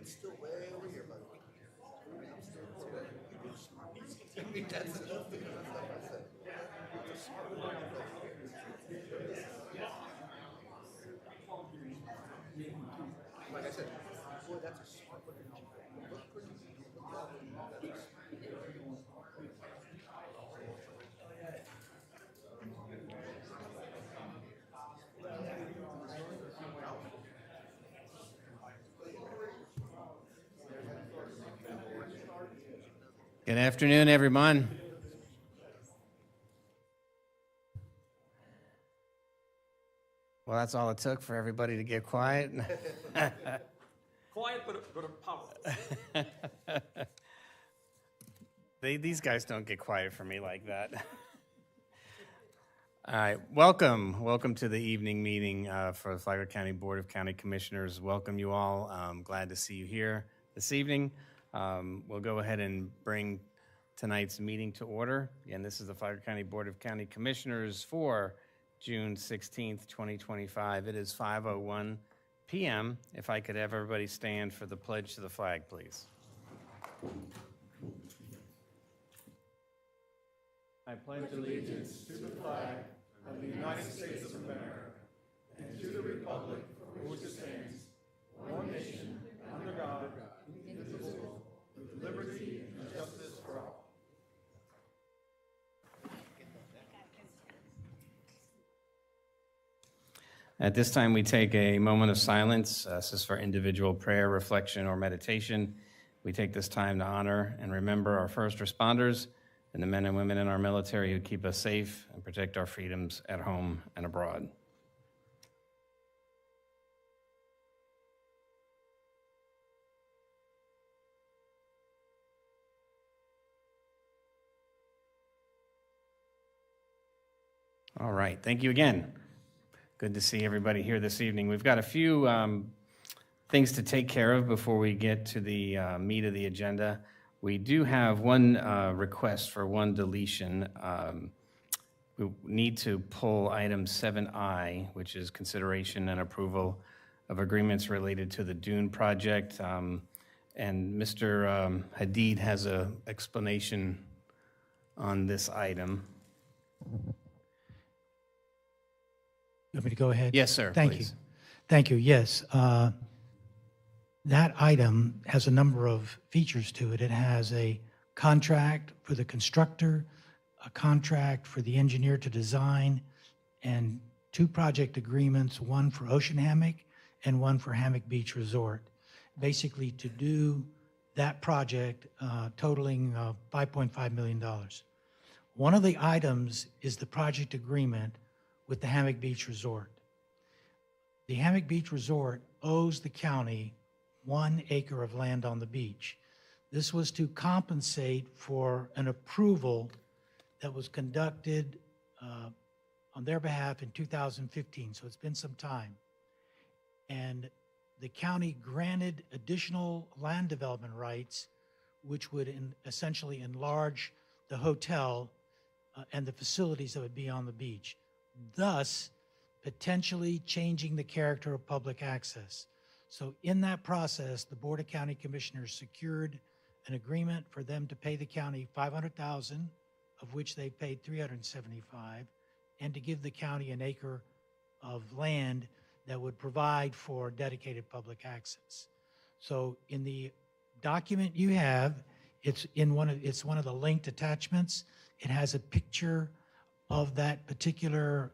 It's still way over here, buddy. That's enough to kind of stuff I said. It's a smart one. Like I said, boy, that's a smart looking Jeep. Look pretty. Good afternoon, everyone. Well, that's all it took for everybody to get quiet. Quiet but powerful. These guys don't get quiet for me like that. All right, welcome to the evening meeting for the Flagler County Board of County Commissioners. Welcome you all. I'm glad to see you here this evening. We'll go ahead and bring tonight's meeting to order. Again, this is the Flagler County Board of County Commissioners for June 16th, 2025. It is 5:01 p.m. If I could have everybody stand for the pledge to the flag, please. I pledge allegiance to the flag of the United States of America and to the republic for which it stands, one nation, under God, indivisible, with liberty and justice for all. At this time, we take a moment of silence. This is for individual prayer, reflection, or meditation. We take this time to honor and remember our first responders and the men and women in our military who keep us safe and protect our freedoms at home and abroad. All right, thank you again. Good to see everybody here this evening. We've got a few things to take care of before we get to the meat of the agenda. We do have one request for one deletion. We need to pull item 7I, which is consideration and approval of agreements related to the Dune project. And Mr. Hadid has an explanation on this item. You want me to go ahead? Yes, sir. Thank please. you. Thank you. Yes. That item has a number of features to it. It has a contract for the constructor, a contract for the engineer to design, and two project agreements, one for Ocean Hammock and one for Hammock Beach Resort, basically to do that project totaling $5.5 million. One of the items is the project agreement with the Hammock Beach Resort. The Hammock Beach Resort owes the county 1 acre of land on the beach. This was to compensate for an approval that was conducted on their behalf in 2015, so it's been some time. And the county granted additional land development rights, which would essentially enlarge the hotel and the facilities that would be on the beach, thus potentially changing the character of public access. So in that process, the Board of County Commissioners secured an agreement for them to pay the county $500,000, of which they paid $375,000, and to give the county an acre of land that would provide for dedicated public access. So in the document you have, it's one of the linked attachments. It has a picture of that particular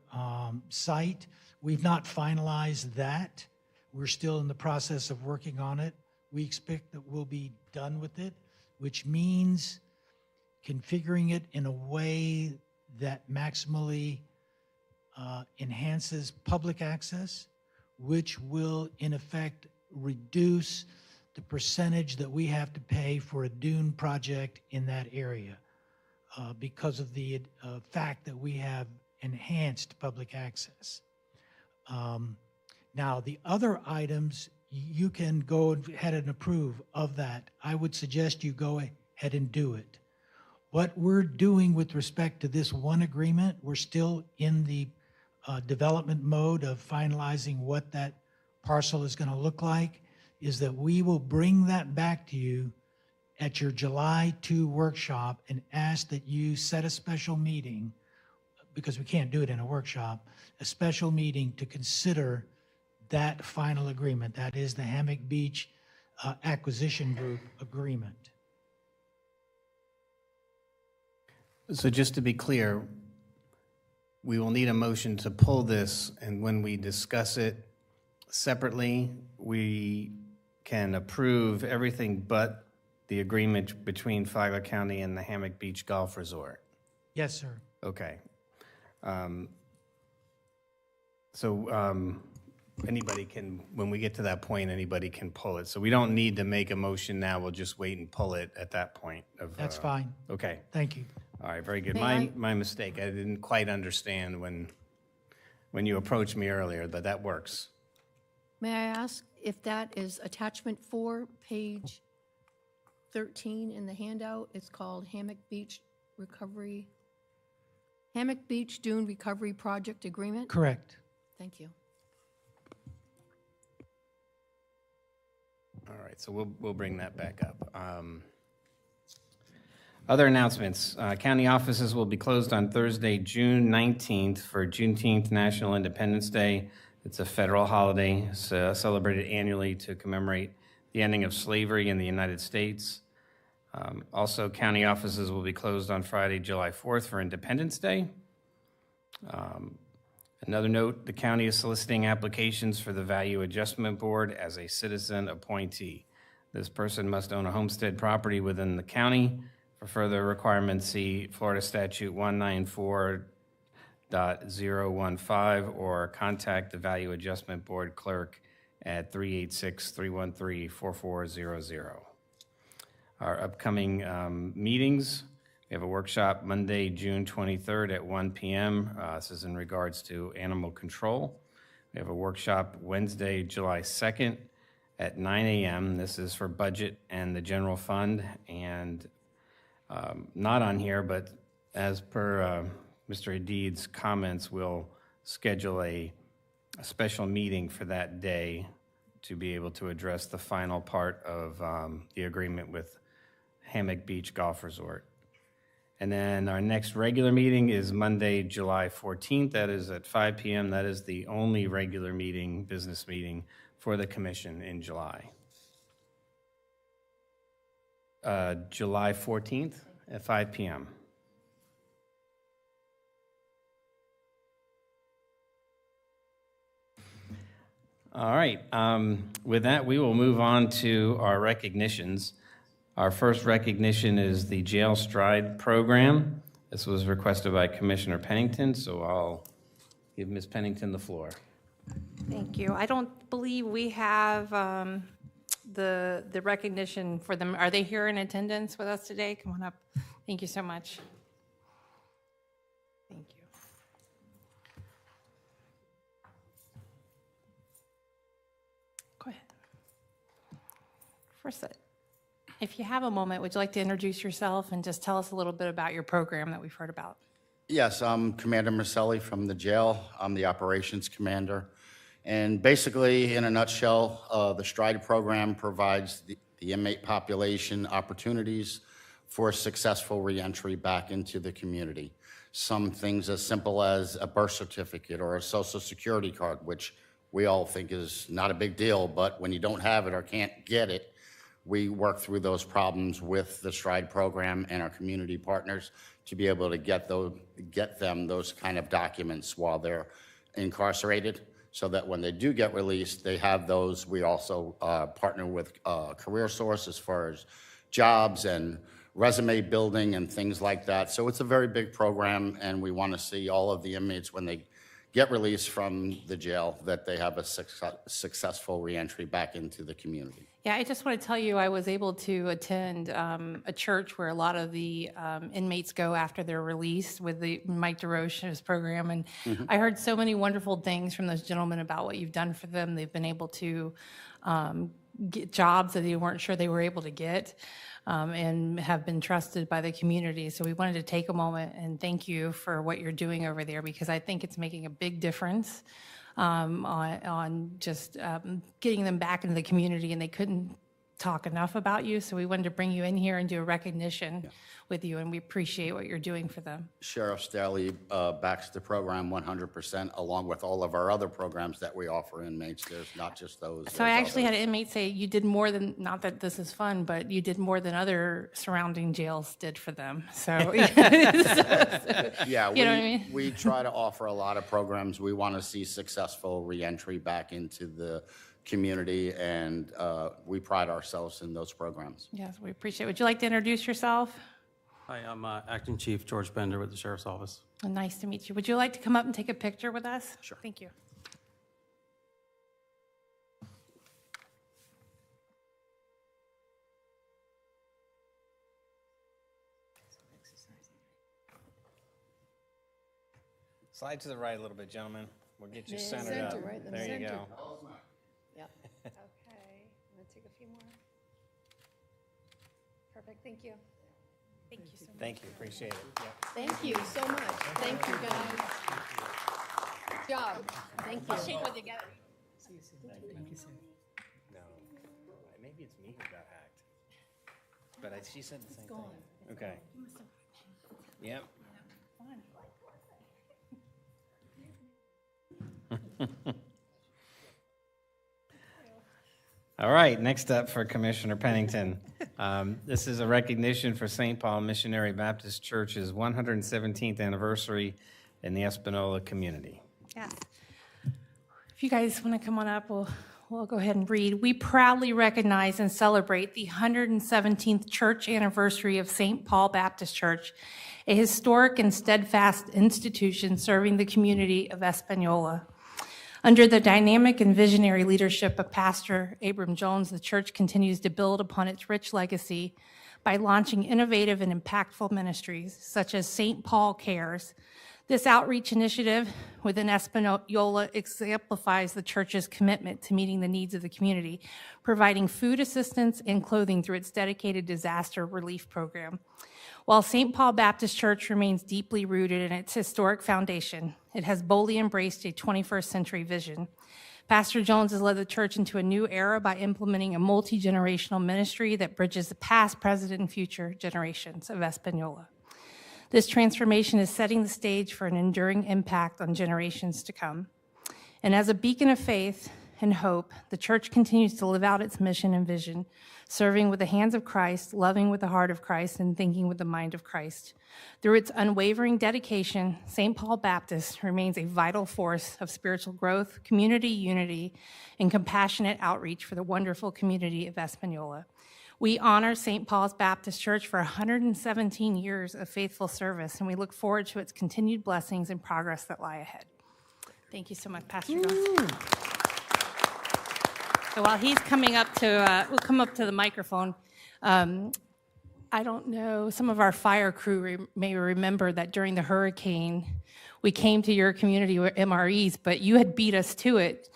site. We've not finalized that. We're still in the process of working on it. We expect that we'll be done with it, which means configuring it in a way that maximally enhances public access, which will in effect reduce the percentage that we have to pay for a dune project in that area because of the fact that we have enhanced public access. Now, the other items, you can go ahead and approve of that. I would suggest you go ahead and do it. What we're doing with respect to this one agreement, we're still in the development mode of finalizing what that parcel is going to look like, is that we will bring that back to you at your July 2 workshop and ask that you set a special meeting, because we can't do it in a workshop, a special meeting to consider that final agreement. That is the Hammock Beach Acquisition Group agreement. So just to be clear, we will need a motion to pull this, and when we discuss it separately, we can approve everything but the agreement between Flagler County and the Hammock Beach Golf Resort. Yes, sir. Okay. Anybody can, when we get to that point, anybody can pull it. So we don't need to make a motion now. We'll just wait and pull it at that point. That's fine. Okay. Thank you. All right, very good. May My mistake. I didn't quite understand when you approached me earlier, but that works. May I ask if that is attachment 4, page 13 in the handout? It's called Hammock Beach Dune Recovery Project Agreement? Correct. Thank you. All right, so we'll bring that back up. Other announcements. County offices will be closed on Thursday, June 19th for Juneteenth National Independence Day. It's a federal holiday celebrated annually to commemorate the ending of slavery in the United States. Also, county offices will be closed on Friday, July 4th for Independence Day. Another note, the county is soliciting applications for the Value Adjustment Board as a citizen appointee. This person must own a homestead property within the county. For further requirements, see Florida Statute 194.015 or contact the Value Adjustment Board clerk at 386-313-4400. Our upcoming meetings. We have a workshop Monday, June 23rd at 1 p.m. This is in regards to animal control. We have a workshop Wednesday, July 2nd at 9 a.m. This is for budget and the general fund. And not on here, but as per Mr. Hadid's comments, we'll schedule a special meeting for that day to be able to address the final part of the agreement with Hammock Beach Golf Resort. And then our next regular meeting is Monday, July 14th. That is at 5 p.m. That is the only regular meeting, business meeting for the commission in July. July 14th at 5 p.m. All right. With that, we will move on to our recognitions. Our first recognition is the Jail Stride Program. This was requested by Commissioner Pennington, so I'll give Ms. Pennington the floor. Thank you. I don't believe we have the recognition for them. Are they here in attendance with us today? Come on up. Thank you so much. Thank you. Go ahead. First, if you have a moment, would you like to introduce yourself and just tell us a little bit about your program that we've heard about? Yes, I'm Commander Marcelli from the jail. I'm the operations commander. And basically, in a nutshell, the STRIDE program provides the inmate population opportunities for successful reentry back into the community. Some things as simple as a birth certificate or a social security card, which we all think is not a big deal, but when you don't have it or can't get it, we work through those problems with the STRIDE program and our community partners to be able to get them those kind of documents while they're incarcerated, so that when they do get released, they have those. We also partner with Career Source as far as jobs and resume building and things like that. So it's a very big program, and we want to see all of the inmates, when they get released from the jail, that they have a successful reentry back into the community. Yeah, I just want to tell you, I was able to attend a church where a lot of the inmates go after they're released with the Mike DeRoche's program. And I heard so many wonderful things from those gentlemen about what you've done for them. They've been able to get jobs that they weren't sure they were able to get, and have been trusted by the community. So we wanted to take a moment and thank you for what you're doing over there, because I think it's making a big difference on just getting them back into the community, and they couldn't talk enough about you. So we wanted to bring you in here and do a recognition with you, and we appreciate what you're doing for them. Sheriff Staley backs the program 100%, along with all of our other programs that we offer inmates. There's not just those. So I there's actually had others. an inmate say you did more than, not that this is fun, but you did more than other surrounding jails did for them. So, Yeah, you know what I mean? we try to offer a lot of programs. We want to see successful reentry back into the community, and we pride ourselves in those programs. Yes, we appreciate it. Would you like to introduce yourself? Hi, I'm Acting Chief George Bender with the Sheriff's Office. Nice to meet you. Would you like to come up and take a picture with us? Sure. Thank you. Slide to the right a little bit, gentlemen. We'll get you Yeah, centered center, up. right in the There you center. go. Yep. Okay, I'm gonna take a few more. Perfect, thank you. Thank you so much. Thank you, appreciate it. Yep. Thank you so much. Thank you, guys. Good job. Thank you. No, maybe it's me who got hacked. But she said the same thing. Okay. Yep. All right, next up for Commissioner Pennington. This is a recognition for St. Paul Missionary Baptist Church's 117th anniversary in the Espanola community. Yes. If you guys want to come on up, we'll go ahead and read. We proudly recognize and celebrate the 117th church anniversary of St. Paul Baptist Church, a historic and steadfast institution serving the community of Espanola. Under the dynamic and visionary leadership of Pastor Abram Jones, the church continues to build upon its rich legacy by launching innovative and impactful ministries such as St. Paul Cares. This outreach initiative within Espanola exemplifies the church's commitment to meeting the needs of the community, providing food assistance and clothing through its dedicated disaster relief program. While St. Paul Baptist Church remains deeply rooted in its historic foundation, it has boldly embraced a 21st century vision. Pastor Jones has led the church into a new era by implementing a multi-generational ministry that bridges the past, present, and future generations of Espanola. This transformation is setting the stage for an enduring impact on generations to come. And as a beacon of faith and hope, the church continues to live out its mission and vision, serving with the hands of Christ, loving with the heart of Christ, and thinking with the mind of Christ. Through its unwavering dedication, St. Paul Baptist remains a vital force of spiritual growth, community unity, and compassionate outreach for the wonderful community of Espanola. We honor St. Paul's Baptist Church for 117 years of faithful service, and we look forward to its continued blessings and progress that lie ahead. Thank you so much, Pastor Jones. So while he's coming up to, we'll come up to the microphone. I don't know, some of our fire crew may remember that during the hurricane, we came to your community with MREs, but you had beat us to it.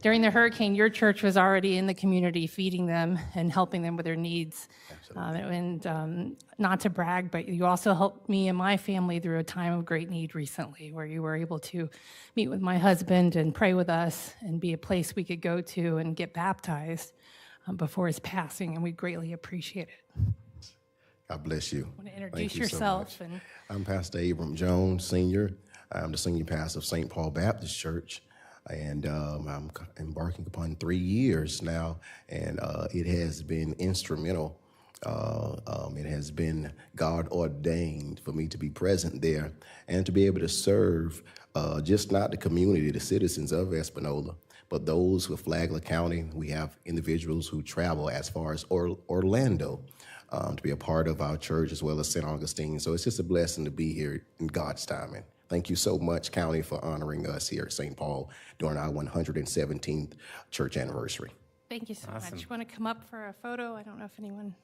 During the hurricane, your church was already in the community feeding them and helping them with their needs. Not to brag, but you also helped me and my family through a time of great need recently, where you were able to meet with my husband and pray with us and be a place we could go to and get baptized before his passing, and we greatly appreciate it. God bless you. Want to introduce Thank you yourself? So much. And I'm Pastor Abram Jones, Senior. I'm the Senior Pastor of St. Paul Baptist Church, and I'm embarking upon 3 years now, and it has been instrumental. It has been God ordained for me to be present there and to be able to serve just not the community, the citizens of Espanola, but those with Flagler County. We have individuals who travel as far as Orlando to be a part of our church, as well as St. Augustine. So it's just a blessing to be here in God's timing. Thank you so much, County, for honoring us here at St. Paul during our 117th church anniversary. thank you so much. You want to come up for a photo? I don't know if anyone,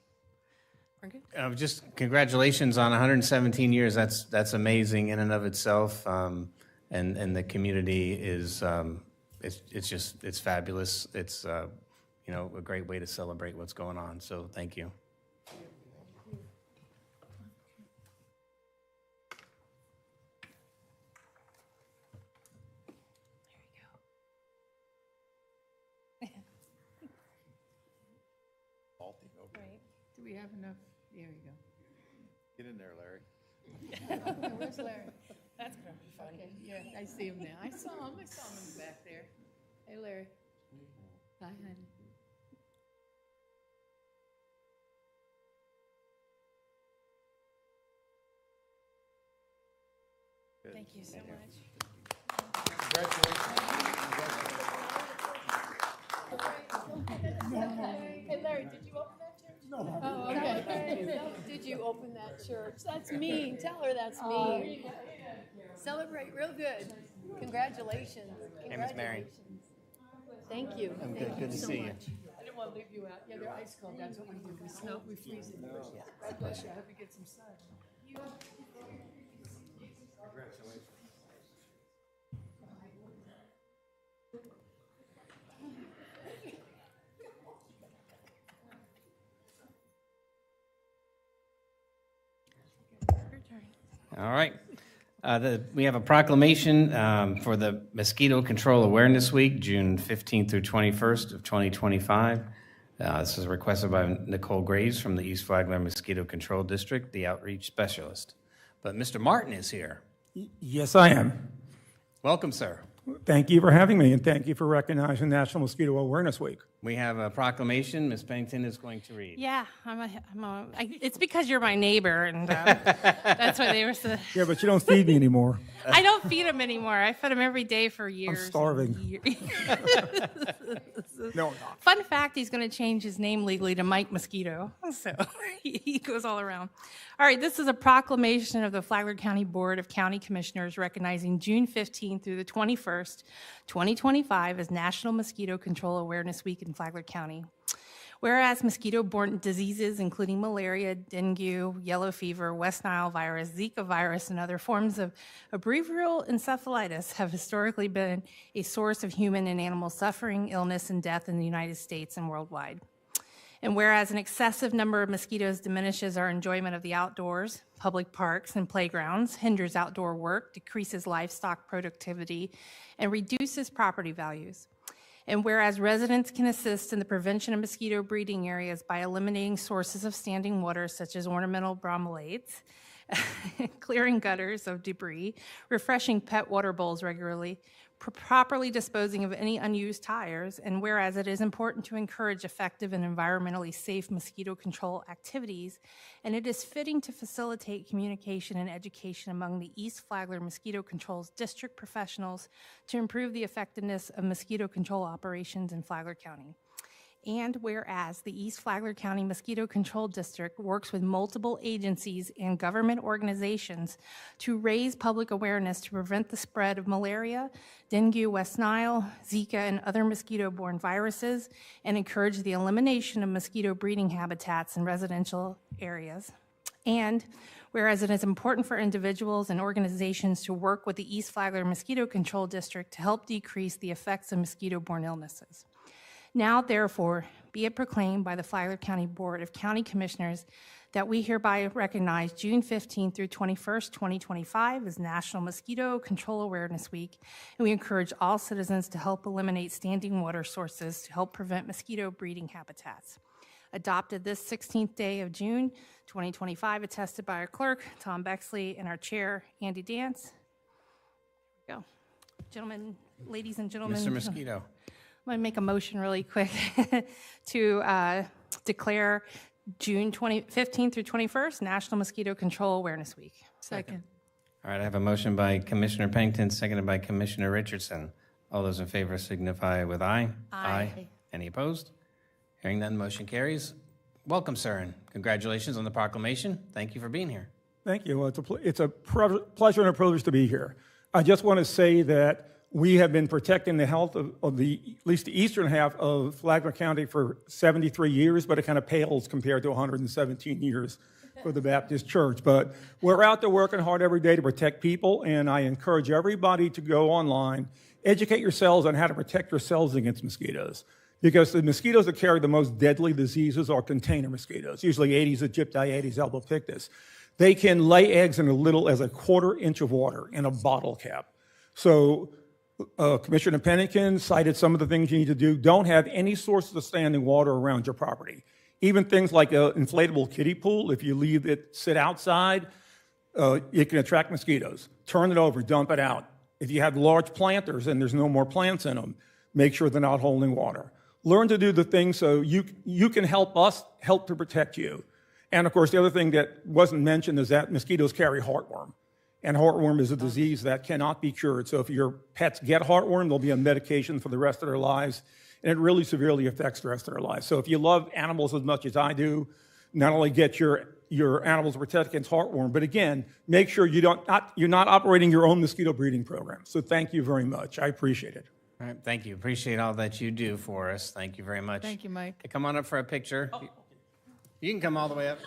we're good? Just congratulations on 117 years. That's amazing in and of itself. And the community is, it's fabulous. It's, a great way to celebrate what's going on. So thank you. Do we have enough? There you go. Get in there, Larry. Where's Larry? That's gonna be funny. Okay, yeah, I see him now. I saw him in the back there. Hey, Larry. Hi, honey. Thank you so much. Hey, Larry, did you open that church? No. Oh, okay. Did you open that church? That's mean. Tell her that's mean. Celebrate real good. Congratulations. Hey, Miss Mary. Thank you. I'm Thank good. Good to so see you. much. I didn't want to leave you out. Yeah, they're ice cold. That's what we do. We snow, we freeze it. God bless you. I hope you get some sun. Your turn. All right. We have a proclamation for the Mosquito Control Awareness Week, June 15th through 21st of 2025. This is requested by Nicole Graves from the East Flagler Mosquito Control District, the outreach specialist. But Mr. Martin is here. Yes, I am. Welcome, sir. Thank you for having me, and thank you for recognizing National Mosquito Awareness Week. We have a proclamation Ms. Pennington is going to read. Yeah, it's because you're my neighbor, and that's why they were so. Yeah, but you don't feed me anymore. I don't feed him anymore. I fed him every day for years. I'm starving. No, I'm not. Fun fact, he's going to change his name legally to Mike Mosquito. So he goes all around. All right, this is a proclamation of the Flagler County Board of County Commissioners recognizing June 15th through the 21st, 2025 as National Mosquito Control Awareness Week in Flagler County. Whereas mosquito-borne diseases, including malaria, dengue, yellow fever, West Nile virus, Zika virus, and other forms of behavioral encephalitis have historically been a source of human and animal suffering, illness, and death in the United States and worldwide. And whereas an excessive number of mosquitoes diminishes our enjoyment of the outdoors, public parks, and playgrounds, hinders outdoor work, decreases livestock productivity, and reduces property values. And whereas residents can assist in the prevention of mosquito breeding areas by eliminating sources of standing water such as ornamental bromelates, clearing gutters of debris, refreshing pet water bowls regularly, properly disposing of any unused tires, and whereas it is important to encourage effective and environmentally safe mosquito control activities, and it is fitting to facilitate communication and education among the East Flagler Mosquito Control District professionals to improve the effectiveness of mosquito control operations in Flagler County. And whereas the East Flagler County Mosquito Control District works with multiple agencies and government organizations to raise public awareness to prevent the spread of malaria, dengue, West Nile, Zika, and other mosquito-borne viruses, and encourage the elimination of mosquito breeding habitats in residential areas. And whereas it is important for individuals and organizations to work with the East Flagler Mosquito Control District to help decrease the effects of mosquito-borne illnesses. Now, therefore, be it proclaimed by the Flagler County Board of County Commissioners that we hereby recognize June 15th through 21st, 2025 as National Mosquito Control Awareness Week, and we encourage all citizens to help eliminate standing water sources to help prevent mosquito breeding habitats. Adopted this 16th day of June, 2025, attested by our clerk, Tom Bexley, and our chair, Andy Dance. There we go. Gentlemen, ladies and gentlemen. Mr. Mosquito. I'm going to make a motion really quick to declare June 15th through 21st National Mosquito Control Awareness Week. Second. All right, I have a motion by Commissioner Pennington, seconded by Commissioner Richardson. All those in favor signify with aye. Aye. Any opposed? Hearing none, motion carries. Welcome, sir, and congratulations on the proclamation. Thank you for being here. Thank you. Well, it's a pleasure and a privilege to be here. I just want to say that we have been protecting the health of at least the eastern half of Flagler County for 73 years, but it kind of pales compared to 117 years for the Baptist Church. But we're out there working hard every day to protect people, and I encourage everybody to go online, educate yourselves on how to protect yourselves against mosquitoes. Because the mosquitoes that carry the most deadly diseases are container mosquitoes, usually Aedes aegypti, Aedes albopictus. They can lay eggs in as little as a 1/4 inch of water in a bottle cap. So Commissioner Pennington cited some of the things you need to do. Don't have any sources of standing water around your property. Even things like an inflatable kiddie pool, if you leave it sit outside, it can attract mosquitoes. Turn it over, dump it out. If you have large planters and there's no more plants in them, make sure they're not holding water. Learn to do the things so you can help us help to protect you. And of course, the other thing that wasn't mentioned is that mosquitoes carry heartworm. And heartworm is a disease that cannot be cured. So if your pets get heartworm, there'll be a medication for the rest of their lives. And it really severely affects the rest of their lives. So if you love animals as much as I do, not only get your animals protected against heartworm, but again, make sure you're not operating your own mosquito breeding program. So thank you very much. I appreciate it. All right, thank you. Appreciate all that you do for us. Thank you very much. Thank you, Mike. Come on up for a picture. You can come all the way up.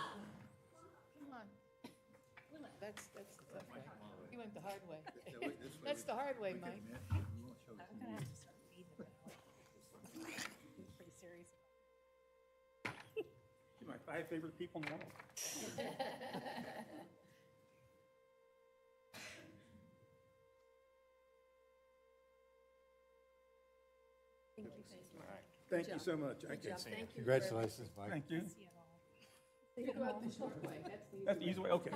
That's the tough way. You went the hard way. That's the hard way, Mike. You're my 5 favorite people in the world. Thank you so much. Good job. Thank you. Congratulations, Mike. Thank you. You go out the short way. That's the easy way, okay.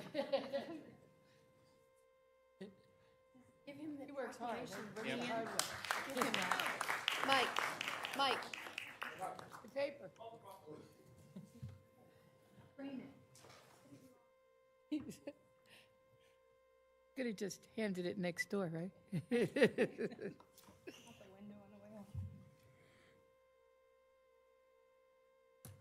Give him the. He works hard. Bring him the hard way. Give him that. Mike, The paper. Could have just handed it next door, right?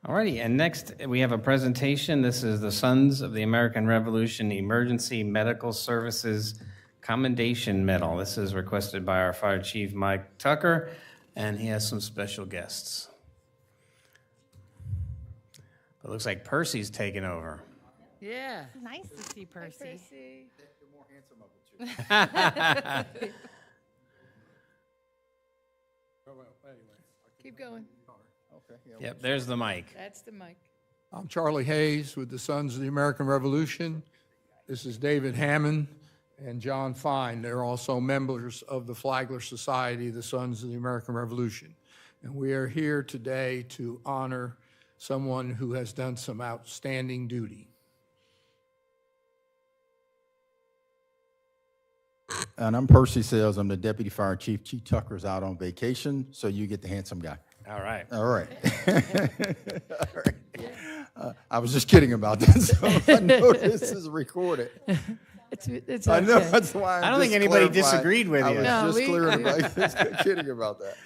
All righty, and next we have a presentation. This is the Sons of the American Revolution Emergency Medical Services Commendation Medal. This is requested by our Fire Chief, Mike Tucker, and he has some special guests. It looks like Percy's taking over. Yeah. Nice to see Percy. Keep going. Yep, there's the mic. That's the mic. I'm Charlie Hayes with the Sons of the American Revolution. This is David Hammond and John Fine. They're also members of the Flagler Society, the Sons of the American Revolution. And we are here today to honor someone who has done some outstanding duty. And I'm Percy Sales. I'm the Deputy Fire Chief. Chief Tucker's out on vacation, so you get the handsome guy. All right. All right. All right. I was just kidding about this. So I know this is recorded. It's I know, okay. that's why I don't think anybody disagreed with I you. was No, just we- clearing about, just kidding about that.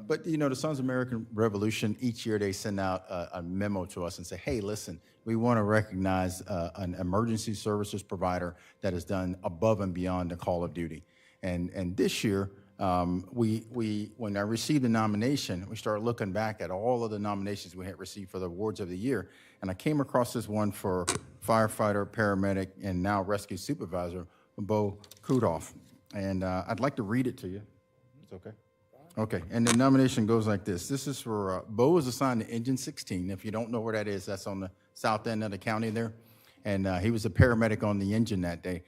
But, you know, the Sons of American Revolution, each year they send out a memo to us and say, hey, listen, we want to recognize an emergency services provider that has done above and beyond the call of duty. And this year, when I received the nomination, we started looking back at all of the nominations we had received for the awards of the year. And I came across this one for firefighter, paramedic, and now rescue supervisor, Bo Kudoff. And I'd like to read it to you. It's okay? Okay, and the nomination goes like this. This is for, Bo was assigned to Engine 16. If you don't know where that is, that's on the south end of the county there. And he was a paramedic on the engine that day.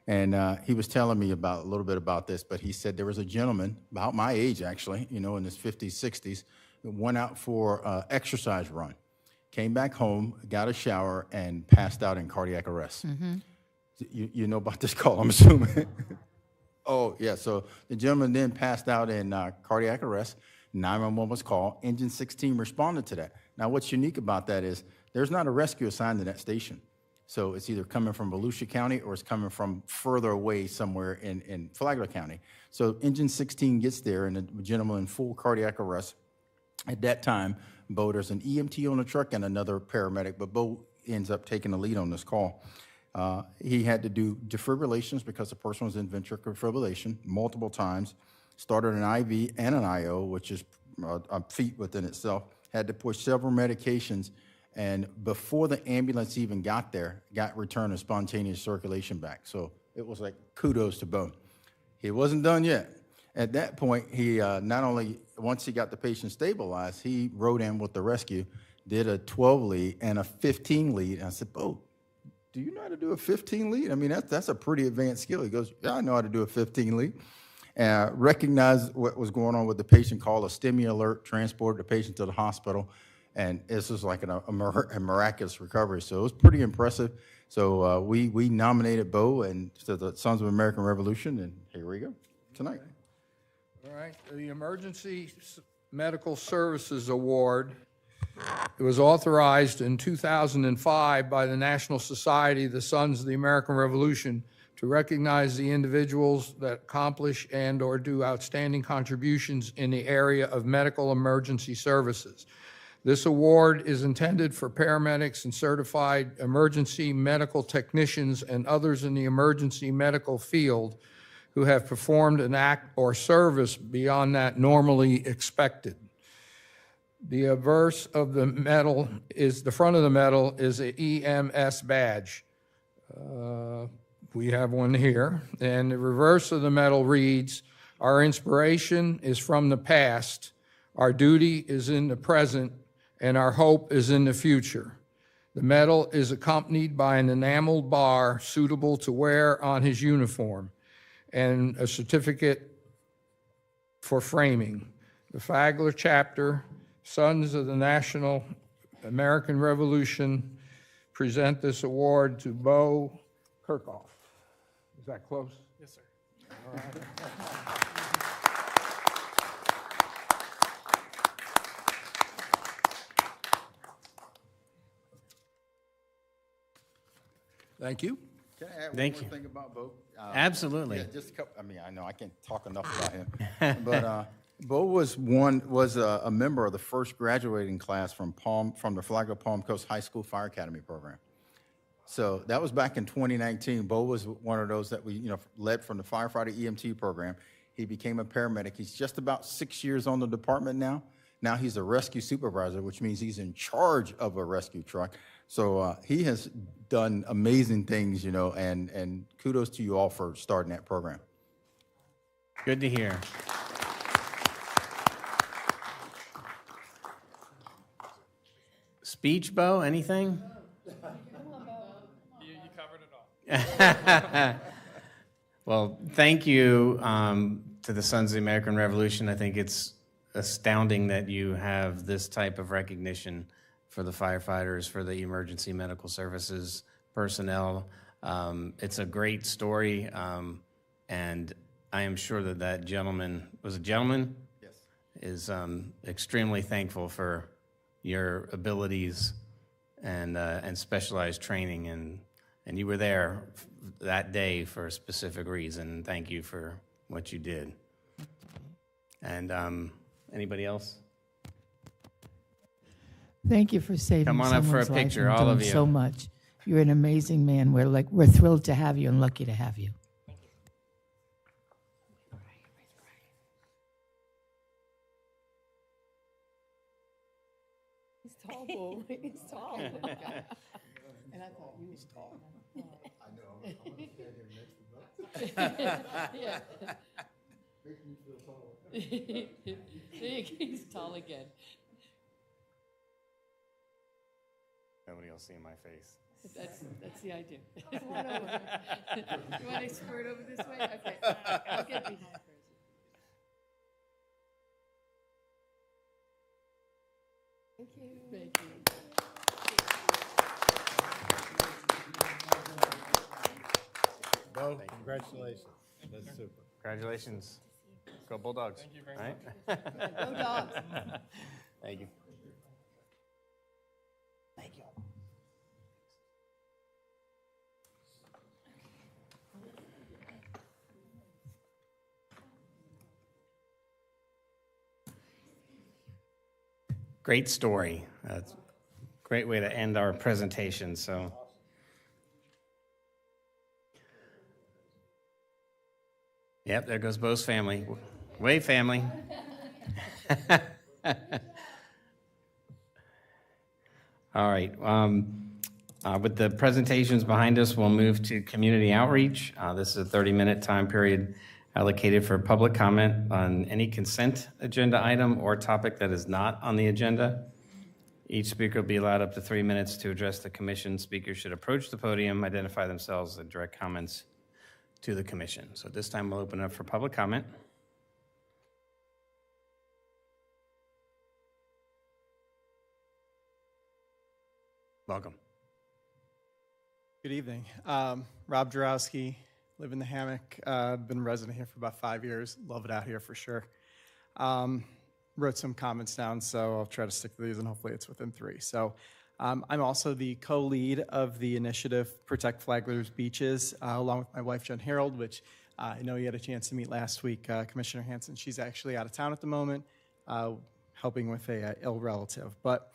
And he was telling me a little bit about this, but he said there was a gentleman, about my age actually, you know, in his 50s, 60s, that went out for an exercise run, came back home, got a shower, and passed out in cardiac arrest. Mm-hmm. You know about this call, I'm assuming. Oh, yeah, so the gentleman then passed out in cardiac arrest. 911 was called. Engine 16 responded to that. Now, what's unique about that is there's not a rescue assigned to that station. So it's either coming from Volusia County or it's coming from further away somewhere in Flagler County. So Engine 16 gets there, and the gentleman in full cardiac arrest. At that time, Bo, there's an EMT on the truck and another paramedic, but Bo ends up taking the lead on this call. He had to do defibrillations because the person was in ventricular fibrillation multiple times, started an IV and an IO, which is a feat within itself, had to push several medications, and before the ambulance even got there, got returned a spontaneous circulation back. So it was like kudos to Bo. He wasn't done yet. At that point, he not only, once he got the patient stabilized, he rode in with the rescue, did a 12 lead and a 15 lead. And I said, Bo, do you know how to do a 15 lead? I mean, that's a pretty advanced skill. He goes, yeah, I know how to do a 15 lead. Recognized what was going on with the patient, called a STEMI alert, transported the patient to the hospital. And this was like a miraculous recovery. So it was pretty impressive. So we nominated Bo and to the Sons of American Revolution, and here we go tonight. All right, the Emergency Medical Services Award. It was authorized in 2005 by the National Society of the Sons of the American Revolution to recognize the individuals that accomplish and/or do outstanding contributions in the area of medical emergency services. This award is intended for paramedics and certified emergency medical technicians and others in the emergency medical field who have performed an act or service beyond that normally expected. The reverse of the medal is, the front of the medal is a EMS badge. We have one here. And the reverse of the medal reads, "Our inspiration is from the past, our duty is in the present, and our hope is in the future." The medal is accompanied by an enameled bar suitable to wear on his uniform and a certificate for framing. The Flagler chapter, Sons of the National American Revolution, present this award to Bo Kirchhoff. Is that close? Yes, sir. All right. Thank you. Can I add one Thank more you. thing about Bo? Absolutely. Yeah, just a couple, I mean, I know I can't talk enough about him. But Bo was a member of the first graduating class from the Flagler Palm Coast High School Fire Academy program. So that was back in 2019. Bo was one of those that we, led from the firefighter EMT program. He became a paramedic. He's just about 6 years on the department now. Now he's a rescue supervisor, which means he's in charge of a rescue truck. So he has done amazing things, and kudos to you all for starting that program. Good to hear. Speech, Bo, anything? You covered it all. Well, thank you to the Sons of the American Revolution. I think it's astounding that you have this type of recognition for the firefighters, for the emergency medical services personnel. It's a great story, and I am sure that gentleman, was a gentleman? Yes. Is extremely thankful for your abilities and specialized training, and you were there that day for a specific reason. Thank you for what you did. And anybody else? Thank you for saving Come on up for a someone's life picture, and all of doing you. so much. You're an amazing man. We're thrilled to have you and lucky to have you. He's tall, Bo. He's tall. And I thought you was tall. I know. I'm gonna stand here next to Buck. Yeah. Makes me feel tall. He's tall again. Nobody will see my face. That's the idea. Come on over. You want to squirt over this way? Okay. I'll get behind first. Thank you. Thank you. Bo, congratulations. That's super. Congratulations. Go Bulldogs. Thank you very much. Go Dogs. Thank you. Great story. That's a great way to end our presentation. So, yep, there goes Bo's family. Wave family. All right. With the presentations behind us, we'll move to community outreach. This is a 30-minute time period allocated for public comment on any consent agenda item or topic that is not on the agenda. Each speaker will be allowed up to 3 minutes to address the commission. Speakers should approach the podium, identify themselves, and direct comments to the commission. So at this time, we'll open up for public comment. Welcome. Good evening. Rob Jarowski, live in the hammock. Been a resident here for about 5 years. Love it out here for sure. Wrote some comments down, so I'll try to stick to these, and hopefully it's within 3. So I'm also the co-lead of the initiative Protect Flagler's Beaches, along with my wife, Jen Harold, which I know you had a chance to meet last week. Commissioner Hanson, she's actually out of town at the moment, helping with a ill relative. But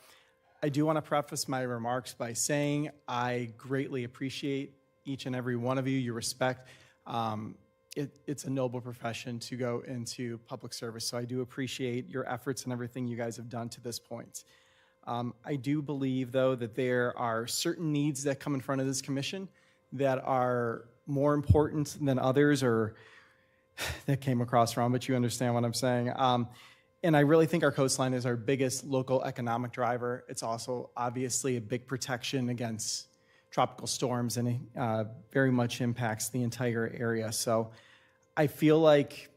I do want to preface my remarks by saying I greatly appreciate each and every one of you, your respect. It's a noble profession to go into public service, so I do appreciate your efforts and everything you guys have done to this point. I do believe, though, that there are certain needs that come in front of this commission that are more important than others, or that came across wrong, but you understand what I'm saying. And I really think our coastline is our biggest local economic driver. It's also obviously a big protection against tropical storms, and it very much impacts the entire area. So I feel like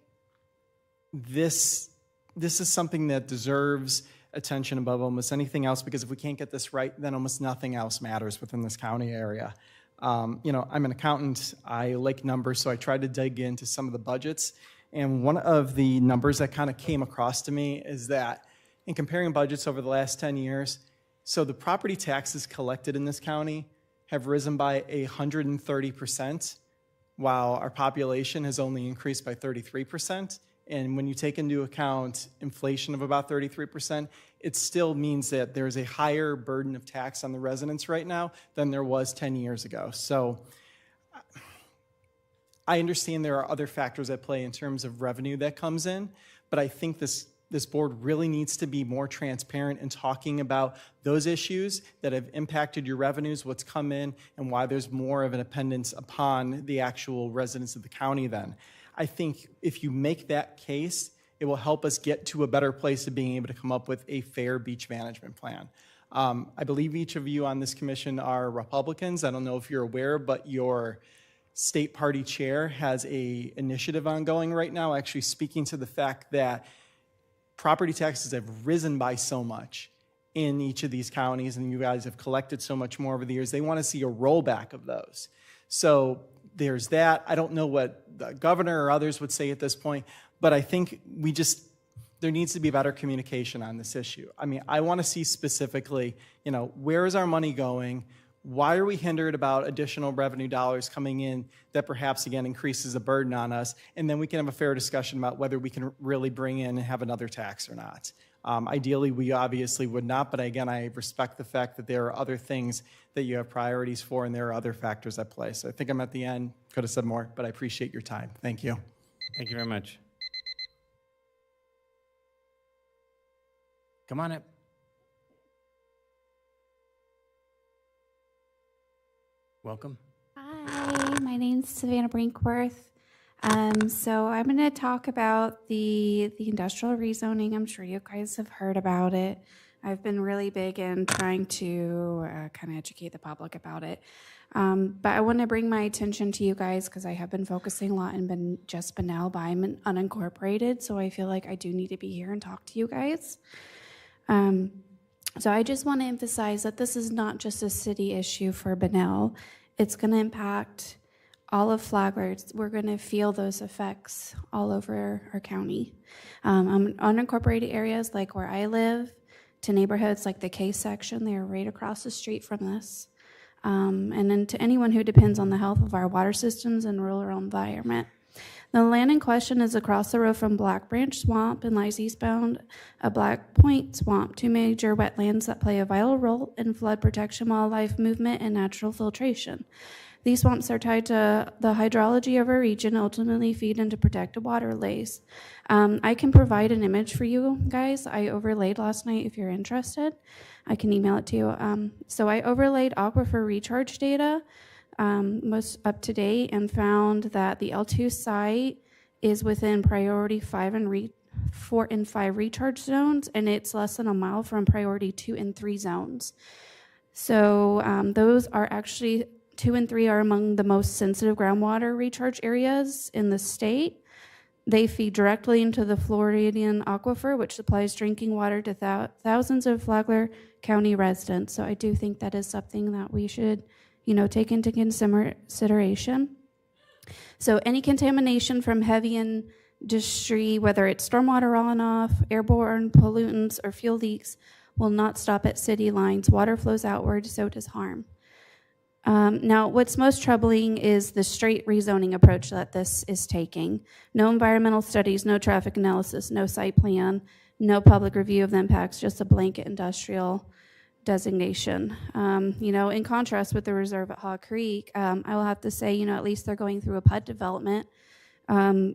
this is something that deserves attention above almost anything else, because if we can't get this right, then almost nothing else matters within this county area. I'm an accountant. I like numbers, so I tried to dig into some of the budgets. And one of the numbers that kind of came across to me is that in comparing budgets over the last 10 years, so the property taxes collected in this county have risen by 130%, while our population has only increased by 33%. And when you take into account inflation of about 33%, it still means that there's a higher burden of tax on the residents right now than there was 10 years ago. So I understand there are other factors at play in terms of revenue that comes in, but I think this board really needs to be more transparent in talking about those issues that have impacted your revenues, what's come in, and why there's more of an dependence upon the actual residents of the county then. I think if you make that case, it will help us get to a better place of being able to come up with a fair beach management plan. I believe each of you on this commission are Republicans. I don't know if you're aware, but your state party chair has an initiative ongoing right now, actually speaking to the fact that property taxes have risen by so much in each of these counties, and you guys have collected so much more over the years. They want to see a rollback of those. So there's that. I don't know what the governor or others would say at this point, but I think there needs to be better communication on this issue. I mean, I want to see specifically, where is our money going? Why are we hindered about additional revenue dollars coming in that perhaps, again, increases the burden on us? And then we can have a fair discussion about whether we can really bring in and have another tax or not. Ideally, we obviously would not, but again, I respect the fact that there are other things that you have priorities for, and there are other factors at play. So I think I'm at the end. Could have said more, but I appreciate your time. Thank you. Thank you very much. Come on up. Welcome. Hi, my name's Savannah Brinkworth. So I'm going to talk about the industrial rezoning. I'm sure you guys have heard about it. I've been really big in trying to kind of educate the public about it. But I want to bring my attention to you guys because I have been focusing a lot in just Bunnell, but I'm unincorporated, so I feel like I do need to be here and talk to you guys. So I just want to emphasize that this is not just a city issue for Bunnell. It's going to impact all of Flagler. We're going to feel those effects all over our county. Unincorporated areas like where I live, to neighborhoods like the K section, they're right across the street from this. And then to anyone who depends on the health of our water systems and rural environment. The land in question is across the road from Black Branch Swamp and lies eastbound of Black Point Swamp, two major wetlands that play a vital role in flood protection, wildlife movement, and natural filtration. These swamps are tied to the hydrology of our region, ultimately feed into protected waterways. I can provide an image for you guys. I overlaid last night if you're interested. I can email it to you. So I overlaid aquifer recharge data, most up to date, and found that the L2 site is within priority 4 and 5 recharge zones, and it's less than a mile from priority 2 and 3 zones. So those are actually 2 and 3 are among the most sensitive groundwater recharge areas in the state. They feed directly into the Floridian aquifer, which supplies drinking water to thousands of Flagler County residents. So I do think that is something that we should, take into consideration. So any contamination from heavy industry, whether it's stormwater runoff, airborne pollutants, or fuel leaks, will not stop at city lines. Water flows outward, so does harm. Now, what's most troubling is the straight rezoning approach that this is taking. No environmental studies, no traffic analysis, no site plan, no public review of the impacts, just a blanket industrial designation. In contrast with the reserve at Hog Creek, I will have to say, at least they're going through a PUD development,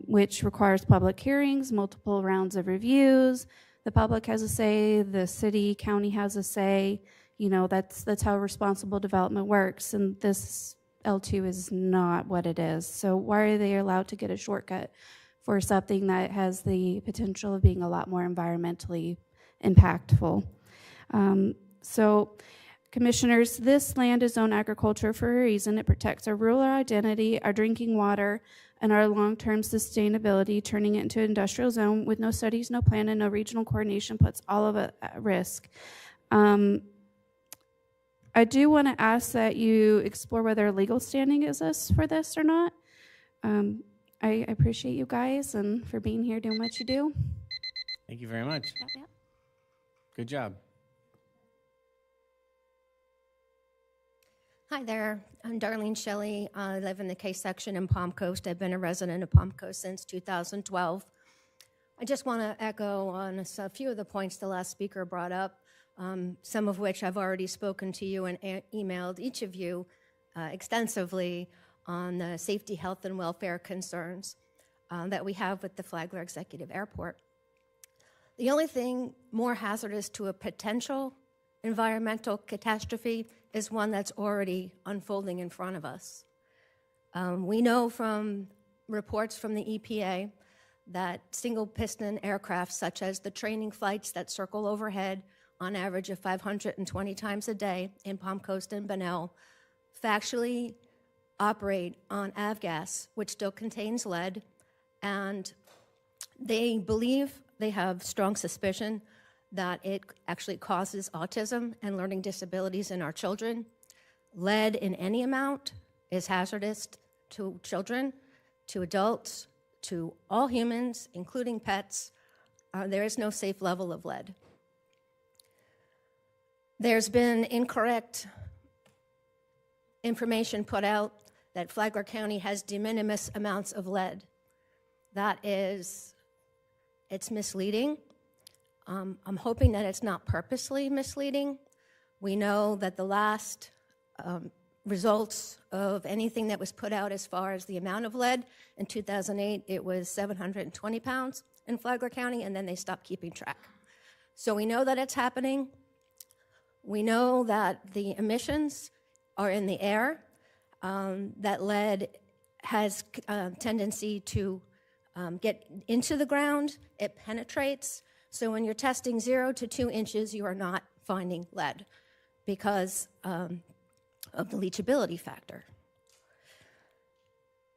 which requires public hearings, multiple rounds of reviews. The public has a say, the city, county has a say. That's how responsible development works, and this L2 is not what it is. So why are they allowed to get a shortcut for something that has the potential of being a lot more environmentally impactful? So, commissioners, this land is zoned agriculture for a reason. It protects our rural identity, our drinking water, and our long-term sustainability. Turning it into an industrial zone with no studies, no plan, and no regional coordination puts all of it at risk. I do want to ask that you explore whether legal standing exists for this or not. I appreciate you guys and for being here doing what you do. Thank you very much. Yep. Good job. Hi there, I'm Darlene Shelley. I live in the K section in Palm Coast. I've been a resident of Palm Coast since 2012. I just want to echo on a few of the points the last speaker brought up, some of which I've already spoken to you and emailed each of you extensively on the safety, health, and welfare concerns that we have with the Flagler Executive Airport. The only thing more hazardous to a potential environmental catastrophe is one that's already unfolding in front of us. We know from reports from the EPA that single-piston aircraft, such as the training flights that circle overhead on average of 520 times a day in Palm Coast and Bunnell, factually operate on avgas, which still contains lead, and they believe, they have strong suspicion that it actually causes autism and learning disabilities in our children. Lead in any amount is hazardous to children, to adults, to all humans, including pets. There is no safe level of lead. There's been incorrect information put out that Flagler County has de minimis amounts of lead. It's misleading. I'm hoping that it's not purposely misleading. We know that the last results of anything that was put out as far as the amount of lead, in 2008, it was 720 pounds in Flagler County, and then they stopped keeping track. So we know that it's happening. We know that the emissions are in the air, that lead has a tendency to get into the ground, it penetrates. So when you're testing 0 to 2 inches, you are not finding lead because of the leachability factor.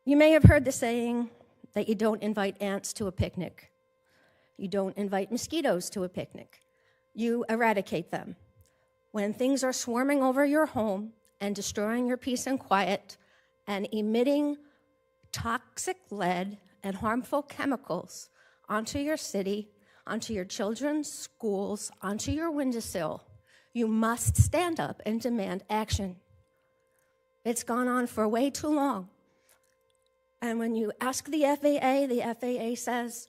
You may have heard the saying that you don't invite ants to a picnic. You don't invite mosquitoes to a picnic. You eradicate them. When things are swarming over your home and destroying your peace and quiet and emitting toxic lead and harmful chemicals onto your city, onto your children's schools, onto your windowsill, you must stand up and demand action. It's gone on for way too long. And when you ask the FAA says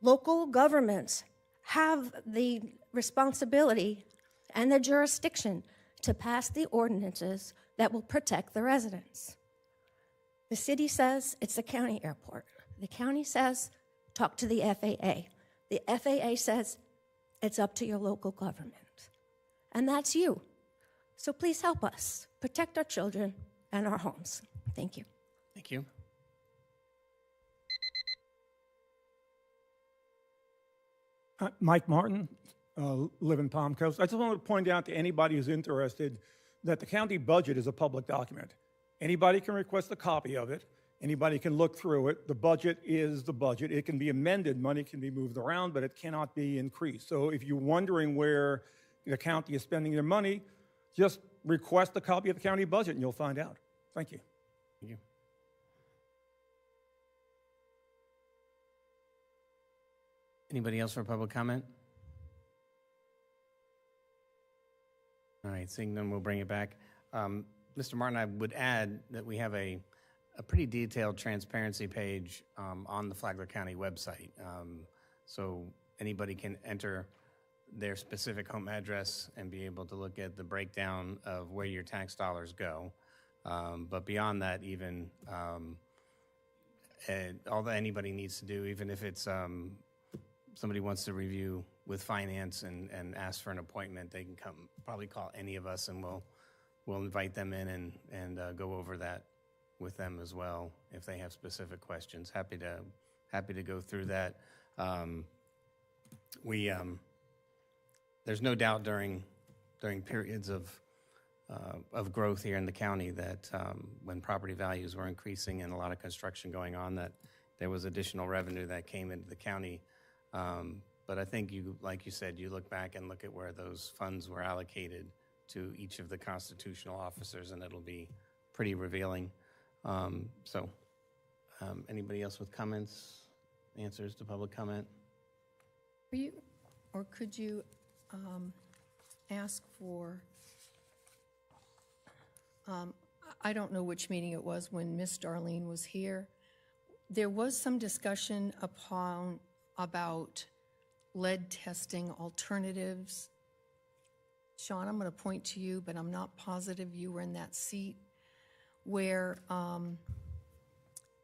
local governments have the responsibility and the jurisdiction to pass the ordinances that will protect the residents. The city says it's a county airport. The county says talk to the FAA. The FAA says it's up to your local government. And that's you. So please help us protect our children and our homes. Thank you. Thank you. Mike Martin, live in Palm Coast. I just want to point out to anybody who's interested that the county budget is a public document. Anybody can request a copy of it. Anybody can look through it. The budget is the budget. It can be amended, money can be moved around, but it cannot be increased. So if you're wondering where the county is spending their money, just request a copy of the county budget and you'll find out. Thank you. Thank you. Anybody else for public comment? All right, seeing none, we'll bring it back. Mr. Martin, I would add that we have a pretty detailed transparency page on the Flagler County website. So anybody can enter their specific home address and be able to look at the breakdown of where your tax dollars go. But beyond that, even all that anybody needs to do, even if it's somebody wants to review with finance and ask for an appointment, they can come, probably call any of us, and we'll invite them in and go over that with them as well if they have specific questions. Happy to go through that. There's no doubt during periods of growth here in the county that when property values were increasing and a lot of construction going on, that there was additional revenue that came into the county. But I think like you said, you look back and look at where those funds were allocated to each of the constitutional officers, and it'll be pretty revealing. Anybody else with comments, answers to public comment? Could you ask for, I don't know which meeting it was when Miss Darlene was here. There was some discussion about lead testing alternatives. Sean, I'm going to point to you, but I'm not positive you were in that seat, where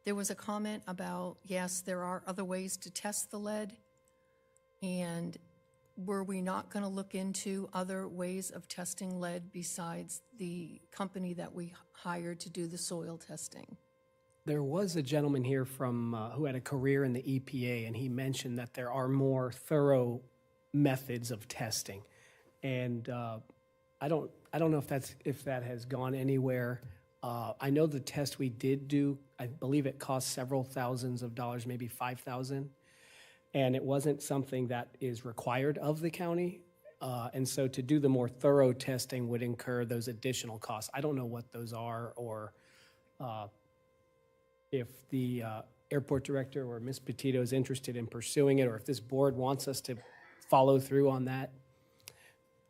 there was a comment about, yes, there are other ways to test the lead, and were we not going to look into other ways of testing lead besides the company that we hired to do the soil testing? There was a gentleman here from who had a career in the EPA, and he mentioned that there are more thorough methods of testing. And I don't know if that has gone anywhere. I know the test we did do, I believe it cost several thousands of dollars, maybe $5,000, and it wasn't something that is required of the county. And so to do the more thorough testing would incur those additional costs. I don't know what those are, or if the airport director or Ms. Petito is interested in pursuing it, or if this board wants us to follow through on that.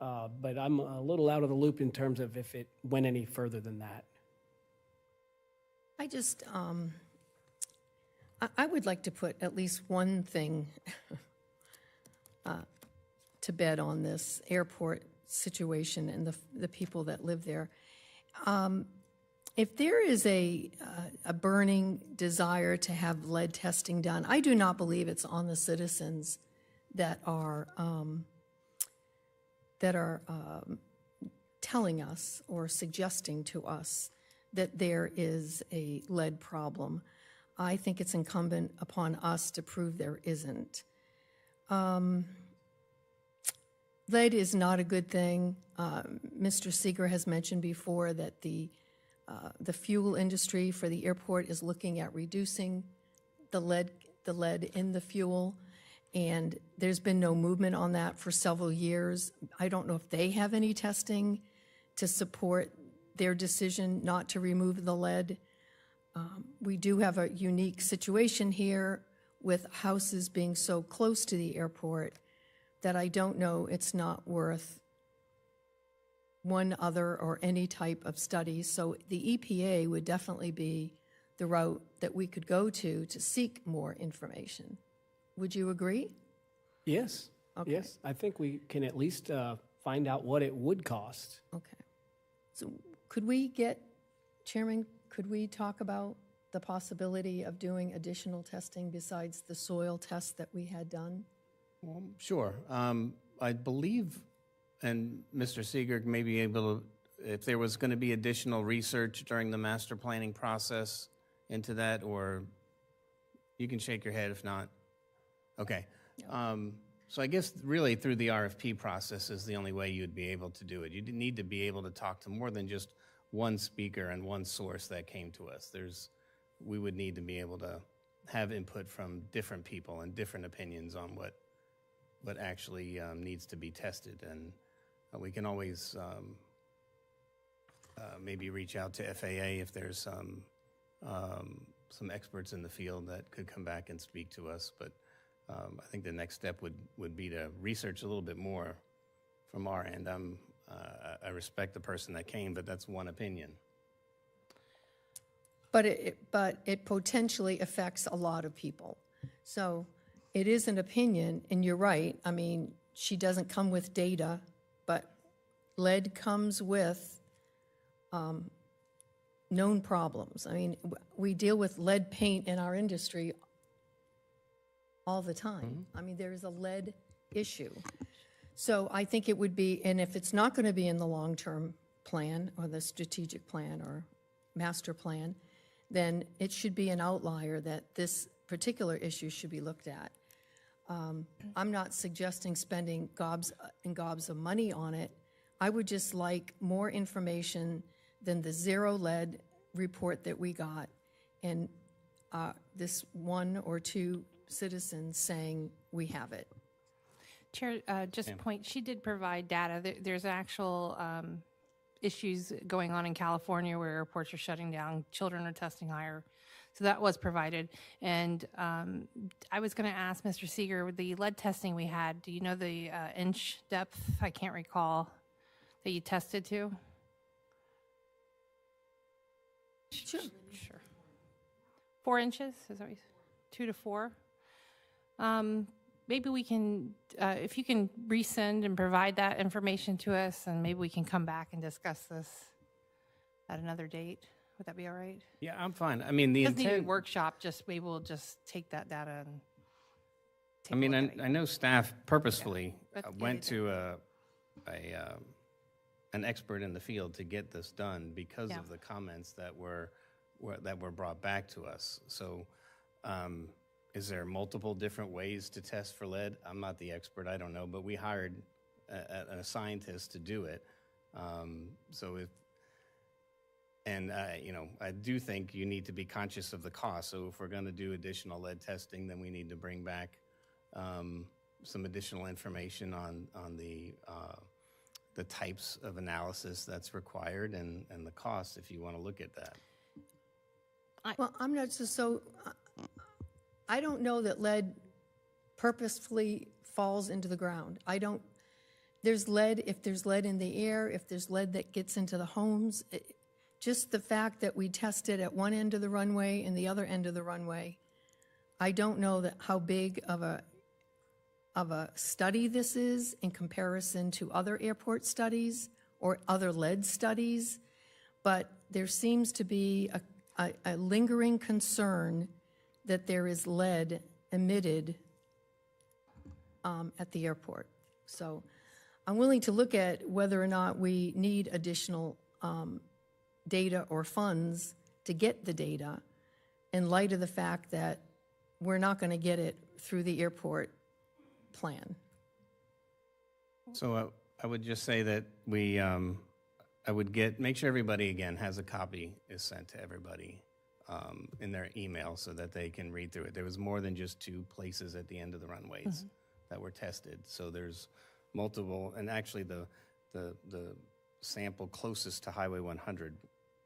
But I'm a little out of the loop in terms of if it went any further than that. I just, I would like to put at least one thing to bed on this airport situation and the people that live there. If there is a burning desire to have lead testing done, I do not believe it's on the citizens that are telling us or suggesting to us that there is a lead problem. I think it's incumbent upon us to prove there isn't. Lead is not a good thing. Mr. Seeger has mentioned before that the fuel industry for the airport is looking at reducing the lead in the fuel, and there's been no movement on that for several years. I don't know if they have any testing to support their decision not to remove the lead. We do have a unique situation here with houses being so close to the airport that I don't know it's not worth one other or any type of study. So the EPA would definitely be the route that we could go to seek more information. Would you agree? Yes. Okay. Yes. I think we can at least find out what it would cost. Okay. So could we get, Chairman, could we talk about the possibility of doing additional testing besides the soil test that we had done? Well, sure. I believe, and Mr. Seeger may be able to, if there was going to be additional research during the master planning process into that, or you can shake your head if not. Okay. So I guess really through the RFP process is the only way you'd be able to do it. You need to be able to talk to more than just one speaker and one source that came to us. we would need to be able to have input from different people and different opinions on what actually needs to be tested. And we can always maybe reach out to FAA if there's some experts in the field that could come back and speak to us. But I think the next step would be to research a little bit more from our end. I respect the person that came, but that's one opinion. But it potentially affects a lot of people. So it is an opinion, and you're right. I mean, she doesn't come with data, but lead comes with known problems. I mean, we deal with lead paint in our industry all the time. I mean, there is a lead issue. So I think it would be, and if it's not going to be in the long-term plan or the strategic plan or master plan, then it should be an outlier that this particular issue should be looked at. I'm not suggesting spending gobs and gobs of money on it. I would just like more information than the zero lead report that we got and this one or two citizens saying we have it. Chair, just a point, she did provide data. There's actual issues going on in California where airports are shutting down, children are testing higher. So that was provided. And I was going to ask Mr. Seeger, with the lead testing we had, do you know the inch depth? I can't recall that you tested to. Sure. 4 inches, is that what you said? 2 to 4? Maybe we can, if you can resend and provide that information to us, and maybe we can come back and discuss this at another date. Would that be all right? Yeah, I'm fine. I mean, the Doesn't need to be a intent. workshop, just maybe we'll just take that data and I mean, I know staff purposefully Let's get went it to an expert in the field to get this done because Yeah. of the comments that were brought back to us. So, is there multiple different ways to test for lead? I'm not the expert. I don't know, but we hired a scientist to do it. So I do think you need to be conscious of the cost. So if we're going to do additional lead testing, then we need to bring back some additional information on the types of analysis that's required and the cost if you want to look at that. Well, I'm not so, I don't know that lead purposefully falls into the ground. There's lead, if there's lead in the air, if there's lead that gets into the homes, just the fact that we tested at one end of the runway and the other end of the runway, I don't know that how big of a study this is in comparison to other airport studies or other lead studies, but there seems to be a lingering concern that there is lead emitted at the airport. So I'm willing to look at whether or not we need additional data or funds to get the data in light of the fact that we're not going to get it through the airport plan. So I would just say that I would make sure everybody, again, has a copy is sent to everybody in their email so that they can read through it. There was more than just 2 places at the end of the runways that were tested. So there's multiple, and actually the sample closest to Highway 100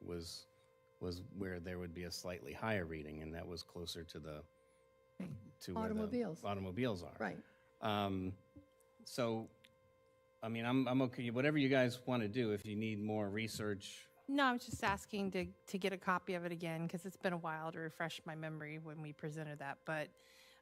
was where there would be a slightly higher reading, and that was closer to where the automobiles are. Right. So, I mean, I'm okay. Whatever you guys want to do, if you need more research. No, I was just asking to get a copy of it again because it's been a while to refresh my memory when we presented that. But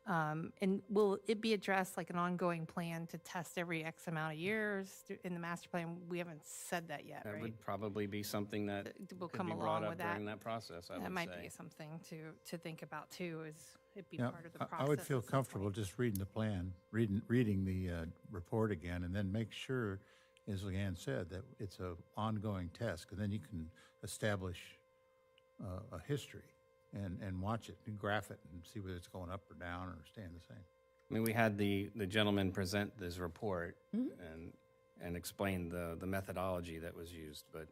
and will it be addressed like an ongoing plan to test every X amount of years in the master plan? We haven't said that yet, That right? would probably be something that will could come be along brought up with that. during that process. I That would might say. be something to think about too. Is it be Yeah, part of the process? I would feel at some comfortable point? just reading the plan, reading the report again, and then make sure, as Leanne said, that it's an ongoing test, because then you can establish a history and watch it and graph it and see whether it's going up or down or staying the same. I mean, we had the gentleman present this report and explain the methodology that was used. But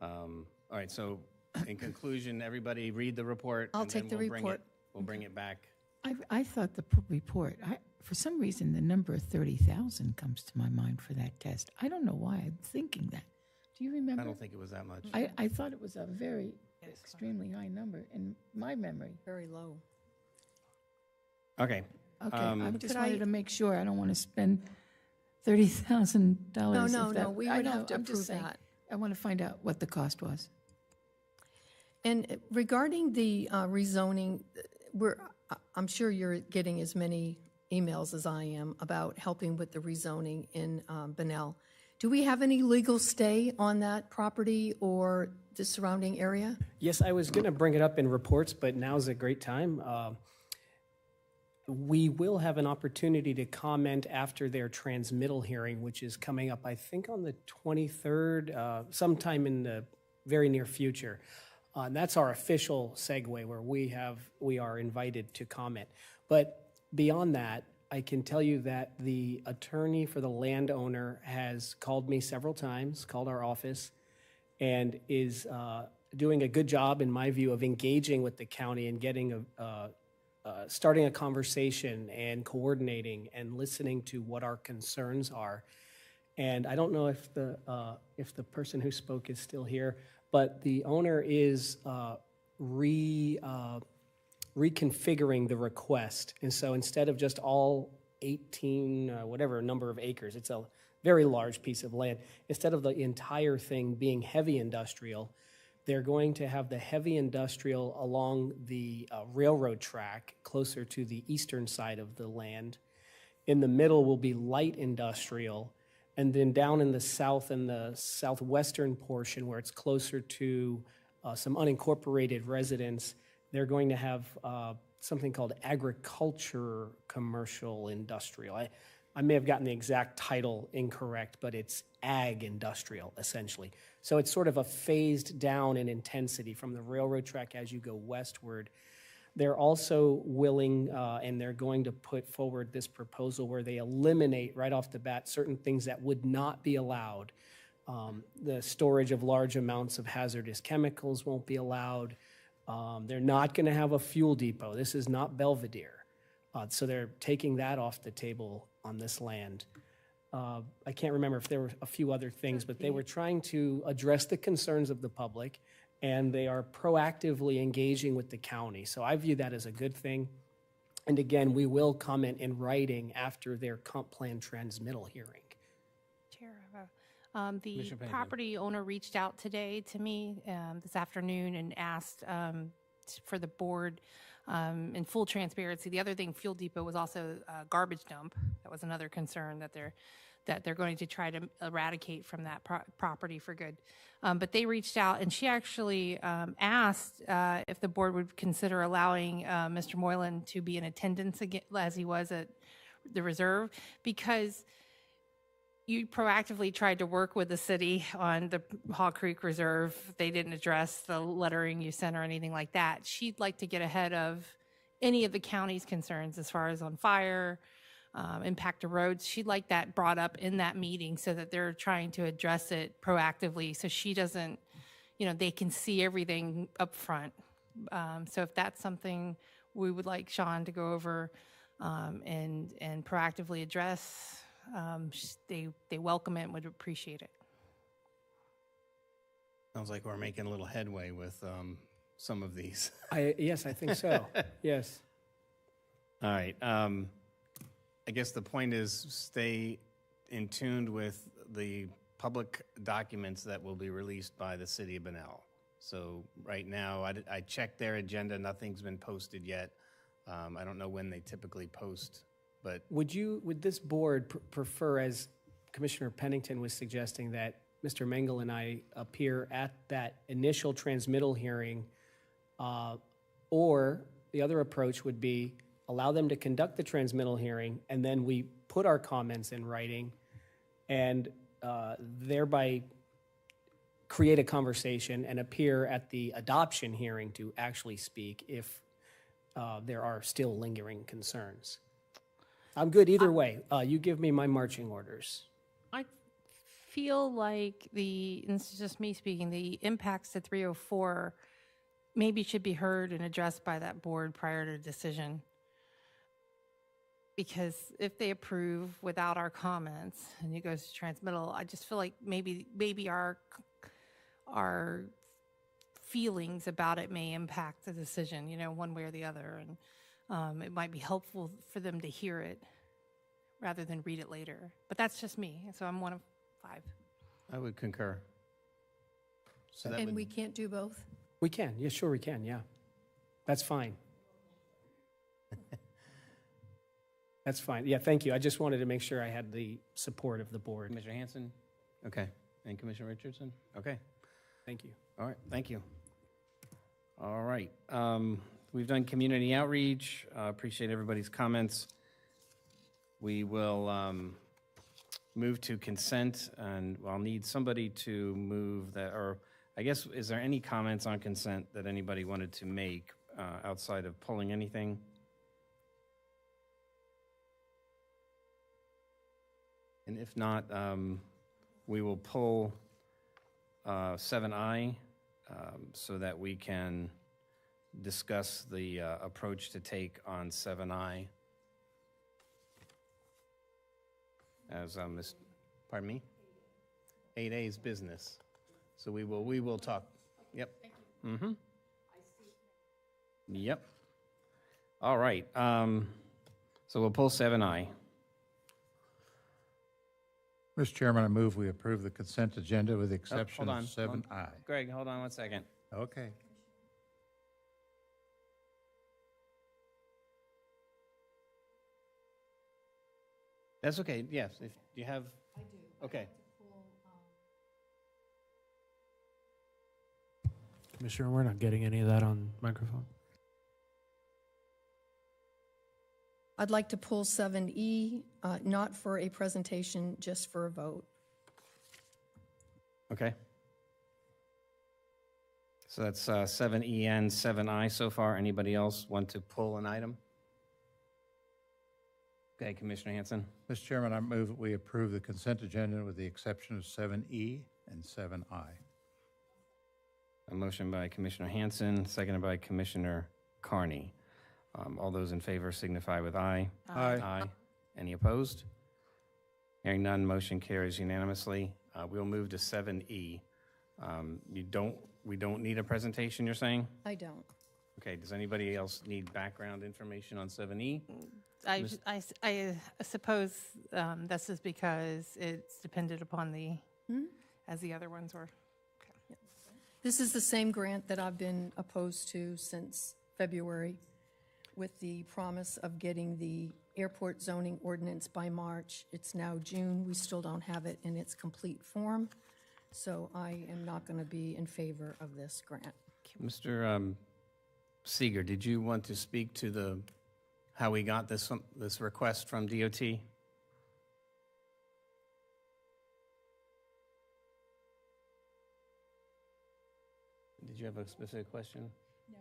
all right, so in conclusion, everybody read the report. I'll and take then the we'll bring report. We'll bring it back. I thought the report, for some reason, the number of 30,000 comes to my mind for that test. I don't know why I'm thinking that. Do you remember? I don't think it was that much. I thought it was a very extremely high number in my memory. Very low. Okay. Okay, I just Could wanted I- to make sure. I don't want to spend $30,000. No, we would have to I'm just approve saying, that. I want to find out what the cost was. And regarding the rezoning, I'm sure you're getting as many emails as I am about helping with the rezoning in Bunnell. Do we have any legal stay on that property or the surrounding area? Yes, I was going to bring it up in reports, but now's a great time. We will have an opportunity to comment after their transmittal hearing, which is coming up, I think, on the 23rd, sometime in the very near future. And that's our official segue where we are invited to comment. But beyond that, I can tell you that the attorney for the landowner has called me several times, called our office, and is doing a good job, in my view, of engaging with the county and getting starting a conversation and coordinating and listening to what our concerns are. And I don't know if the person who spoke is still here, but the owner is reconfiguring the request. And so instead of just all 18, whatever number of acres, it's a very large piece of land. Instead of the entire thing being heavy industrial, they're going to have the heavy industrial along the railroad track closer to the eastern side of the land. In the middle will be light industrial. And then down in the south and the southwestern portion, where it's closer to some unincorporated residents, they're going to have something called agriculture commercial industrial. I may have gotten the exact title incorrect, but it's ag industrial, essentially. So it's sort of a phased down in intensity from the railroad track as you go westward. They're also willing, and they're going to put forward this proposal where they eliminate right off the bat certain things that would not be allowed. The storage of large amounts of hazardous chemicals won't be allowed. They're not going to have a fuel depot. This is not Belvedere. So they're taking that off the table on this land. I can't remember if there were a few other things, but they were trying to address the concerns of the public, and they are proactively engaging with the county. So I view that as a good thing. And again, we will comment in writing after their comp plan transmittal hearing. Chair, the Commissioner Pennington. property owner reached out today to me this afternoon and asked for the board, in full transparency. The other thing, Fuel Depot was also a garbage dump. That was another concern that they're going to try to eradicate from that property for good. But they reached out, and she actually asked if the board would consider allowing Mr. Moylan to be in attendance again, as he was at the reserve, because you proactively tried to work with the city on the Haw Creek Reserve. They didn't address the lettering you sent or anything like that. She'd like to get ahead of any of the county's concerns as far as on fire, impact to roads. She'd like that brought up in that meeting so that they're trying to address it proactively so she doesn't, they can see everything up front. So if that's something we would like Sean to go over and proactively address, they welcome it and would appreciate it. Sounds like we're making a little headway with some of these. Yes, I think so. Yes. All right. I guess the point is stay in tune with the public documents that will be released by the city of Bunnell. So right now, I checked their agenda. Nothing's been posted yet. I don't know when they typically post, but Would this board prefer, as Commissioner Pennington was suggesting, that Mr. Mengel and I appear at that initial transmittal hearing, or the other approach would be allow them to conduct the transmittal hearing, and then we put our comments in writing, and thereby create a conversation and appear at the adoption hearing to actually speak if there are still lingering concerns. I'm good either way. You give me my marching orders. I feel like and this is just me speaking, the impacts to 304 maybe should be heard and addressed by that board prior to decision. Because if they approve without our comments and it goes to transmittal, I just feel like maybe our feelings about it may impact the decision, one way or the other. And it might be helpful for them to hear it rather than read it later. But that's just me. So I'm one of 5. I would concur. So that And would- we can't do both? We can. Yeah, sure we can. Yeah. That's fine. That's fine. Yeah, thank you. I just wanted to make sure I had the support of the board. Commissioner Hanson? Okay. And Commissioner Richardson? Okay. Thank you. All right, thank you. All right. We've done community outreach. Appreciate everybody's comments. We will move to consent, and I'll need somebody to move that, or I guess, is there any comments on consent that anybody wanted to make outside of pulling anything? And if not, we will pull 7I so that we can discuss the approach to take on 7I. As pardon me? 8A is business. So we will talk. Yep. Mm-hmm. Yep. All right. So we'll pull 7I. Mr. Chairman, I move we approve the consent agenda with the exception hold on. of 7I. Greg, hold on 1 second. Okay. That's okay. Yes, if you have. I do. Okay. Commissioner, we're not getting any of that on microphone. I'd like to pull 7E, not for a presentation, just for a vote. Okay. So that's 7E and 7I so far. Anybody else want to pull an item? Okay, Commissioner Hanson. Mr. Chairman, I move that we approve the consent agenda with the exception of 7E and 7I. A motion by Commissioner Hanson, seconded by Commissioner Carney. All those in favor signify with aye. Aye. Aye. Any opposed? Hearing none, motion carries unanimously. We'll move to 7E. We don't need a presentation, you're saying? I don't. Okay, does anybody else need background information on 7E? I suppose this is because it's dependent upon as the other ones were. This is the same grant that I've been opposed to since February, with the promise of getting the airport zoning ordinance by March. It's now June. We still don't have it in its complete form. So I am not going to be in favor of this grant. Mr. Seeger, did you want to speak to how we got this request from DOT? Did you have a specific question? No,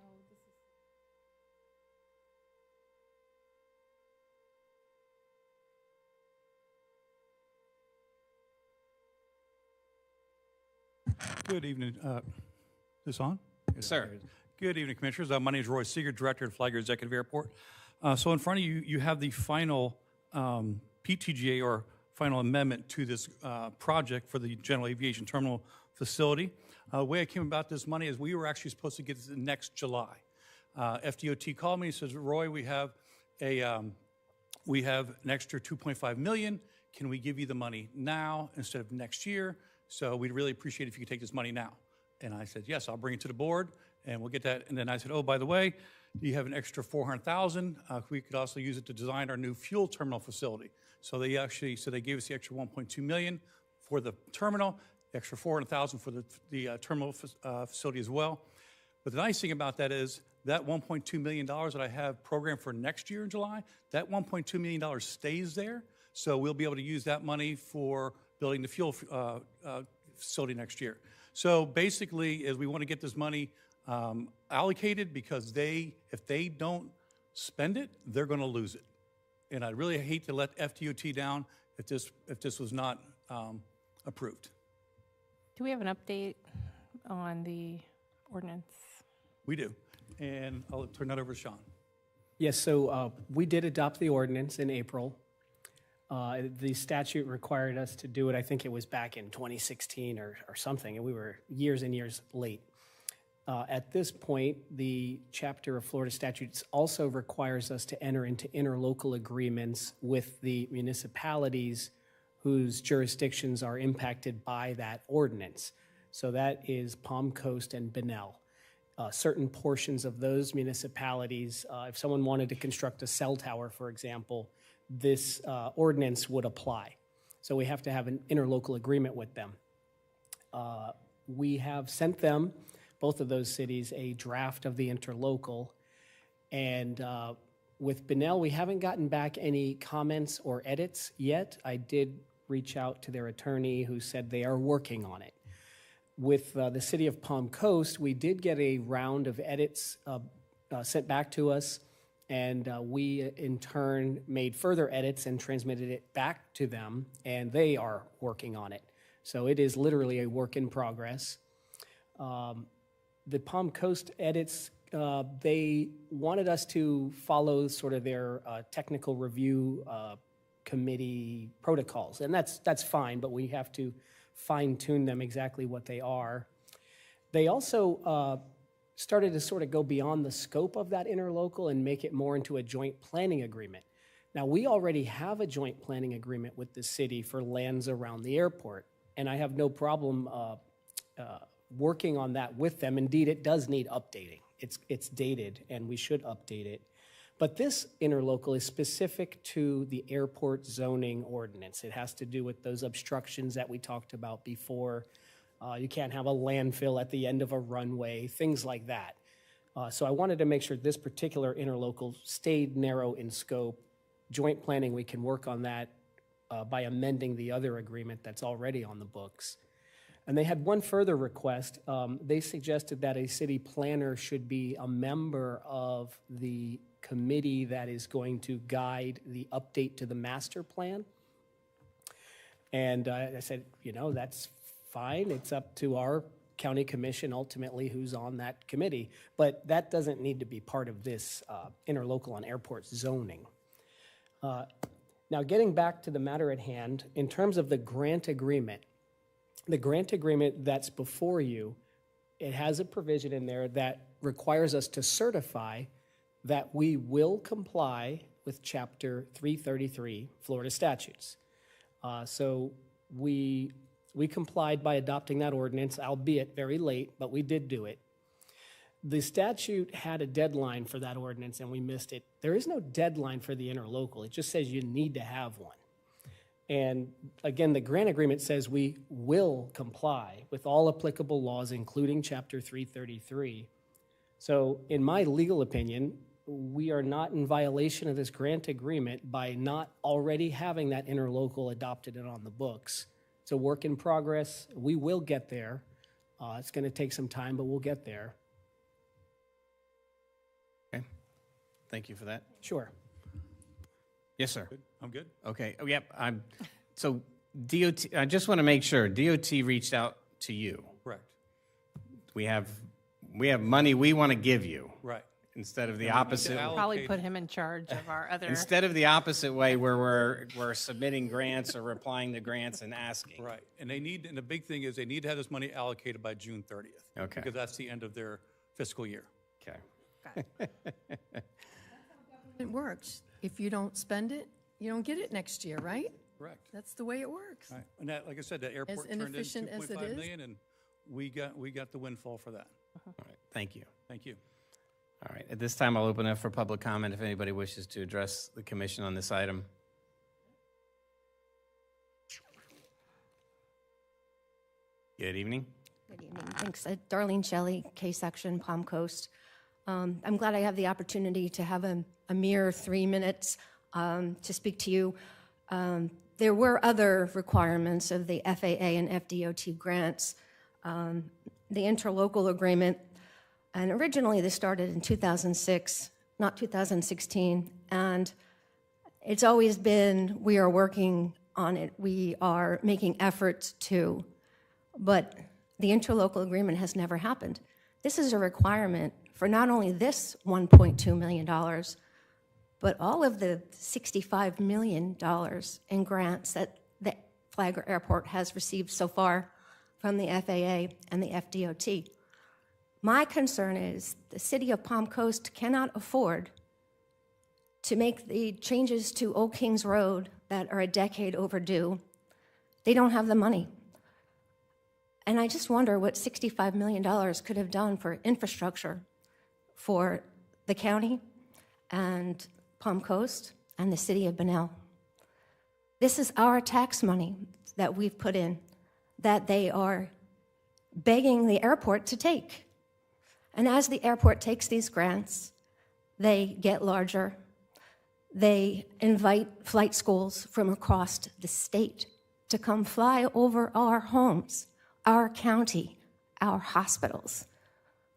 Good evening. This on? Sir. Good evening, Commissioners. My name is Roy Seeger, Director at Flagler Executive Airport. So in front of you, you have the final PTGA or final amendment to this project for the General Aviation Terminal facility. The way I came about this money is we were actually supposed to get this next July. FDOT called me and says, Roy, we have an extra $2.5 million. Can we give you the money now instead of next year? So we'd really appreciate it if you could take this money now. And I said, yes, I'll bring it to the board and we'll get that. And then I said, oh, by the way, you have an extra $400,000. We could also use it to design our new fuel terminal facility. So they gave us the extra $1.2 million for the terminal, the extra $400,000 for the terminal facility as well. But the nice thing about that is that $1.2 million that I have programmed for next year in July, that $1.2 million stays there. So we'll be able to use that money for building the fuel facility next year. So basically, is we want to get this money allocated because if they don't spend it, they're going to lose it. And I'd really hate to let FDOT down if this was not approved. Do we have an update on the ordinance? We do. And I'll turn that over to Sean. Yes, so we did adopt the ordinance in April. The statute required us to do it, I think it was back in 2016 or something, and we were years and years late. At this point, the chapter of Florida statutes also requires us to enter into interlocal agreements with the municipalities whose jurisdictions are impacted by that ordinance. So that is Palm Coast and Bunnell. Certain portions of those municipalities, if someone wanted to construct a cell tower, for example, this ordinance would apply. So we have to have an interlocal agreement with them. We have sent them, both of those cities, a draft of the interlocal. And with Bunnell, we haven't gotten back any comments or edits yet. I did reach out to their attorney who said they are working on it. With the city of Palm Coast, we did get a round of edits sent back to us, and we in turn made further edits and transmitted it back to them, and they are working on it. So it is literally a work in progress. The Palm Coast edits, they wanted us to follow sort of their technical review committee protocols, and that's fine, but we have to fine-tune them exactly what they are. They also started to sort of go beyond the scope of that interlocal and make it more into a joint planning agreement. Now, we already have a joint planning agreement with the city for lands around the airport, and I have no problem working on that with them. Indeed, it does need updating. It's dated, and we should update it. But this interlocal is specific to the airport zoning ordinance. It has to do with those obstructions that we talked about before. You can't have a landfill at the end of a runway, things like that. So I wanted to make sure this particular interlocal stayed narrow in scope. Joint planning, we can work on that by amending the other agreement that's already on the books. And they had one further request. They suggested that a city planner should be a member of the committee that is going to guide the update to the master plan. And I said, that's fine. It's up to our county commission ultimately who's on that committee. But that doesn't need to be part of this interlocal on airport zoning. Now, getting back to the matter at hand, in terms of the grant agreement that's before you, it has a provision in there that requires us to certify that we will comply with Chapter 333 Florida statutes. So we complied by adopting that ordinance, albeit very late, but we did do it. The statute had a deadline for that ordinance, and we missed it. There is no deadline for the interlocal. It just says you need to have one. And again, the grant agreement says we will comply with all applicable laws, including Chapter 333. So in my legal opinion, we are not in violation of this grant agreement by not already having that interlocal adopted and on the books. It's a work in progress. We will get there. It's going to take some time, but we'll get there. Okay. Thank you for that. Sure. Yes, sir. I'm good. Okay. Oh, yep. So DOT, I just want to make sure, DOT reached out to you. Correct. We have money we want to give you. Right. Instead of the And we need to opposite. Probably put him in charge of our other. Instead of the opposite way where we're submitting grants or replying to grants and asking. Right. And the big thing is they need to have this money allocated by June 30th. Okay. Because that's the end of their fiscal year. Okay. It works. If you don't spend it, you don't get it next year, right? Correct. That's the way it works. Right. And that, like I said, that airport turned in inefficient as it 2.5 is. million, and we got the windfall for that. All right. Thank you. Thank you. All right. At this time, I'll open up for public comment if anybody wishes to address the commission on this item. Good evening. Good evening. Thanks. Darlene Shelley, K-Section, Palm Coast. I'm glad I have the opportunity to have a mere 3 minutes to speak to you. There were other requirements of the FAA and FDOT grants. The interlocal agreement, and originally this started in 2006, not 2016, and it's always been, we are working on it. We are making efforts but the interlocal agreement has never happened. This is a requirement for not only this $1.2 million, but all of the $65 million in grants that the Flagler Airport has received so far from the FAA and the FDOT. My concern is the city of Palm Coast cannot afford to make the changes to Old Kings Road that are a decade overdue. They don't have the money. And I just wonder what $65 million could have done for infrastructure for the county and Palm Coast and the city of Bunnell. This is our tax money that we've put in that they are begging the airport to take. And as the airport takes these grants, they get larger. They invite flight schools from across the state to come fly over our homes, our county, our hospitals,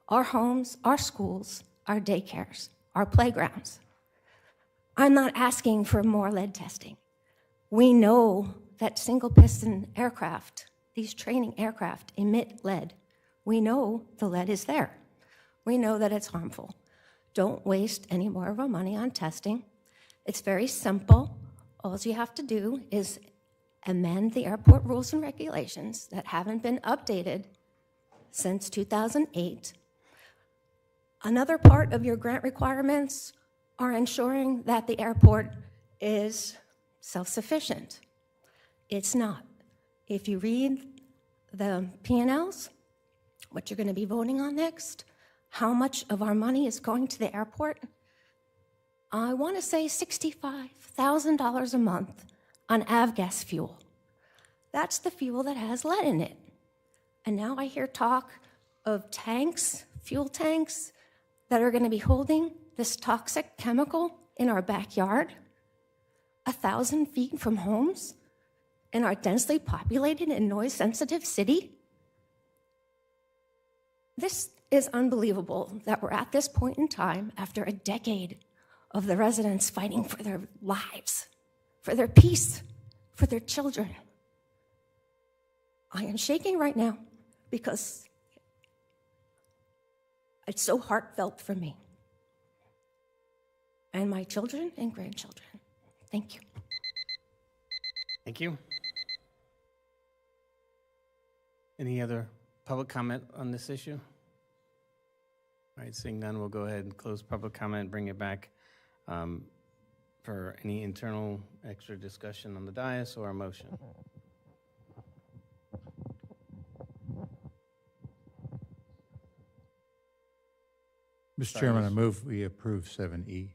our homes, our schools, our daycares, our playgrounds. I'm not asking for more lead testing. We know that single-piston aircraft, these training aircraft, emit lead. We know the lead is there. We know that it's harmful. Don't waste any more of our money on testing. It's very simple. All you have to do is amend the airport rules and regulations that haven't been updated since 2008. Another part of your grant requirements are ensuring that the airport is self-sufficient. It's not. If you read the P&Ls, what you're going to be voting on next, how much of our money is going to the airport, I want to say $65,000 a month on avgas fuel. That's the fuel that has lead in it. And now I hear talk of tanks, fuel tanks, that are going to be holding this toxic chemical in our backyard, 1,000 feet from homes, in our densely populated and noise-sensitive city. This is unbelievable that we're at this point in time after a decade of the residents fighting for their lives, for their peace, for their children. I am shaking right now because it's so heartfelt for me and my children and grandchildren. Thank you. Thank you. Any other public comment on this issue? All right, seeing none, we'll go ahead and close public comment, bring it back for any internal extra discussion on the dais or a motion. Mr. Chairman, I move we approve 7E.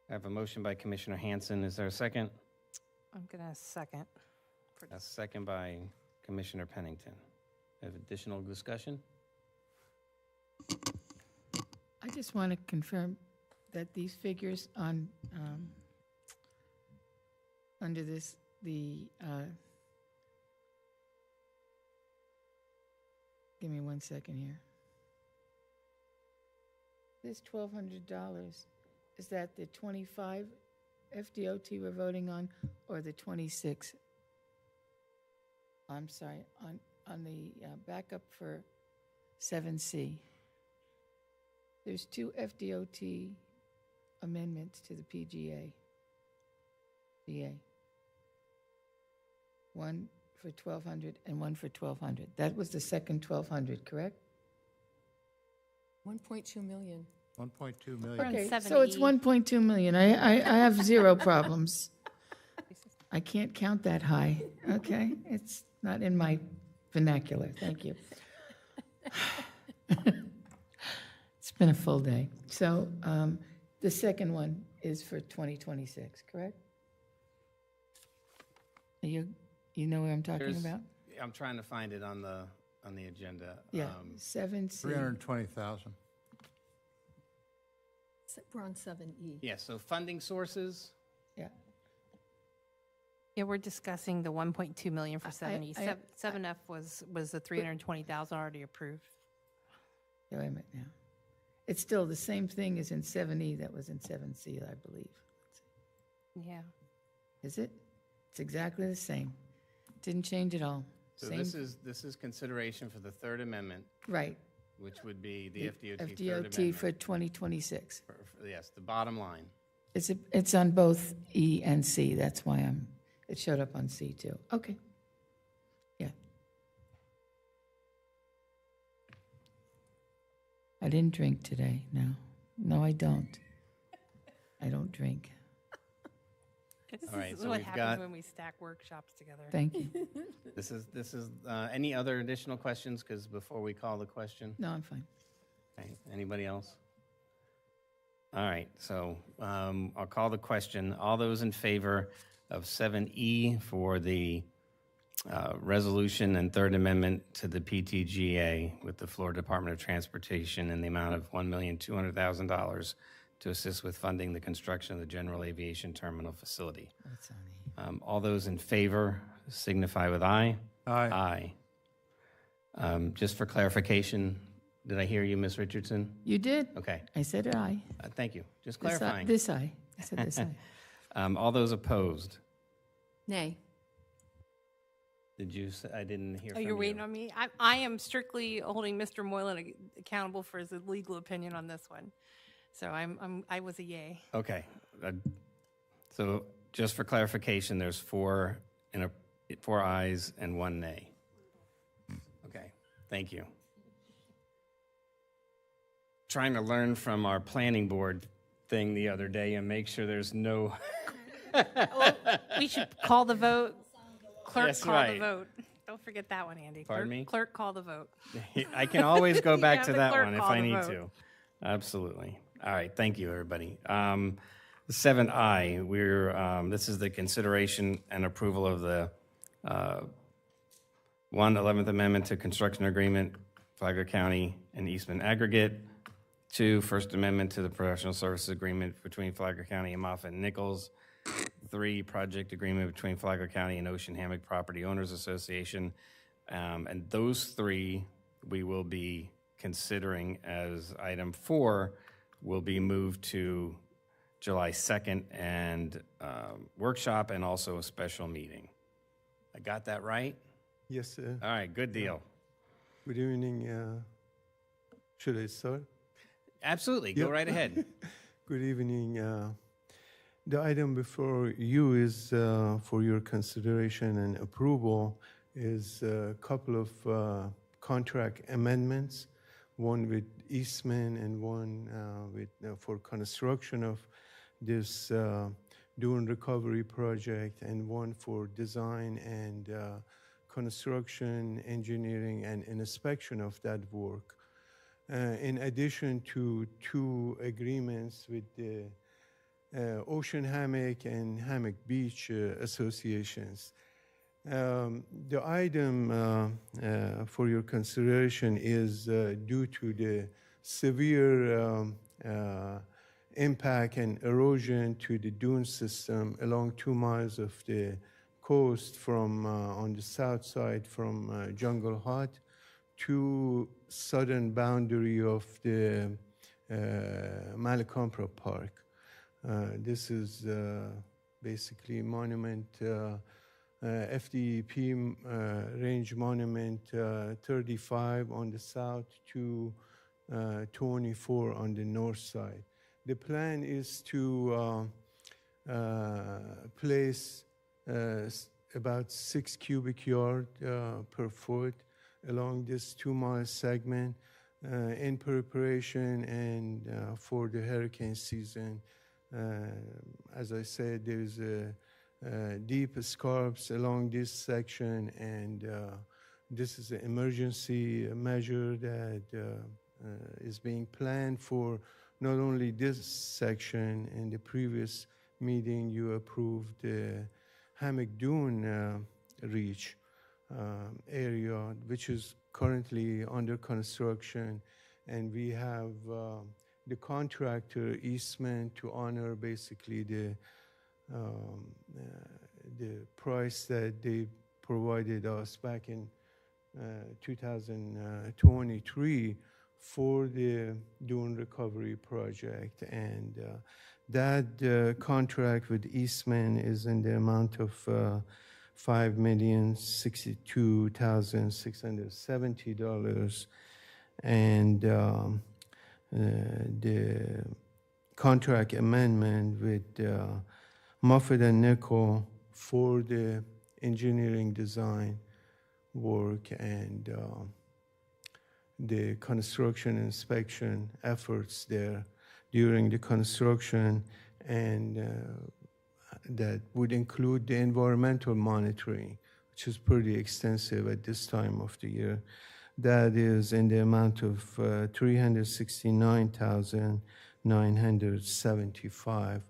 I have a motion by Commissioner Hanson. Is there a second? I'm going to second. A second by Commissioner Pennington. Have additional discussion? I just want to confirm that these figures on, under this, give me 1 second here. This $1,200, is that the 25 FDOT we're voting on, or the 26? I'm sorry, on the backup for 7C. There's 2 FDOT amendments to the PGA. One for 1,200 and one for 1,200. That was the second 1,200, correct? 1.2 million. 1.2 million. Okay, so it's 1.2 million. I have zero problems. I can't count that high, okay? It's not in my vernacular. Thank you. It's been a full day. So the second one is for 2026, correct? You know what I'm talking about? I'm trying to find it on the agenda. Yeah, 7C. 320,000. We're on 7E. Yeah, so funding sources. Yeah. Yeah, we're discussing the 1.2 million for 7E. 7F was the 320,000 already approved. Wait a minute now. It's still the same thing as in 7E that was in 7C, I believe. Yeah. Is it? It's exactly the same. Didn't change at all. So Same- this is consideration for the Third Amendment, Right. which would be the FDOT Third FDOT Amendment. for 2026. Yes, the bottom line. It's on both E and C, that's why it showed up on C too. Okay. Yeah. I didn't drink today, no. No, I don't. I don't drink. This All right, is so what we've happens got- when we stack workshops together. Thank you. This is, any other additional questions? Because before we call the question? No, I'm fine. Okay, anybody else? All right, so I'll call the question. All those in favor of 7E for the resolution and Third Amendment to the PTGA with the Florida Department of Transportation in the amount of $1,200,000 to assist with funding the construction of the General Aviation Terminal facility. That's on E. All those in favor signify with aye. Aye. Aye. Just for clarification, did I hear you, Ms. Richardson? You did? Okay. I said aye. Thank you. Just This eye- clarifying. This eye. I said this eye. All those opposed? Nay. Did you say, I didn't hear Oh, from you. you're waiting on me? I am strictly holding Mr. Moylan accountable for his legal opinion on this one. So I was a yay. Okay. So just for clarification, there's four ayes and one nay. Okay, thank you. Trying to learn from our planning board thing the other day and make sure there's no. We should call the vote. Clerk, Yes, call right. the vote. Don't forget that one, Andy. Pardon Clerk, me? Clerk, call the vote. I can always go back Have to the that clerk one if call I the need vote. to. Absolutely. All right, thank you, everybody. 7I, this is the consideration and approval of the 11th Amendment to Construction Agreement, Flagler County and Eastman Aggregate. 2, First Amendment to the Professional Services Agreement between Flagler County and Moffett and Nichols. 3, Project Agreement between Flagler County and Ocean Hammock Property Owners Association. And those 3 we will be considering as item 4 will be moved to July 2nd and workshop and also a special meeting. I got that right? Yes, sir. All right, good deal. Good evening. Should I start? Absolutely, go Yep. right ahead. Good evening. The item before you is for your consideration and approval is a couple of contract amendments, one with Eastman and one with for construction of this dune recovery project, and one for design and construction, engineering, and inspection of that work. In addition to 2 agreements with the Ocean Hammock and Hammock Beach associations. The item for your consideration is due to the severe impact and erosion to the dune system along 2 miles of the coast from on the south side from Jungle Hut to southern boundary of the Malacompra Park. This is basically monument, FDP range monument 35 on the south to 24 on the north side. The plan is to place about 6 cubic yard per foot along this 2-mile segment in preparation and for the hurricane season. As I said, there's deep scarps along this section, and this is an emergency measure that is being planned for not only this section. In the previous meeting, you approved the Hammock Dune Reach area, which is currently under construction, and we have the contractor Eastman to honor basically the price that they provided us back in 2023 for the dune recovery project, and that contract with Eastman is in the amount of $5,062,670, and the contract amendment with Moffett and Nickel for the engineering design work and the construction inspection efforts there during the construction, and that would include the environmental monitoring, which is pretty extensive at this time of the year. That is in the amount of $369,975.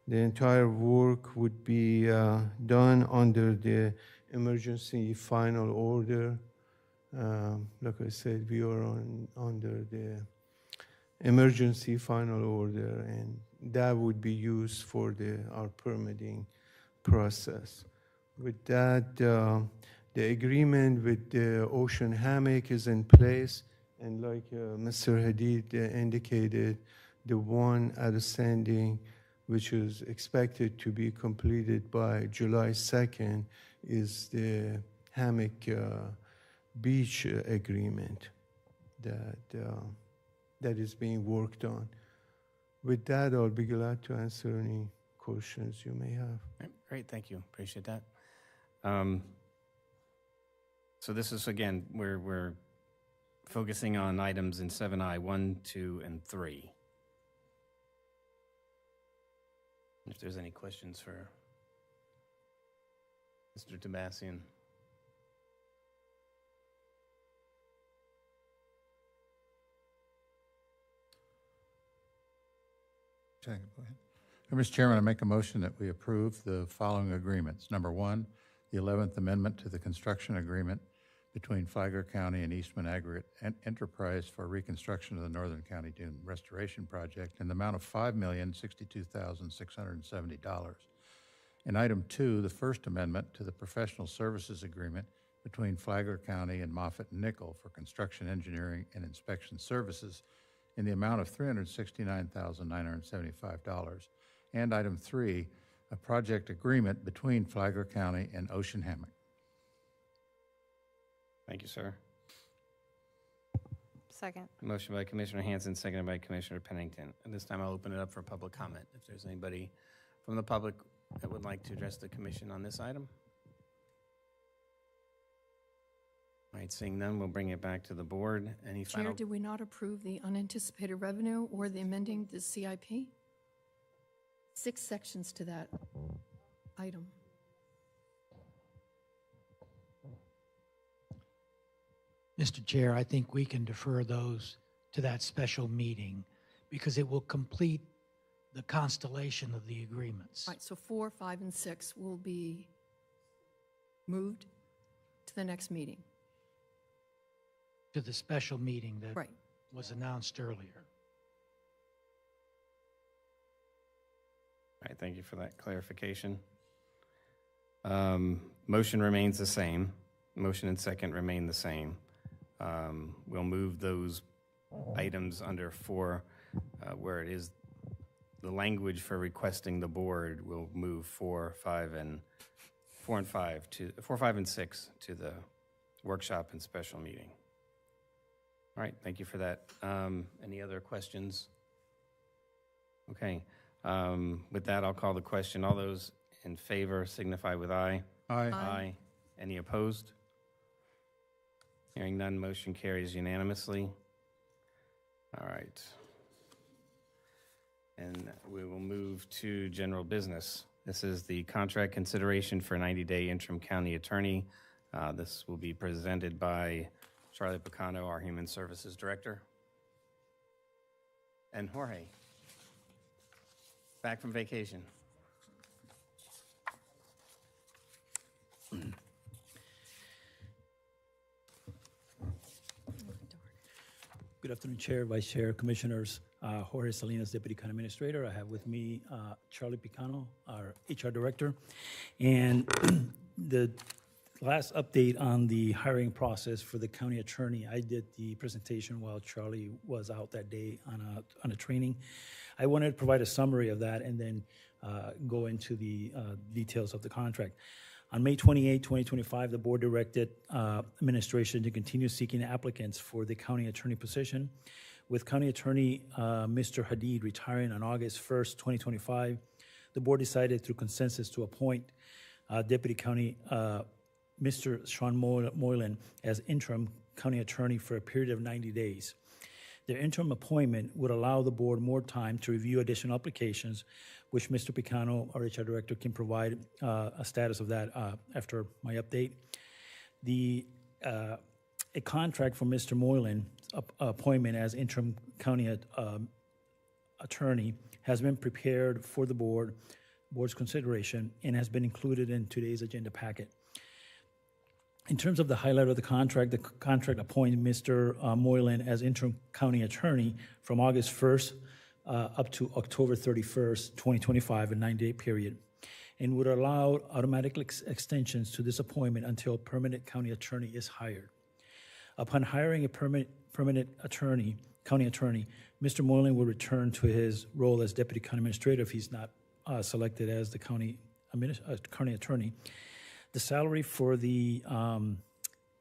The entire work would be done under the emergency final order. Like I said, we are under the emergency final order, and that would be used for our permitting process. With that, the agreement with the Ocean Hammock is in place, and like Mr. Hadid indicated, the one outstanding, which is expected to be completed by July 2nd, is the Hammock Beach agreement that is being worked on. With that, I'll be glad to answer any questions you may have. Great, thank you. Appreciate that. So this is, again, we're focusing on items in 7I, 1, 2, and 3. If there's any questions for Mr. Tabassian. Go ahead. Mr. Chairman, I make a motion that we approve the following agreements. Number one, the 11th Amendment to the construction agreement between Flagler County and Eastman Aggregate Enterprise for reconstruction of the Northern County Dune Restoration Project in the amount of $5,062,670. And item two, the First Amendment to the professional services agreement between Flagler County and Moffett and Nickel for construction, engineering, and inspection services in the amount of $369,975. And item three, a project agreement between Flagler County and Ocean Hammock. Thank you, sir. Second. Motion by Commissioner Hanson, seconded by Commissioner Pennington. At this time, I'll open it up for public comment. If there's anybody from the public that would like to address the commission on this item. All right, seeing none, we'll bring it back to the board. Any Chair, final? did we not approve the unanticipated revenue or the amending the CIP? 6 sections to that item. Mr. Chair, I think we can defer those to that special meeting because it will complete the constellation of the agreements. All right, so 4, 5, and 6 will be moved to the next meeting. To the special meeting that Right. was announced earlier. All right, thank you for that clarification. Motion remains the same. Motion and second remain the same. We'll move those items under 4, where it is the language for requesting the board. We'll move 4, 5, and 5 to 4, 5, and 6 to the workshop and special meeting. All right, thank you for that. Any other questions? Okay. With that, I'll call the question. All those in favor signify with aye. Aye. Aye. Any opposed? Hearing none, motion carries unanimously. All right. And we will move to general business. This is the contract consideration for 90-day interim county attorney. This will be presented by Charlie Picano, our Human Services Director. And Jorge, back from vacation. Good afternoon, Chair, Vice Chair, Commissioners. Jorge Salinas, Deputy County Administrator. I have with me Charlie Picano, our HR Director. And the last update on the hiring process for the county attorney, I did the presentation while Charlie was out that day on a training. I wanted to provide a summary of that and then go into the details of the contract. On May 28, 2025, the board directed administration to continue seeking applicants for the county attorney position. With County Attorney Mr. Hadid retiring on August 1st, 2025, the board decided through consensus to appoint Deputy County Mr. Sean Moylan as interim county attorney for a period of 90 days. Their interim appointment would allow the board more time to review additional applications, which Mr. Picano, our HR director, can provide a status of that after my update. A contract for Mr. Moylan's appointment as interim county attorney has been prepared for the board's consideration and has been included in today's agenda packet. In terms of the highlight of the contract appoints Mr. Moylan as interim county attorney from August 1st up to October 31st, 2025, a 9-day period, and would allow automatic extensions to this appointment until a permanent county attorney is hired. Upon hiring a permanent county attorney, Mr. Moylan will return to his role as deputy county administrator if he's not selected as the county attorney. The salary for the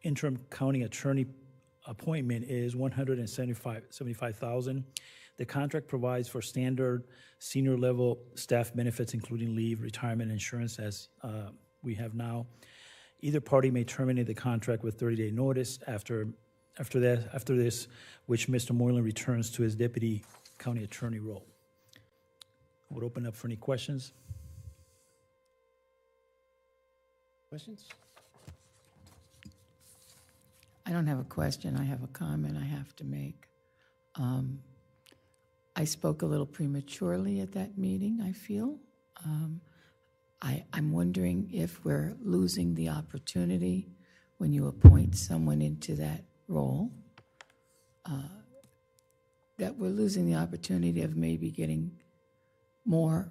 interim county attorney appointment is $175,000. The contract provides for standard senior level staff benefits, including leave, retirement, insurance, as we have now. Either party may terminate the contract with 30-day notice after this, which Mr. Moylan returns to his deputy county attorney role. I would open up for any questions. Questions? I don't have a question. I have a comment I have to make. I spoke a little prematurely at that meeting, I feel. I'm wondering if we're losing the opportunity when you appoint someone into that role, that we're losing the opportunity of maybe getting more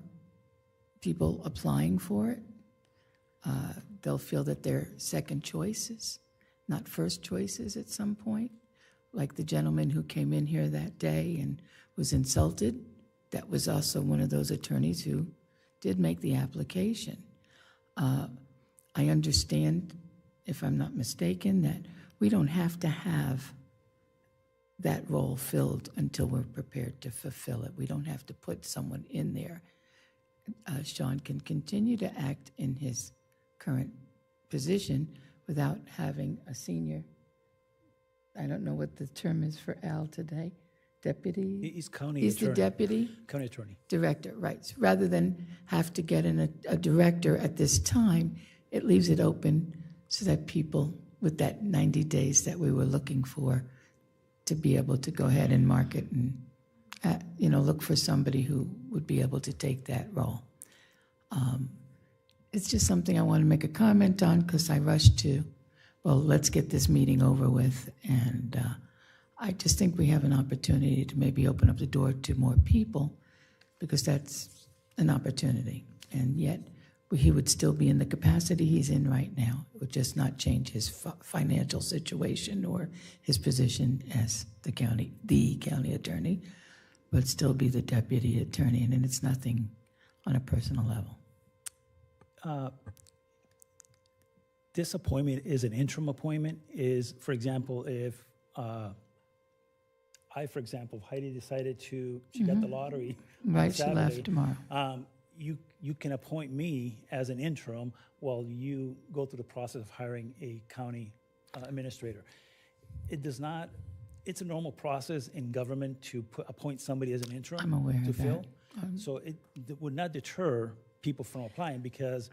people applying for it. They'll feel that they're second choices, not first choices at some point. Like the gentleman who came in here that day and was insulted, that was also one of those attorneys who did make the application. I understand, if I'm not mistaken, that we don't have to have that role filled until we're prepared to fulfill it. We don't have to put someone in there. Sean can continue to act in his current position without having a senior, I don't know what the term is for Al today, deputy? He's county He's attorney. the deputy? County attorney. Director, right. So rather than have to get in a director at this time, it leaves it open so that people with that 90 days that we were looking for to be able to go ahead and market and look for somebody who would be able to take that role. It's just something I want to make a comment on because I rushed to, well, let's get this meeting over with. And I just think we have an opportunity to maybe open up the door to more people because that's an opportunity. And yet he would still be in the capacity he's in right now. It would just not change his financial situation or his position as the county attorney, but still be the deputy attorney. And it's nothing on a personal level. This appointment is an interim appointment. For example, if Heidi decided she got the lottery on Right, she Saturday, left tomorrow. You can appoint me as an interim while you go through the process of hiring a county administrator. It does not. It's a normal process in government to appoint somebody as an interim I'm aware to of fill. that. So it would not deter people from applying because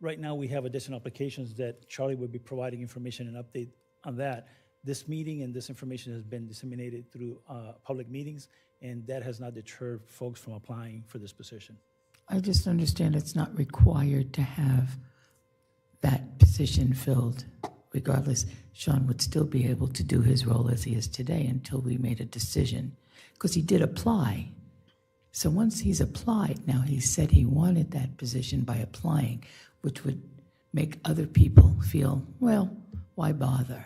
right now we have additional applications that Charlie would be providing information and update on that. This meeting and this information has been disseminated through public meetings, and that has not deterred folks from applying for this position. I just understand it's not required to have that position filled. Regardless, Sean would still be able to do his role as he is today until we made a decision, because he did apply. So once he's applied, now he said he wanted that position by applying, which would make other people feel, well, why bother?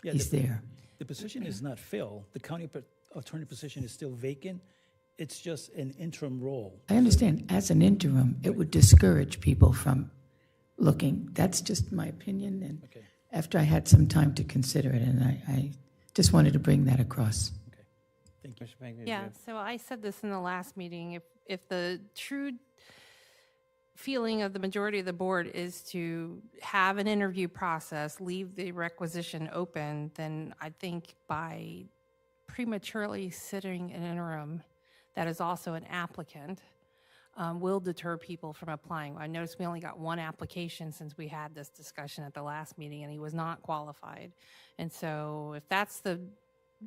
Yeah, He's there. The position is not filled. The county attorney position is still vacant. It's just an interim role. I understand as an interim, it would discourage people from looking. That's just my opinion, and after I had some time to consider it, and I just wanted to bring that across. Thank you. Yeah, so I said this in the last meeting. If the true feeling of the majority of the board is to have an interview process, leave the requisition open, then I think by prematurely sitting an interim that is also an applicant will deter people from applying. I noticed we only got one application since we had this discussion at the last meeting, and he was not qualified. And so if that's the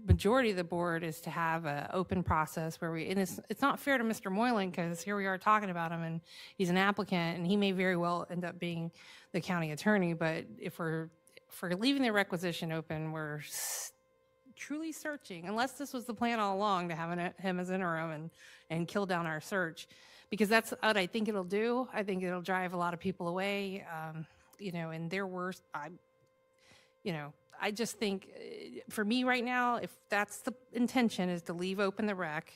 majority of the board, is to have an open process where and it's not fair to Mr. Moylan, because here we are talking about him and he's an applicant and he may very well end up being the county attorney. But if we're leaving the requisition open, we're truly searching, unless this was the plan all along, to have him as interim and kill down our search, because that's what I think it'll do. I think it'll drive a lot of people away, and there were, I just think, for me right now, if that's the intention, is to leave open the rec,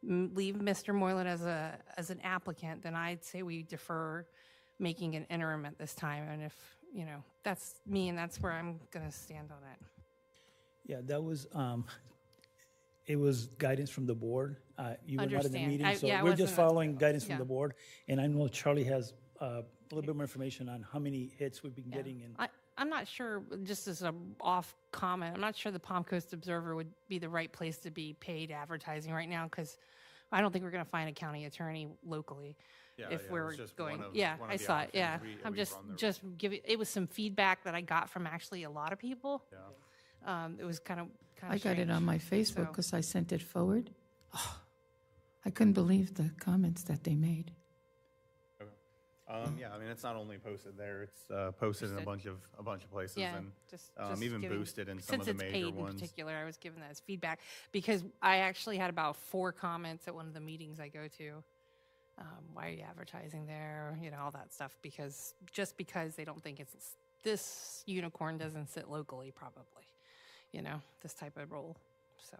leave Mr. Moylan as an applicant, then I'd say we defer making an interim at this time. And if, that's me, and that's where I'm going to stand on it. Yeah, that was, it was guidance from the board. You were not in the Understand. meeting, so I we're wasn't just at- following guidance yeah. from the board. And I know Charlie has a little bit more information on how many hits we've been getting. And I'm not sure, just as an off comment, I'm not sure the Palm Coast Observer would be the right place to be paid advertising right now, because I don't think we're going to find a county attorney locally. If we're going, I saw it. Yeah, I'm just giving. It was some feedback that I got from actually a lot of people. It was kind of. I got it on my Facebook So- because I sent it forward. Oh, I couldn't believe the comments that they made. Yeah, I mean, it's not only posted there; it's posted in a bunch of places, Yeah, and just even giving- boosted in some of since the it's major paid ones. in particular, I was given that as feedback, because I actually had about 4 comments at one of the meetings I go to. Why are you advertising there? All that stuff, because they don't think this unicorn doesn't sit locally, probably. This type of role. So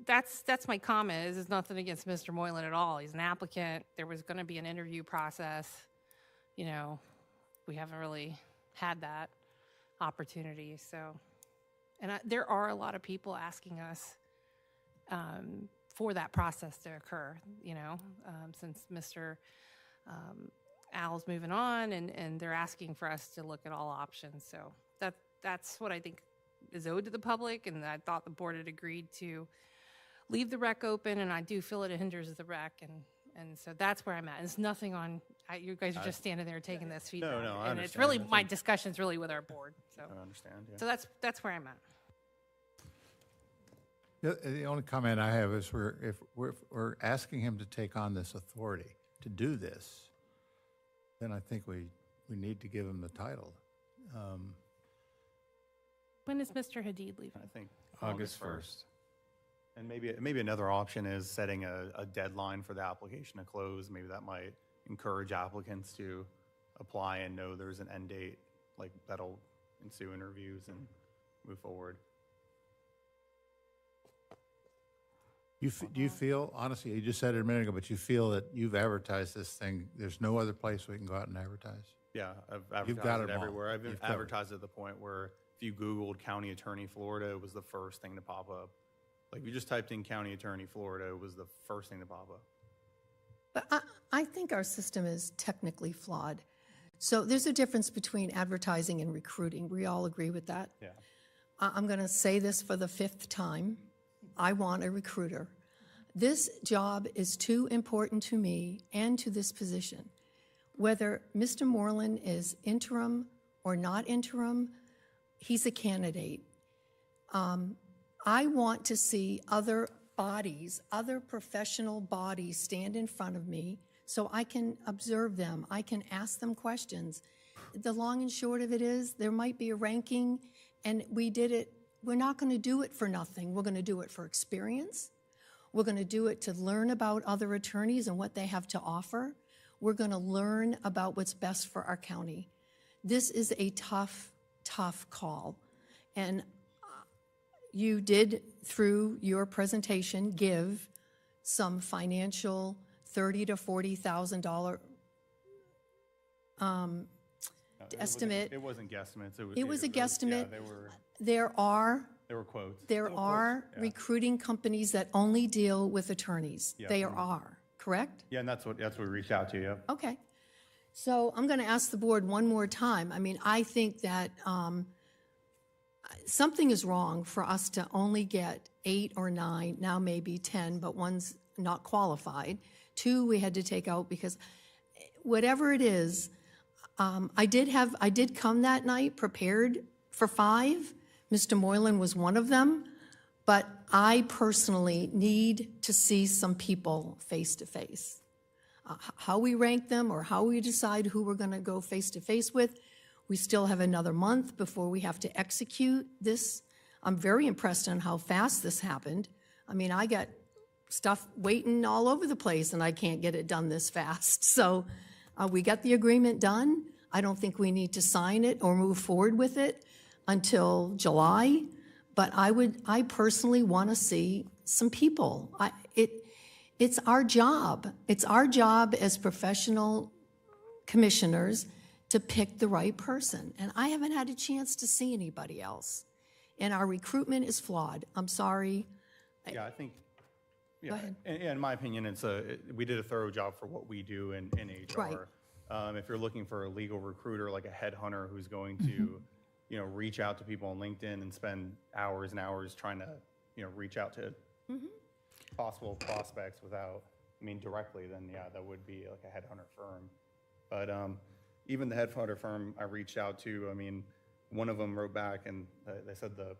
that's my comment. Is nothing against Mr. Moylan at all. He's an applicant. There was going to be an interview process. We haven't really had that opportunity. So, and there are a lot of people asking us for that process to occur, since Mr. Al's moving on, and they're asking for us to look at all options. So that's what I think is owed to the public, and I thought the board had agreed to leave the rec open, and I do feel it hinders the rec, and so that's where I'm at. It's nothing on, you guys are just standing there taking this feedback. No, I and it's understand. really, I my think- discussion's really with our board, so. I understand, yeah. So that's where I'm at. The only comment I have is if we're asking him to take on this authority to do this, then I think we need to give him the title. When is Mr. Hadid leaving? I think August 1st. And maybe another option is setting a deadline for the application to close. Maybe that might encourage applicants to apply and know there's an end date, like that'll ensue interviews and move forward. Do you feel, honestly, you just said it a minute ago, but you feel that you've advertised this thing, there's no other place we can go out and advertise? Yeah, I've You've advertised got it them all. everywhere. I've You've covered. advertised at the point where if you Googled County Attorney Florida, it was the first thing to pop up. Like if you just typed in County Attorney Florida, it was the first thing to pop up. But I think our system is technically flawed. So there's a difference between advertising and recruiting. We all agree with that? Yeah. I'm going to say this for the 5th time. I want a recruiter. This job is too important to me and to this position. Whether Mr. Moreland is interim or not interim, he's a candidate. I want to see other bodies, other professional bodies stand in front of me so I can observe them. I can ask them questions. The long and short of it is there might be a ranking, and we did it. We're not going to do it for nothing. We're going to do it for experience. We're going to do it to learn about other attorneys and what they have to offer. We're going to learn about what's best for our county. This is a tough, tough call. And you did, through your presentation, give some financial $30,000 to $40,000 estimate. It wasn't guesstimates. It was a guesstimate. Yeah, There are quotes. There are recruiting companies that only deal with attorneys. Yeah. There are, correct? Yeah, and that's what we reached out to, yeah. Okay. So I'm going to ask the board one more time. I mean, I think that something is wrong for us to only get 8 or 9, now maybe 10, but one's not qualified. 2 we had to take out because whatever it is, I did come that night prepared for 5. Mr. Moylan was one of them, but I personally need to see some people face to face. How we rank them or how we decide who we're going to go face to face with, we still have another month before we have to execute this. I'm very impressed on how fast this happened. I mean, I got stuff waiting all over the place and I can't get it done this fast. So we got the agreement done. I don't think we need to sign it or move forward with it until July, but I personally want to see some people. It's our job. It's our job as professional commissioners to pick the right person. And I haven't had a chance to see anybody else. And our recruitment is flawed. I'm sorry. Yeah, I think, Go ahead. in my opinion, we did a thorough job for what we do in HR. Right. If you're looking for a legal recruiter, like a headhunter who's going to, reach out to people on LinkedIn and spend hours and hours trying to, reach out to possible prospects directly, then yeah, that would be like a headhunter firm. But even the headhunter firm I reached out to, one of them wrote back and they said the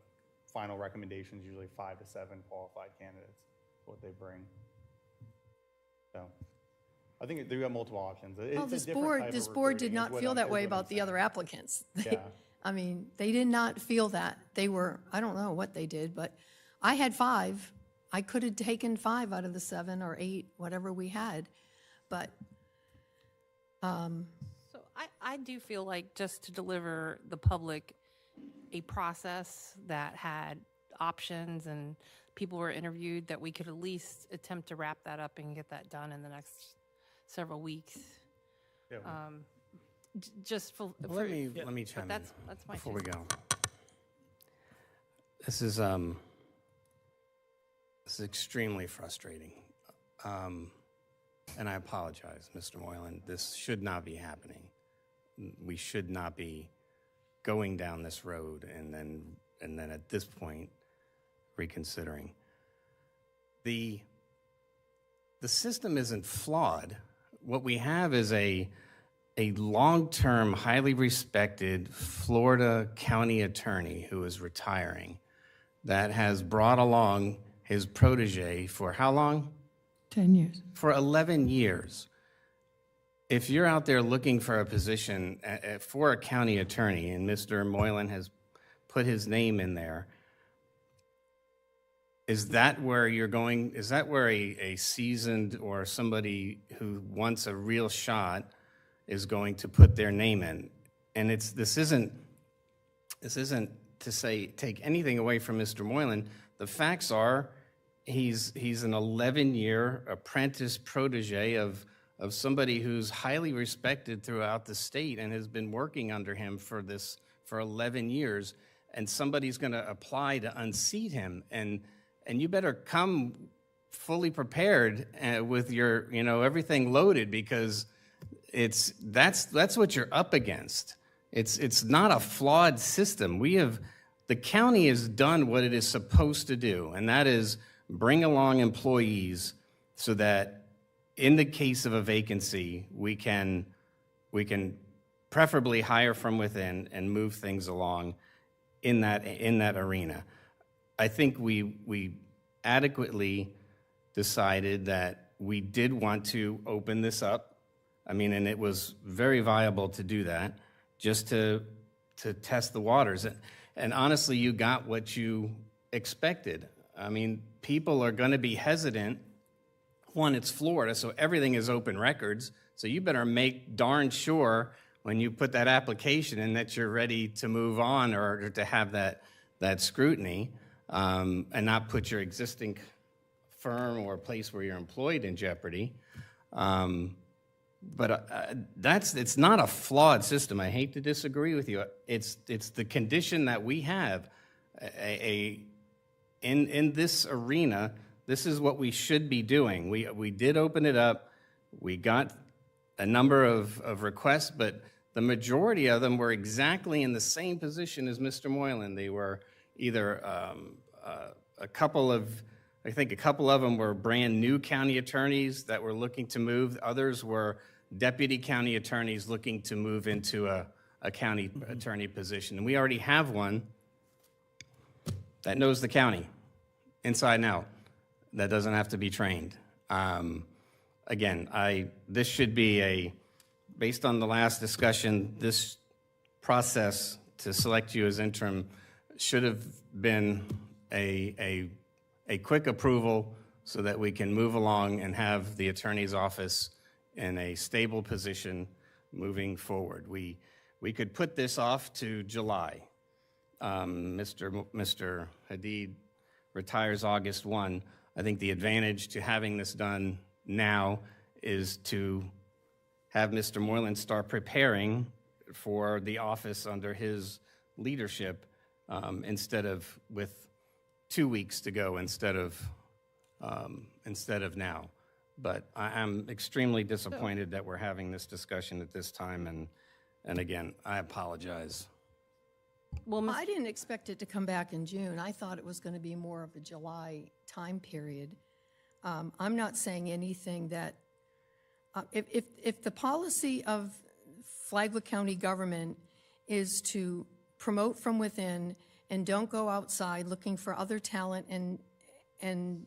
final recommendation is usually 5 to 7 qualified candidates, what they bring. So I think they have multiple options. Well, this board did not feel that way about the other applicants. Yeah. They did not feel that. They were, I don't know what they did, but I had 5. I could have taken 5 out of the 7 or 8, whatever we had. But So I do feel like just to deliver the public a process that had options and people were interviewed, that we could at least attempt to wrap that up and get that done in the next several weeks. Yeah. Just for let me chime in that's my before we go. This is extremely frustrating, and I apologize, Mr. Moylan. This should not be happening. We should not be going down this road and then at this point reconsidering. The system isn't flawed. What we have is a long-term, highly respected Florida county attorney who is retiring that has brought along his protege for how long? 10 years. For 11 years. If you're out there looking for a position for a county attorney, and Mr. Moylan has put his name in there, is that where you're going? Is that where a seasoned or somebody who wants a real shot is going to put their name in? And this isn't to say take anything away from Mr. Moylan. The facts are he's an 11-year apprentice protege of somebody who's highly respected throughout the state and has been working under him for 11 years, and somebody's going to apply to unseat him, and you better come fully prepared with your everything loaded, because that's what you're up against. It's not a flawed system. The county has done what it is supposed to do, and that is bring along employees so that in the case of a vacancy, we can preferably hire from within and move things along in that arena. I think we adequately decided that we did want to open this up. And it was very viable to do that, just to test the waters. And honestly, you got what you expected. People are going to be hesitant. One, it's Florida, so everything is open records. So you better make darn sure when you put that application in that you're ready to move on or to have that scrutiny, and not put your existing firm or place where you're employed in jeopardy. But it's not a flawed system. I hate to disagree with you. It's the condition that we have. In this arena, this is what we should be doing. We did open it up. We got a number of requests, but the majority of them were exactly in the same position as Mr. Moylan. They were either a couple of them were brand new county attorneys that were looking to move. Others were deputy county attorneys looking to move into a county attorney position. And we already have one that knows the county inside and out, that doesn't have to be trained. Again, this should be based on the last discussion, this process to select you as interim should have been a quick approval so that we can move along and have the attorney's office in a stable position moving forward. We could put this off to July. Mr. Hadid retires August 1. I think the advantage to having this done now is to have Mr. Moylan start preparing for the office under his leadership instead of with 2 weeks to go instead of now. But I'm extremely disappointed that we're having this discussion at this time, and again, I apologize. Well, I didn't expect it to come back in June. I thought it was going to be more of a July time period. I'm not saying anything that, if the policy of Flagler County government is to promote from within and don't go outside looking for other talent and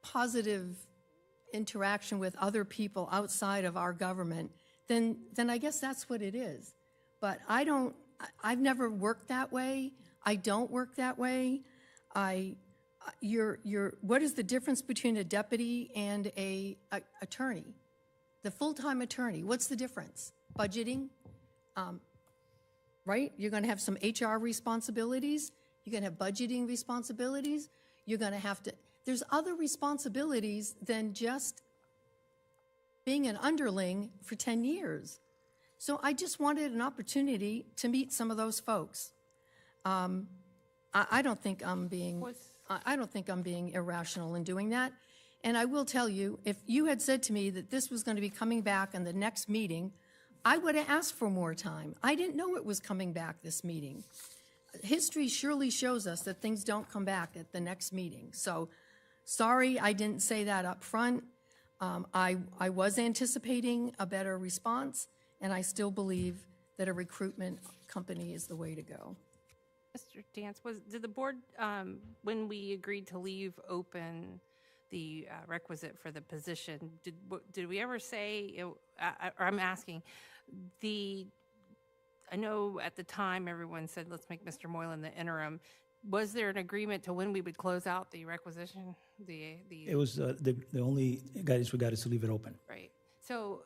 positive interaction with other people outside of our government, then I guess that's what it is. But I've never worked that way. I don't work that way. What is the difference between a deputy and a attorney? The full-time attorney, what's the difference? Budgeting, right? You're going to have some HR responsibilities. You're going to have budgeting responsibilities. You're going to have to, there's other responsibilities than just being an underling for 10 years. So I just wanted an opportunity to meet some of those folks. I don't think I'm being irrational in doing that. And I will tell you, if you had said to me that this was going to be coming back in the next meeting, I would have asked for more time. I didn't know it was coming back this meeting. History surely shows us that things don't come back at the next meeting. So sorry I didn't say that up front. I was anticipating a better response, and I still believe that a recruitment company is the way to go. Mr. Dance, did the board, when we agreed to leave open the requisite for the position, did we ever say, or I'm asking, I know at the time everyone said, let's make Mr. Moylan the interim. Was there an agreement to when we would close out the requisition? It was the only guidance we got is to leave it open. Right. So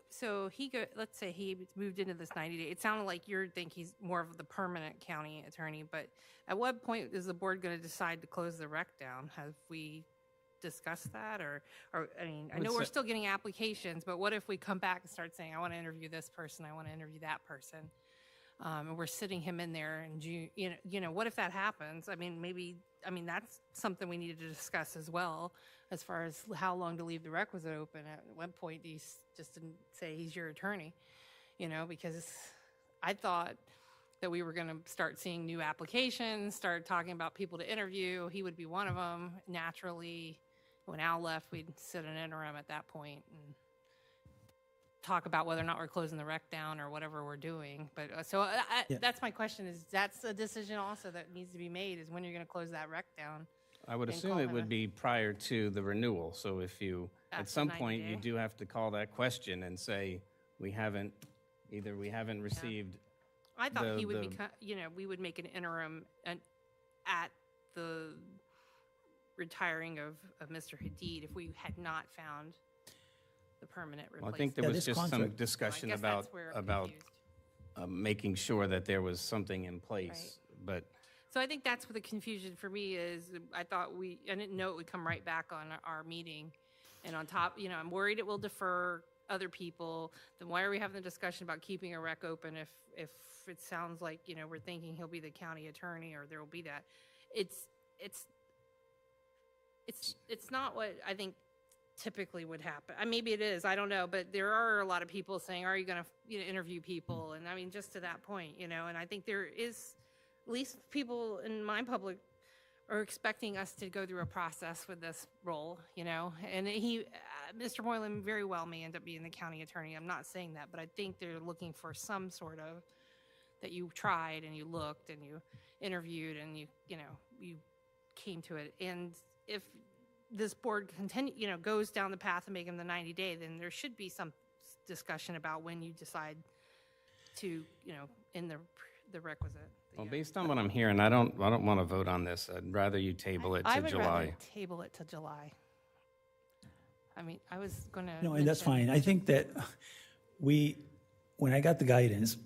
let's say he moved into this 90 day. It sounded like you think he's more of the permanent county attorney, but at what point is the board going to decide to close the rec down? Have we discussed that? Or I mean, I know we're still getting applications, but what if we come back and start saying, I want to interview this person, I want to interview that person, and we're sitting him in there, and you know, what if that happens? I mean, that's something we needed to discuss as well, as far as how long to leave the requisite open. At what point do you just didn't say he's your attorney? You know, because I thought that we were going to start seeing new applications, start talking about people to interview. He would be one of them. Naturally, when Al left, we'd sit an interim at that point and talk about whether or not we're closing the rec down or whatever we're doing. But that's my question, is that's a decision also that needs to be made, is when you're going to close that rec down. I would assume it would be prior to the renewal. So if you, at some point, you do have to call that question and say, we haven't received. I thought he would become, we would make an interim at the retiring of Mr. Hadid if we had not found the permanent replacement. Well, I think there was just some discussion about making sure that there was something in place, but. So I think that's what the confusion for me is. I didn't know it would come right back on our meeting, And on top, I'm worried it will defer other people. Then why are we having the discussion about keeping a rec open if it sounds like, we're thinking he'll be the county attorney or there will be that. It's not what I think typically would happen. Maybe it is, I don't know, but there are a lot of people saying, are you going to interview people? And just to that point, and I think there is, at least people in my public are expecting us to go through a process with this role, and Mr. Moylan very well may end up being the county attorney. I'm not saying that, but I think they're looking for some sort of, that you tried and you looked and you interviewed and you came to it. And if this board goes down the path of making the 90-day, then there should be some discussion about when you decide to, in the requisite. Well, based on what I'm hearing, I don't want to vote on this. I'd rather you table it to I would rather July. table it to July. I was going to. No, and that's fine. I think that when I got the guidance,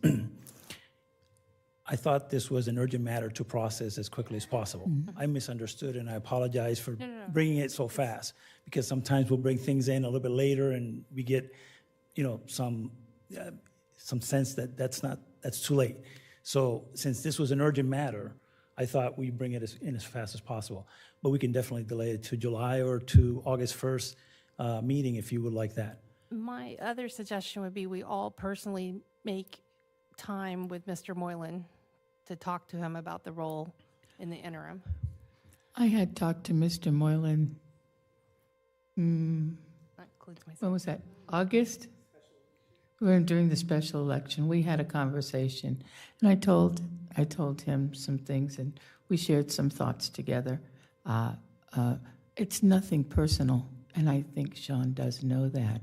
I thought this was an urgent matter to process as quickly as possible. I misunderstood, and I apologize for bringing it so fast, because sometimes we'll bring things in a little bit later, and we get, some sense that that's too late. So since this was an urgent matter, I thought we'd bring it in as fast as possible. But we can definitely delay it to July or to August 1st meeting if you would like that. My other suggestion would be we all personally make time with Mr. Moylan to talk to him about the role in the interim. I had talked to Mr. Moylan, That includes myself. when was that, August? During the special election, we had a conversation, and I told him some things, and we shared some thoughts together. It's nothing personal, and I think Sean does know that.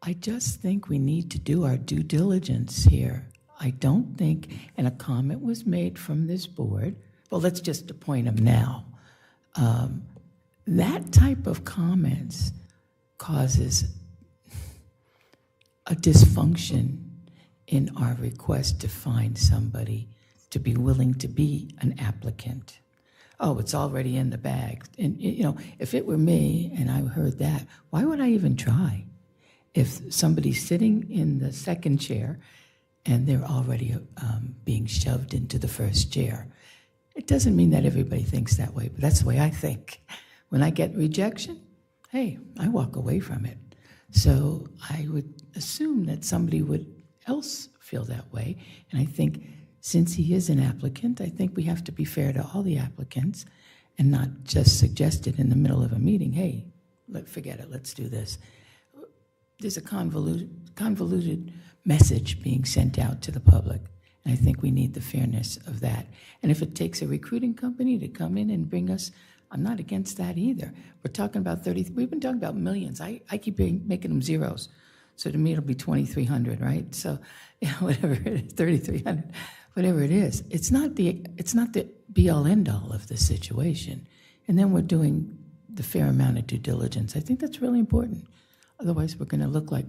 I just think we need to do our due diligence here. I don't think, and a comment was made from this board, well, let's just appoint him now. That type of comments causes a dysfunction in our request to find somebody to be willing to be an applicant. Oh, it's already in the bag. And, if it were me and I heard that, why would I even try? If somebody's sitting in the second chair and they're already being shoved into the first chair, it doesn't mean that everybody thinks that way, but that's the way I think. When I get rejection, hey, I walk away from it. So I would assume that somebody else feel that way. And I think since he is an applicant, I think we have to be fair to all the applicants and not just suggest it in the middle of a meeting, hey, forget it, let's do this. There's a convoluted message being sent out to the public, and I think we need the fairness of that. And if it takes a recruiting company to come in and bring us, I'm not against that either. We're talking about we've been talking about millions. I keep making them zeros. So to me, it'll be 2,300, right? So, whatever it is, 3,300, whatever it is. It's not the be-all, end-all of the situation. And then we're doing the fair amount of due diligence. I think that's really important. Otherwise, we're going to look like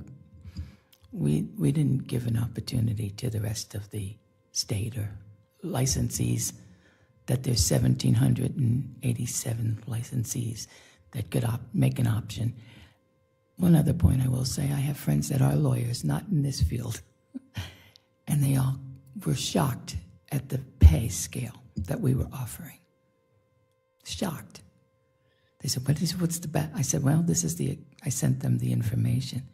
we didn't give an opportunity to the rest of the state or licensees, that there's 1,787 licensees that could make an option. One other point I will say, I have friends that are lawyers, not in this field, and they all were shocked at the pay scale that we were offering. Shocked. They said, what's the best? I said, well, I sent them the information.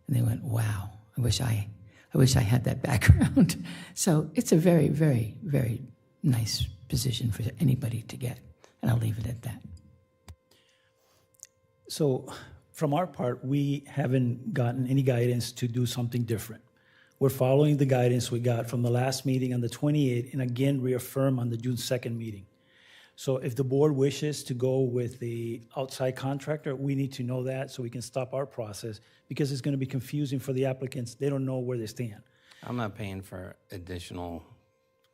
And they went, wow, I wish I had that background. So it's a very, very, very nice position for anybody to get. And I'll leave it at that. So from our part, we haven't gotten any guidance to do something different. We're following the guidance we got from the last meeting on the 28th and again reaffirm on the June 2nd meeting. So if the board wishes to go with the outside contractor, we need to know that so we can stop our process, because it's going to be confusing for the applicants. They don't know where they stand. I'm not paying for additional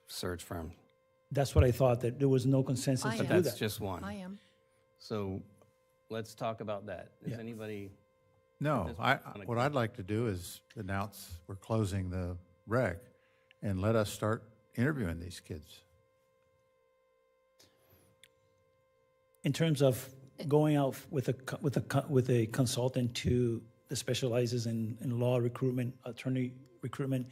search firm. That's what I thought, that there was no consensus to do that. That's just one. I am. So let's talk about that. Is anybody? No, what I'd like to do is announce we're closing the rec and let us start interviewing these kids. In terms of going out with a consultant that specializes in law recruitment, attorney recruitment,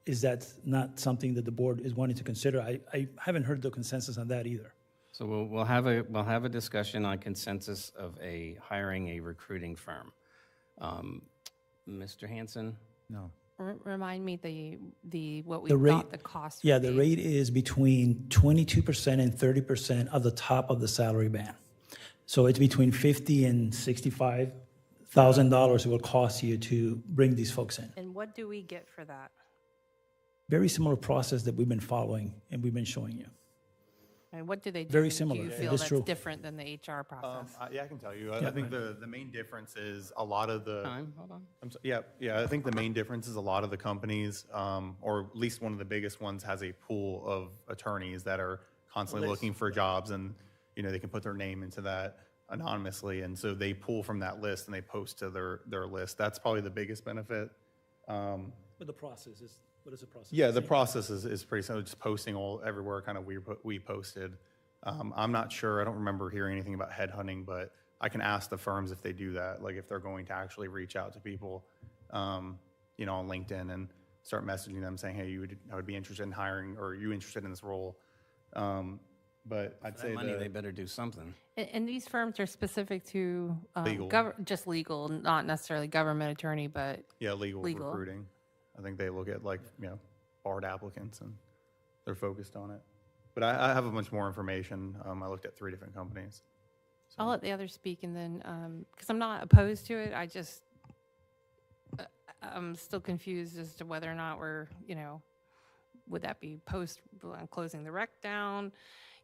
is that not something that the board is wanting to consider? I haven't heard the consensus on that either. So we'll have a discussion on consensus of hiring a recruiting firm. Mr. Hanson? No. Remind me what we The rate, thought the cost would yeah, be. the rate is between 22% and 30% of the top of the salary band. So it's between $50,000 and $65,000 it will cost you to bring these folks in. And what do we get for that? Very similar process that we've been following and we've been showing you. And what do they do? Very similar. Do you It feel is that's true. different than the HR process? Yeah, I can tell you. Yeah. I think the main difference is a lot of the. Hold on. Yeah. I think the main difference is a lot of the companies, or at least one of the biggest ones, has a pool of attorneys that are constantly looking for jobs, and they can put their name into that anonymously, and so they pull from that list and they post to their list. That's probably the biggest benefit. But the process is, what is the process? Yeah, the process is pretty simple. Just posting everywhere kind of we posted. I'm not sure. I don't remember hearing anything about headhunting, but I can ask the firms if they do that, like if they're going to actually reach out to people, on LinkedIn and start messaging them saying, hey, I would be interested in hiring, or are you interested in this role? But I'd For say that money, they better do something. And these firms are specific to Legal. just legal, not necessarily government attorney, but Yeah, legal recruiting. I think they look at barred applicants and they're focused on it. But I have a bunch more information. I looked at 3 different companies. I'll let the others speak, and then because I'm not opposed to it, I'm still confused as to whether or not we're, would that be post closing the rec down?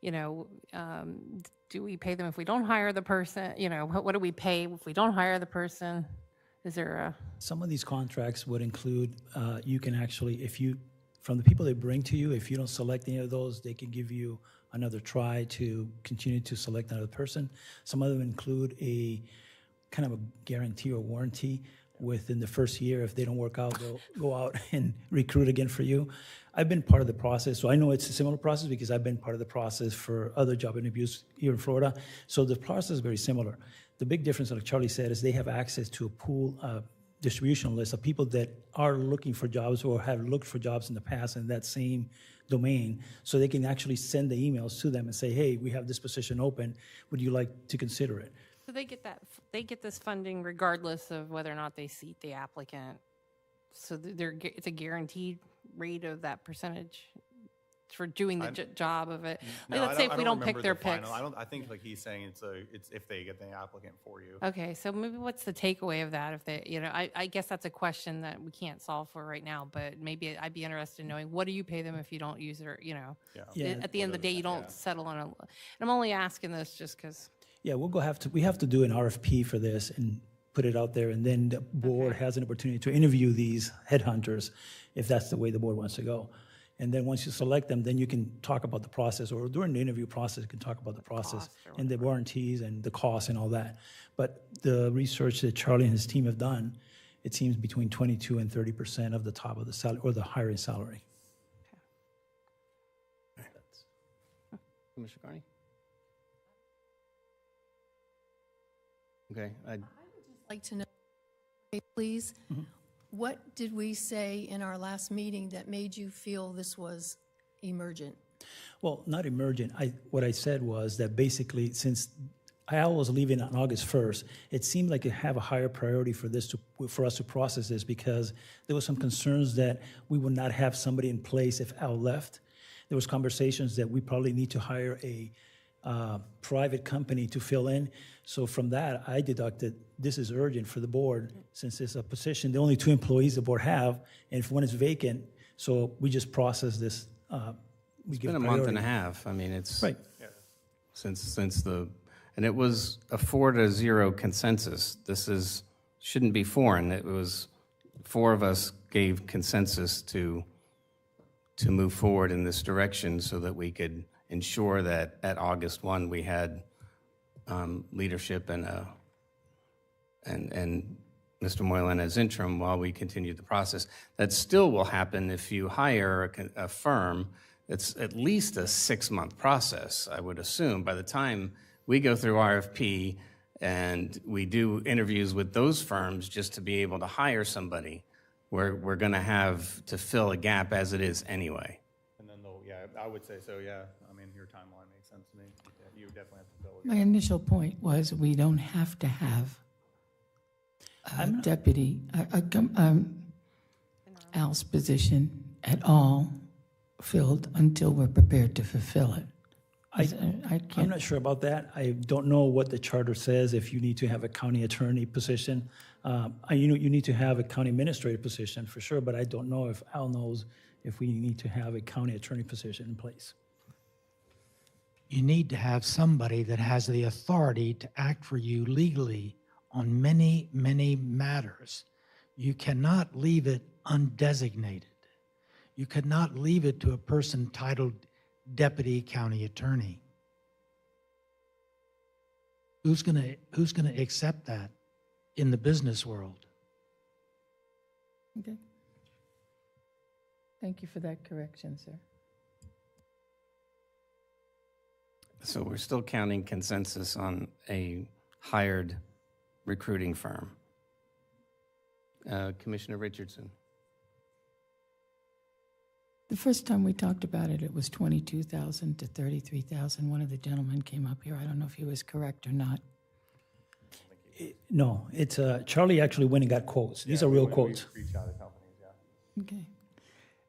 Do we pay them if we don't hire the person? What do we pay if we don't hire the person? Is there Some of these contracts would include, you can actually, from the people they bring to you, if you don't select any of those, they can give you another try to continue to select another person. Some of them include a kind of a guarantee or warranty within the first year. If they don't work out, they'll go out and recruit again for you. I've been part of the process, so I know it's a similar process because I've been part of the process for other job interviews here in Florida. So the process is very similar. The big difference, like Charlie said, is they have access to a pool distribution list of people that are looking for jobs or have looked for jobs in the past in that same domain. So they can actually send the emails to them and say, hey, we have this position open. Would you like to consider it? so they get this funding regardless of whether or not they seat the applicant. So it's a guaranteed rate of that percentage for doing the job of it. No, Let's say if we don't pick remember their the final. picks. I think he's saying it's if they get the applicant for you. Okay, so maybe what's the takeaway of that? If they, I guess that's a question that we can't solve for right now, but maybe I'd be interested in knowing, what do you pay them if you don't use their, Yeah. at the end of the day, you don't settle on and I'm only asking this just because. Yeah, we have to do an RFP for this and put it out there, and then the board has an opportunity to interview these headhunters if that's the way the board wants to go. And then once you select them, then you can talk about the process, or during the interview process, you can talk about the process and the warranties and the costs and all that. But the research that Charlie and his team have done, it seems between 22 and 30% of the top of the salary or the hiring salary. Commissioner Carney? Okay. I'd like to know, please, what did we say in our last meeting that made you feel this was emergent? Well, not emergent. What I said was that basically, since I was leaving on August 1st, it seemed like it have a higher priority for us to process this, because there was some concerns that we would not have somebody in place if Al left. There was conversations that we probably need to hire a private company to fill in. So from that, I deducted this is urgent for the board, since it's a position, the only 2 employees the board have, and if one is vacant, so we just process this. It's been a month and a half. I mean, it's right. Since and it was a 4-0 consensus. This shouldn't be foreign. It was 4 of us gave consensus to move forward in this direction so that we could ensure that at August 1 we had leadership and Mr. Moylan as interim while we continued the process. That still will happen if you hire a firm. It's at least a 6-month process, I would assume. By the time we go through RFP and we do interviews with those firms just to be able to hire somebody. We're going to have to fill a gap as it is anyway. And then they'll, yeah, I would say so, yeah. I mean, your timeline makes sense to me. Yeah, you would definitely have to fill it. My initial point was we don't have to have a deputy, Al's position at all filled until we're prepared to fulfill it. I I'm can't, not sure about that. I don't know what the charter says, if you need to have a county attorney position. You need to have a county administrator position for sure, but I don't know if Al knows if we need to have a county attorney position in place. You need to have somebody that has the authority to act for you legally on many, many matters. You cannot leave it undesignated. You cannot leave it to a person titled deputy county attorney. Who's gonna accept that in the business world? okay. Thank you for that correction, sir. So we're still counting consensus on a hired recruiting firm. Commissioner Richardson. The first time we talked about it, it was 22,000 to 33,000. One of the gentlemen came up here. I don't know if he was correct or not. No, it's, Charlie actually went and got quotes. These are real quotes. Reach out to companies, yeah. Okay.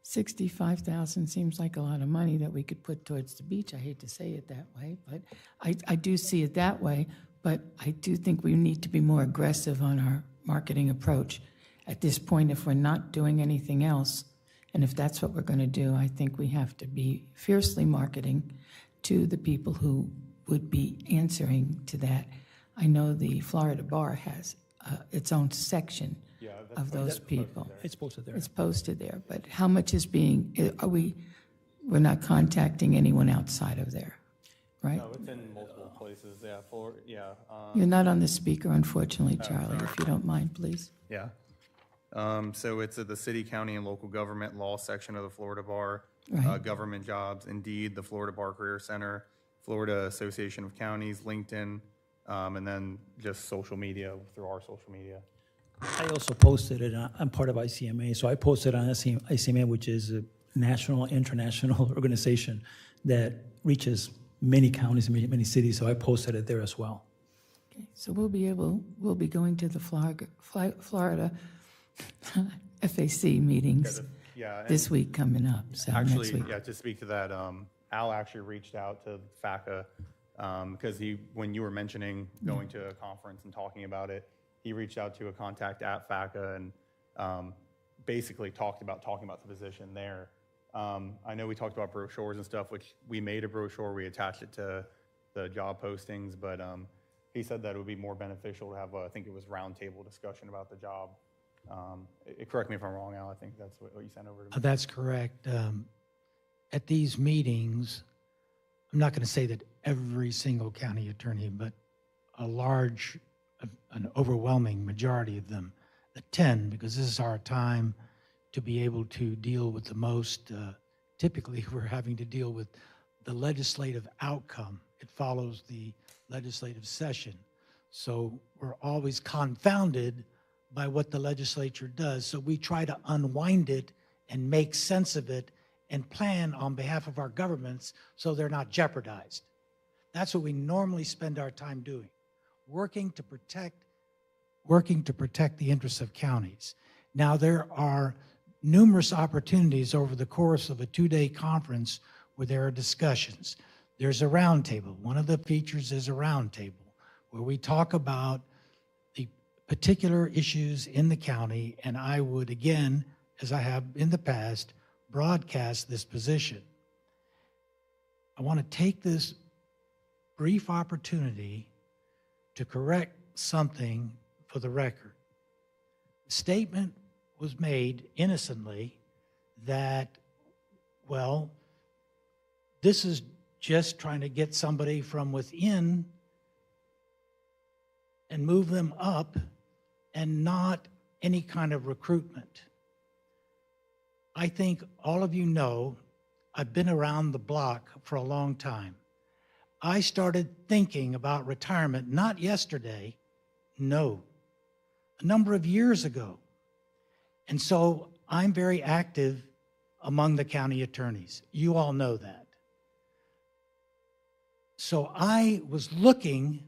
65,000 seems like a lot of money that we could put towards the beach. I hate to say it that way, but I do see it that way. But I do think we need to be more aggressive on our marketing approach. At this point, if we're not doing anything else, and if that's what we're going to do, I think we have to be fiercely marketing to the people who would be answering to that. I know the Florida Bar has its own section of those people. It's posted there. It's posted there, but how much is being, we're not contacting anyone outside of there, right? No, it's in multiple places, yeah, You're not on the speaker, unfortunately, Charlie, if you don't mind, please. Yeah. So it's at the city, county, and local government law section of the Florida Bar, Right. government jobs, Indeed, the Florida Bar Career Center, Florida Association of Counties, LinkedIn, and then just social media through our social media. I also posted it, I'm part of ICMA, so I posted on ICMA, which is a national, international organization that reaches many counties and many cities, so I posted it there as well. Okay, so we'll be going to the Florida FAC meetings Yeah, and this week coming up, so next actually, week. yeah, to speak to that, Al actually reached out to FACA because when you were mentioning going to a conference and talking about it, he reached out to a contact at FACA and basically talking about the position there. I know we talked about brochures and stuff, which we made a brochure, we attached it to the job postings, but he said that it would be more beneficial to have, I think it was roundtable discussion about the job. Correct me if I'm wrong, Al, I think that's what you sent over to me. That's correct. At these meetings, I'm not going to say that every single county attorney, but an overwhelming majority of them attend, because this is our time to be able to deal with the most, typically we're having to deal with the legislative outcome. It follows the legislative session. So we're always confounded by what the legislature does. So we try to unwind it and make sense of it and plan on behalf of our governments so they're not jeopardized. That's what we normally spend our time doing, working to protect the interests of counties. Now, there are numerous opportunities over the course of a 2-day conference where there are discussions. There's a roundtable. One of the features is a roundtable where we talk about the particular issues in the county, and I would, again, as I have in the past, broadcast this position. I want to take this brief opportunity to correct something for the record. The statement was made innocently that, well, this is just trying to get somebody from within and move them up and not any kind of recruitment. I think all of you know I've been around the block for a long time. I started thinking about retirement, not yesterday, no, a number of years ago. And so I'm very active among the county attorneys. You all know that. So I was looking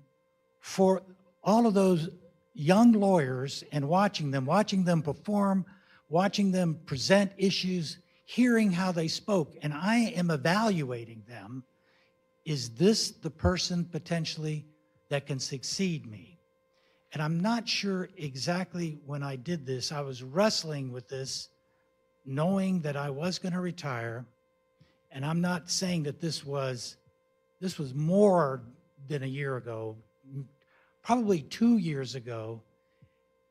for all of those young lawyers and watching them perform, watching them present issues, hearing how they spoke, and I am evaluating them. Is this the person potentially that can succeed me? And I'm not sure exactly when I did this. I was wrestling with this, knowing that I was going to retire. And I'm not saying that this was more than a year ago, probably 2 years ago.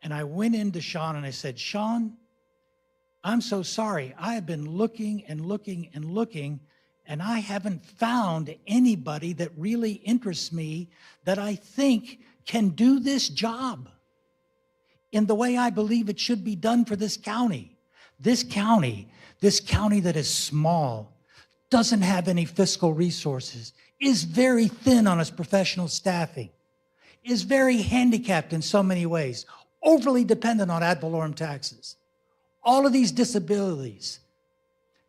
And I went into Sean and I said, Sean, I'm so sorry. I have been looking and looking and looking, and I haven't found anybody that really interests me that I think can do this job in the way I believe it should be done for this county. This county that is small, doesn't have any fiscal resources, is very thin on its professional staffing, is very handicapped in so many ways, overly dependent on ad valorem taxes. All of these disabilities.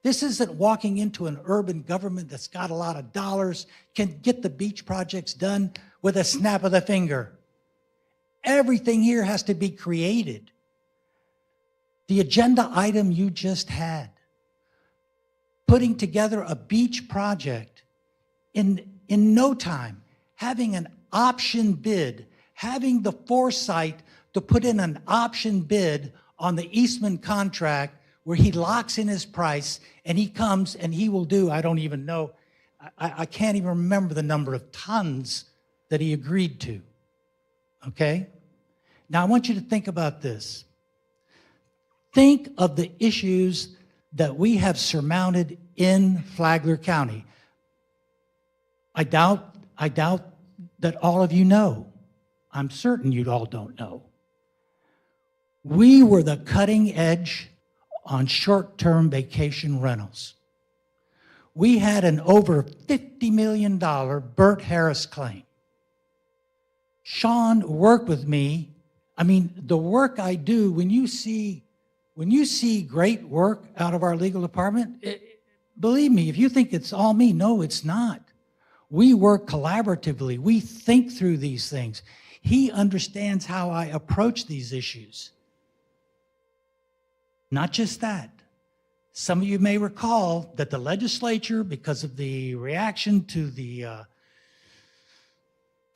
This isn't walking into an urban government that's got a lot of dollars, can get the beach projects done with a snap of the finger. Everything here has to be created. The agenda item you just had, putting together a beach project in no time, having an option bid, having the foresight to put in an option bid on the Eastman contract where he locks in his price and he comes and he will do, I don't even know, I can't even remember the number of tons that he agreed to, okay? Now I want you to think about this. Think of the issues that we have surmounted in Flagler County. I doubt that all of you know. I'm certain you all don't know. We were the cutting edge on short-term vacation rentals. We had an over $50 million Burt Harris claim. Sean worked with me. I mean, the work I do, when you see great work out of our legal department, believe me, if you think it's all me, no, it's not. We work collaboratively. We think through these things. He understands how I approach these issues. Not just that. Some of you may recall that the legislature, because of the reaction to the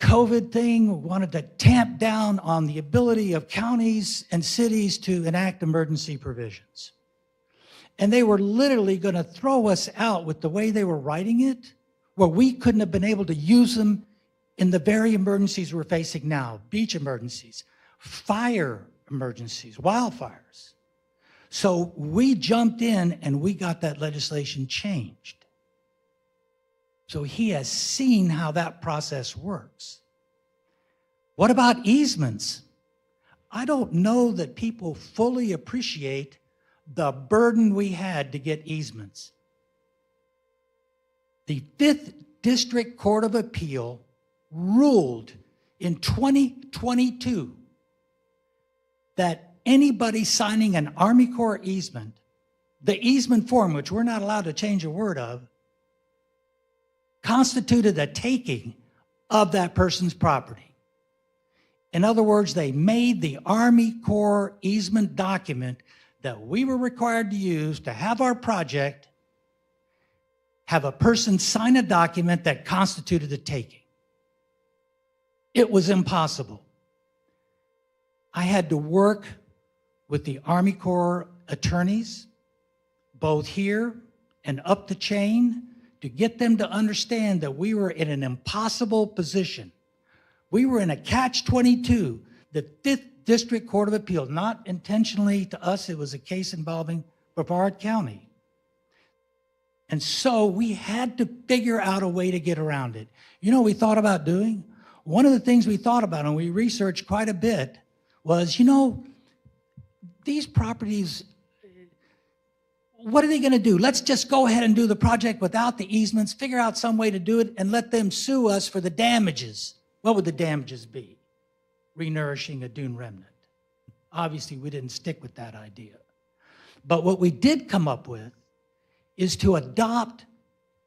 COVID thing, wanted to tamp down on the ability of counties and cities to enact emergency provisions. And they were literally going to throw us out with the way they were writing it, where we couldn't have been able to use them in the very emergencies we're facing now, beach emergencies, fire emergencies, wildfires. So we jumped in and we got that legislation changed. So he has seen how that process works. What about easements? I don't know that people fully appreciate the burden we had to get easements. The 5th District Court of Appeal ruled in 2022 that anybody signing an Army Corps easement, the easement form, which we're not allowed to change a word of, constituted a taking of that person's property. In other words, they made the Army Corps easement document that we were required to use to have our project have a person sign a document that constituted a taking. It was impossible. I had to work with the Army Corps attorneys, both here and up the chain, to get them to understand that we were in an impossible position. We were in a catch-22. The 5th District Court of Appeal, not intentionally to us, it was a case involving Brevard County. And so we had to figure out a way to get around it. You know what we thought about doing? One of the things we thought about, and we researched quite a bit, was, these properties, what are they going to do? Let's just go ahead and do the project without the easements, figure out some way to do it, and let them sue us for the damages. What would the damages be? Renourishing a dune remnant. Obviously, we didn't stick with that idea. But what we did come up with is to adopt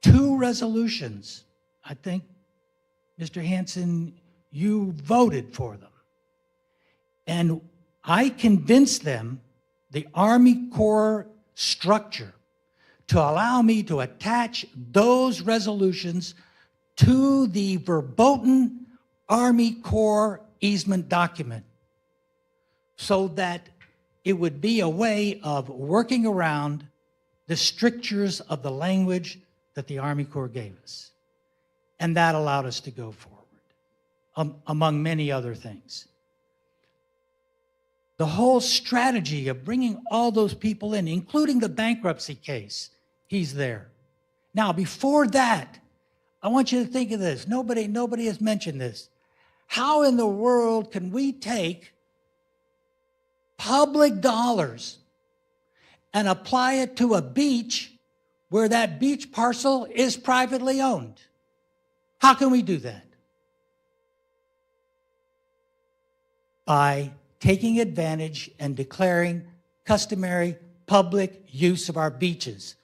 2 resolutions. I think, Mr. Hanson, you voted for them. And I convinced them, the Army Corps structure, to allow me to attach those resolutions to the verboten Army Corps easement document so that it would be a way of working around the strictures of the language that the Army Corps gave us. And that allowed us to go forward, among many other things. The whole strategy of bringing all those people in, including the bankruptcy case, he's there. Now, before that, I want you to think of this. Nobody has mentioned this. How in the world can we take public dollars and apply it to a beach where that beach parcel is privately owned? How can we do that? By taking advantage and declaring customary public use of our beaches.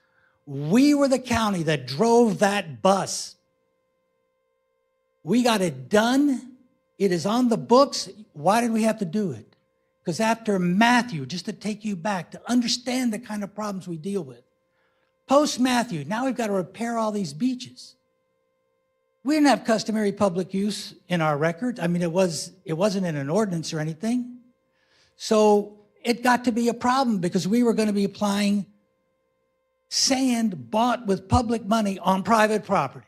We were the county that drove that bus. We got it done. It is on the books. Why did we have to do it? Because after Matthew, just to take you back, to understand the kind of problems we deal with, post-Matthew, now we've got to repair all these beaches. We didn't have customary public use in our record. I mean, it wasn't in an ordinance or anything. So it got to be a problem because we were going to be applying sand bought with public money on private property.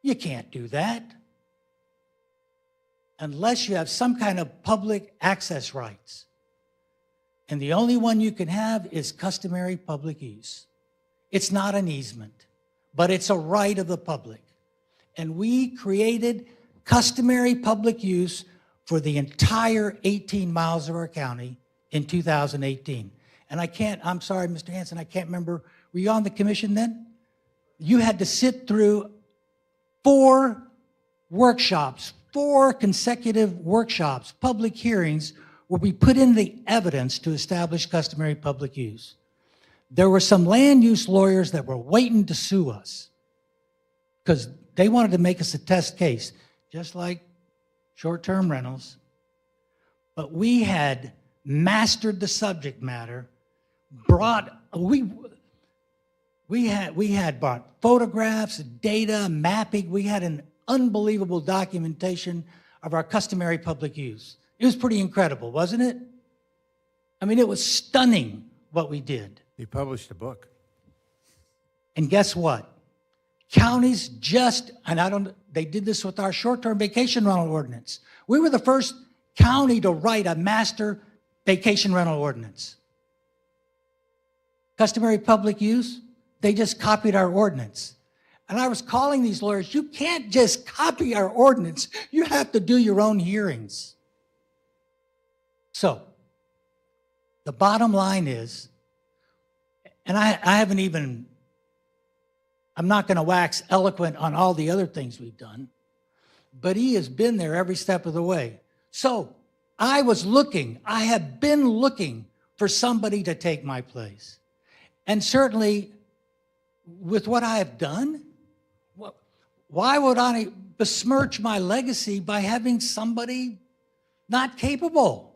You can't do that unless you have some kind of public access rights. And the only one you can have is customary public use. It's not an easement, but it's a right of the public. And we created customary public use for the entire 18 miles of our county in 2018. And I'm sorry, Mr. Hanson, I can't remember, were you on the commission then? You had to sit through 4 workshops, 4 consecutive workshops, public hearings, where we put in the evidence to establish customary public use. There were some land use lawyers that were waiting to sue us because they wanted to make us a test case, just like short-term rentals. But we had mastered the subject matter, we had brought photographs, data, mapping. We had an unbelievable documentation of our customary public use. It was pretty incredible, wasn't it? I mean, it was stunning what we did. He published a book. And guess what? Counties they did this with our short-term vacation rental ordinance. We were the first county to write a master vacation rental ordinance. Customary public use, they just copied our ordinance. And I was calling these lawyers, you can't just copy our ordinance. You have to do your own hearings. So, the bottom line is, and I'm not going to wax eloquent on all the other things we've done, but he has been there every step of the way. So, I have been looking for somebody to take my place. And certainly, with what I have done, why would I besmirch my legacy by having somebody not capable?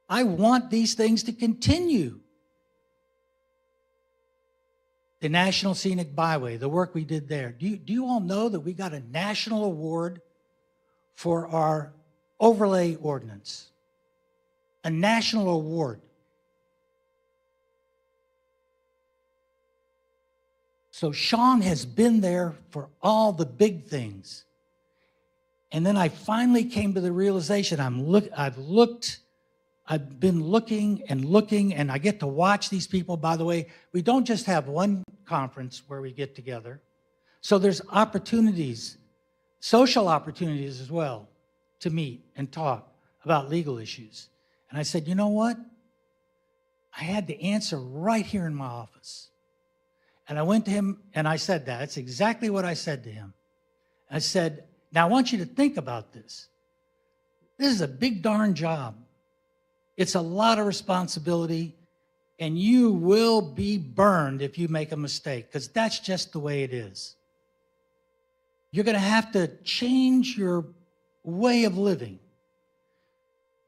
I want these things to continue. The National Scenic Byway, the work we did there. Do you all know that we got a national award for our overlay ordinance? A national award. So Sean has been there for all the big things. And then I finally came to the realization, I've been looking, and I get to watch these people. By the way, we don't just have one conference where we get together. So there's opportunities, social opportunities as well, to meet and talk about legal issues. And I said, you know what? I had the answer right here in my office. And I went to him and I said that. That's exactly what I said to him. I said, now I want you to think about this. This is a big darn job. It's a lot of responsibility, and you will be burned if you make a mistake, because that's just the way it is. You're going to have to change your way of living.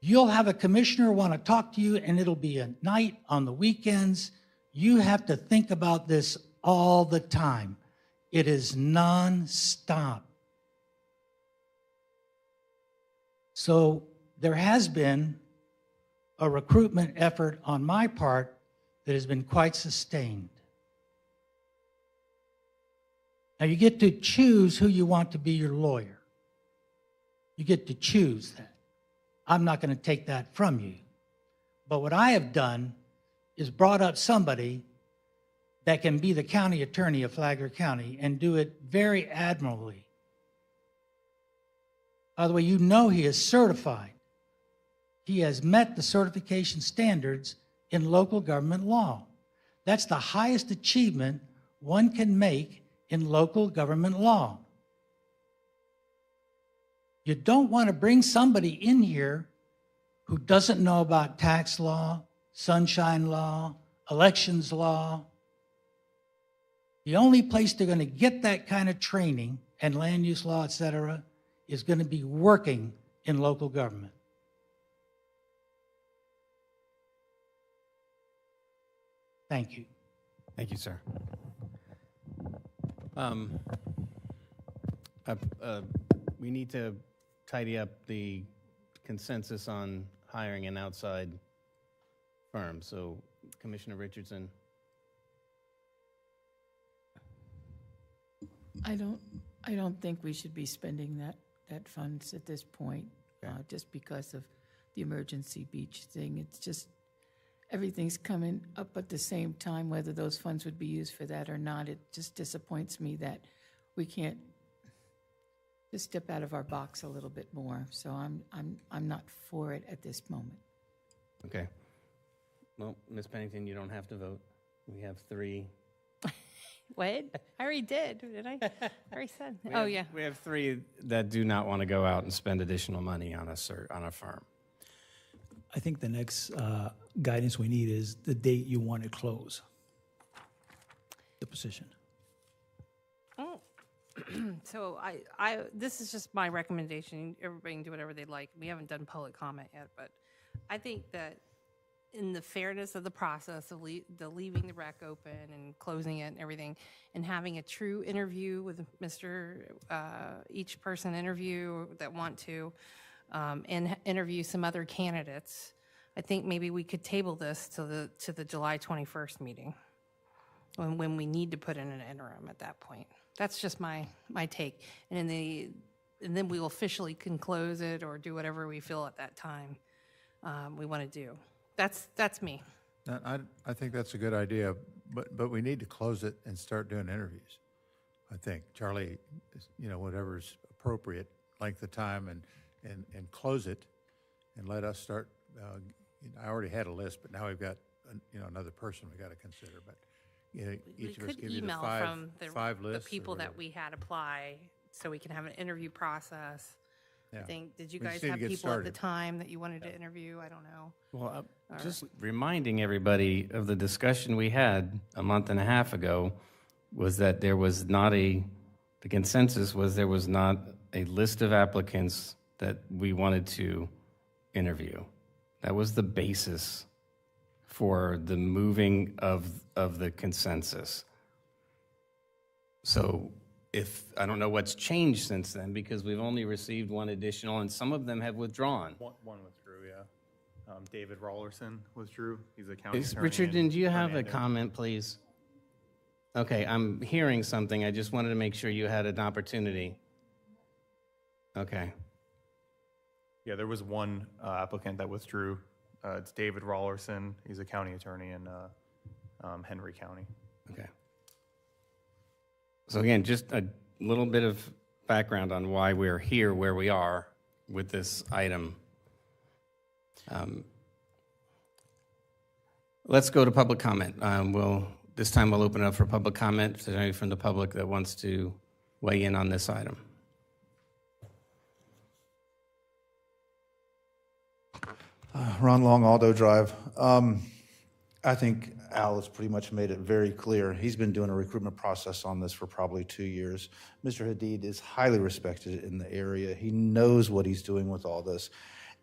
You'll have a commissioner want to talk to you, and it'll be at night, on the weekends. You have to think about this all the time. It is nonstop. So there has been a recruitment effort on my part that has been quite sustained. Now you get to choose who you want to be your lawyer. You get to choose that. I'm not going to take that from you. But what I have done is brought up somebody that can be the county attorney of Flagler County and do it very admirably. By the way, you know he is certified. He has met the certification standards in local government law. That's the highest achievement one can make in local government law. You don't want to bring somebody in here who doesn't know about tax law, sunshine law, elections law. The only place they're going to get that kind of training and land use law, et cetera, is going to be working in local government. Thank you. Thank you, sir. We need to tidy up the consensus on hiring an outside firm. So, Commissioner Richardson. I don't think we should be spending that funds at this point, just because of the emergency beach thing. It's just, everything's coming up at the same time, whether those funds would be used for that or not. It just disappoints me that we can't just step out of our box a little bit more. So I'm not for it at this moment. Okay. Well, Ms. Pennington, you don't have to vote. We have three. What? I already did, didn't I? I already said. Oh, yeah. We have three that do not want to go out and spend additional money on a firm. I think the next guidance we need is the date you want to close the position. Oh. So this is just my recommendation. Everybody can do whatever they like. We haven't done public comment yet, but I think that in the fairness of the process of leaving the rec open and closing it and everything, and having a true interview with each person interview that want to, and interview some other candidates, I think maybe we could table this to the July 21st meeting, when we need to put in an interim at that point. That's just my take. And then we will officially can close it or do whatever we feel at that time we want to do. That's me. I think that's a good idea, but we need to close it and start doing interviews. I think, Charlie, whatever's appropriate, length of time, and close it, and let us start. I already had a list, but now we've got another person we got to consider. But each of us give you the five lists. The people that we had apply, so we can have an interview process. Yeah. I think, did you We guys just need to have get people at the started. time that you wanted to interview? I don't know. Well, just reminding everybody of the discussion we had a month and a half ago was that there was not the consensus was there was not a list of applicants that we wanted to interview. That was the basis for the moving of the consensus. So I don't know what's changed since then, because we've only received one additional, and some of them have withdrawn. One withdrew, yeah. David Rollerson withdrew. He's a county attorney. Richard, do you have a Fernando. comment, please? Okay, I'm hearing something. I just wanted to make sure you had an opportunity. Okay. Yeah, there was one applicant that withdrew. It's David Rollerson. He's a county attorney in Henry County. Okay. So again, just a little bit of background on why we're here where we are with this item. Let's go to public comment. This time we'll open it up for public comment. If there's anybody from the public that wants to weigh in on this item. Ron Long, Aldo Drive. I think Al has pretty much made it very clear. He's been doing a recruitment process on this for probably 2 years. Mr. Hadid is highly respected in the area. He knows what he's doing with all this.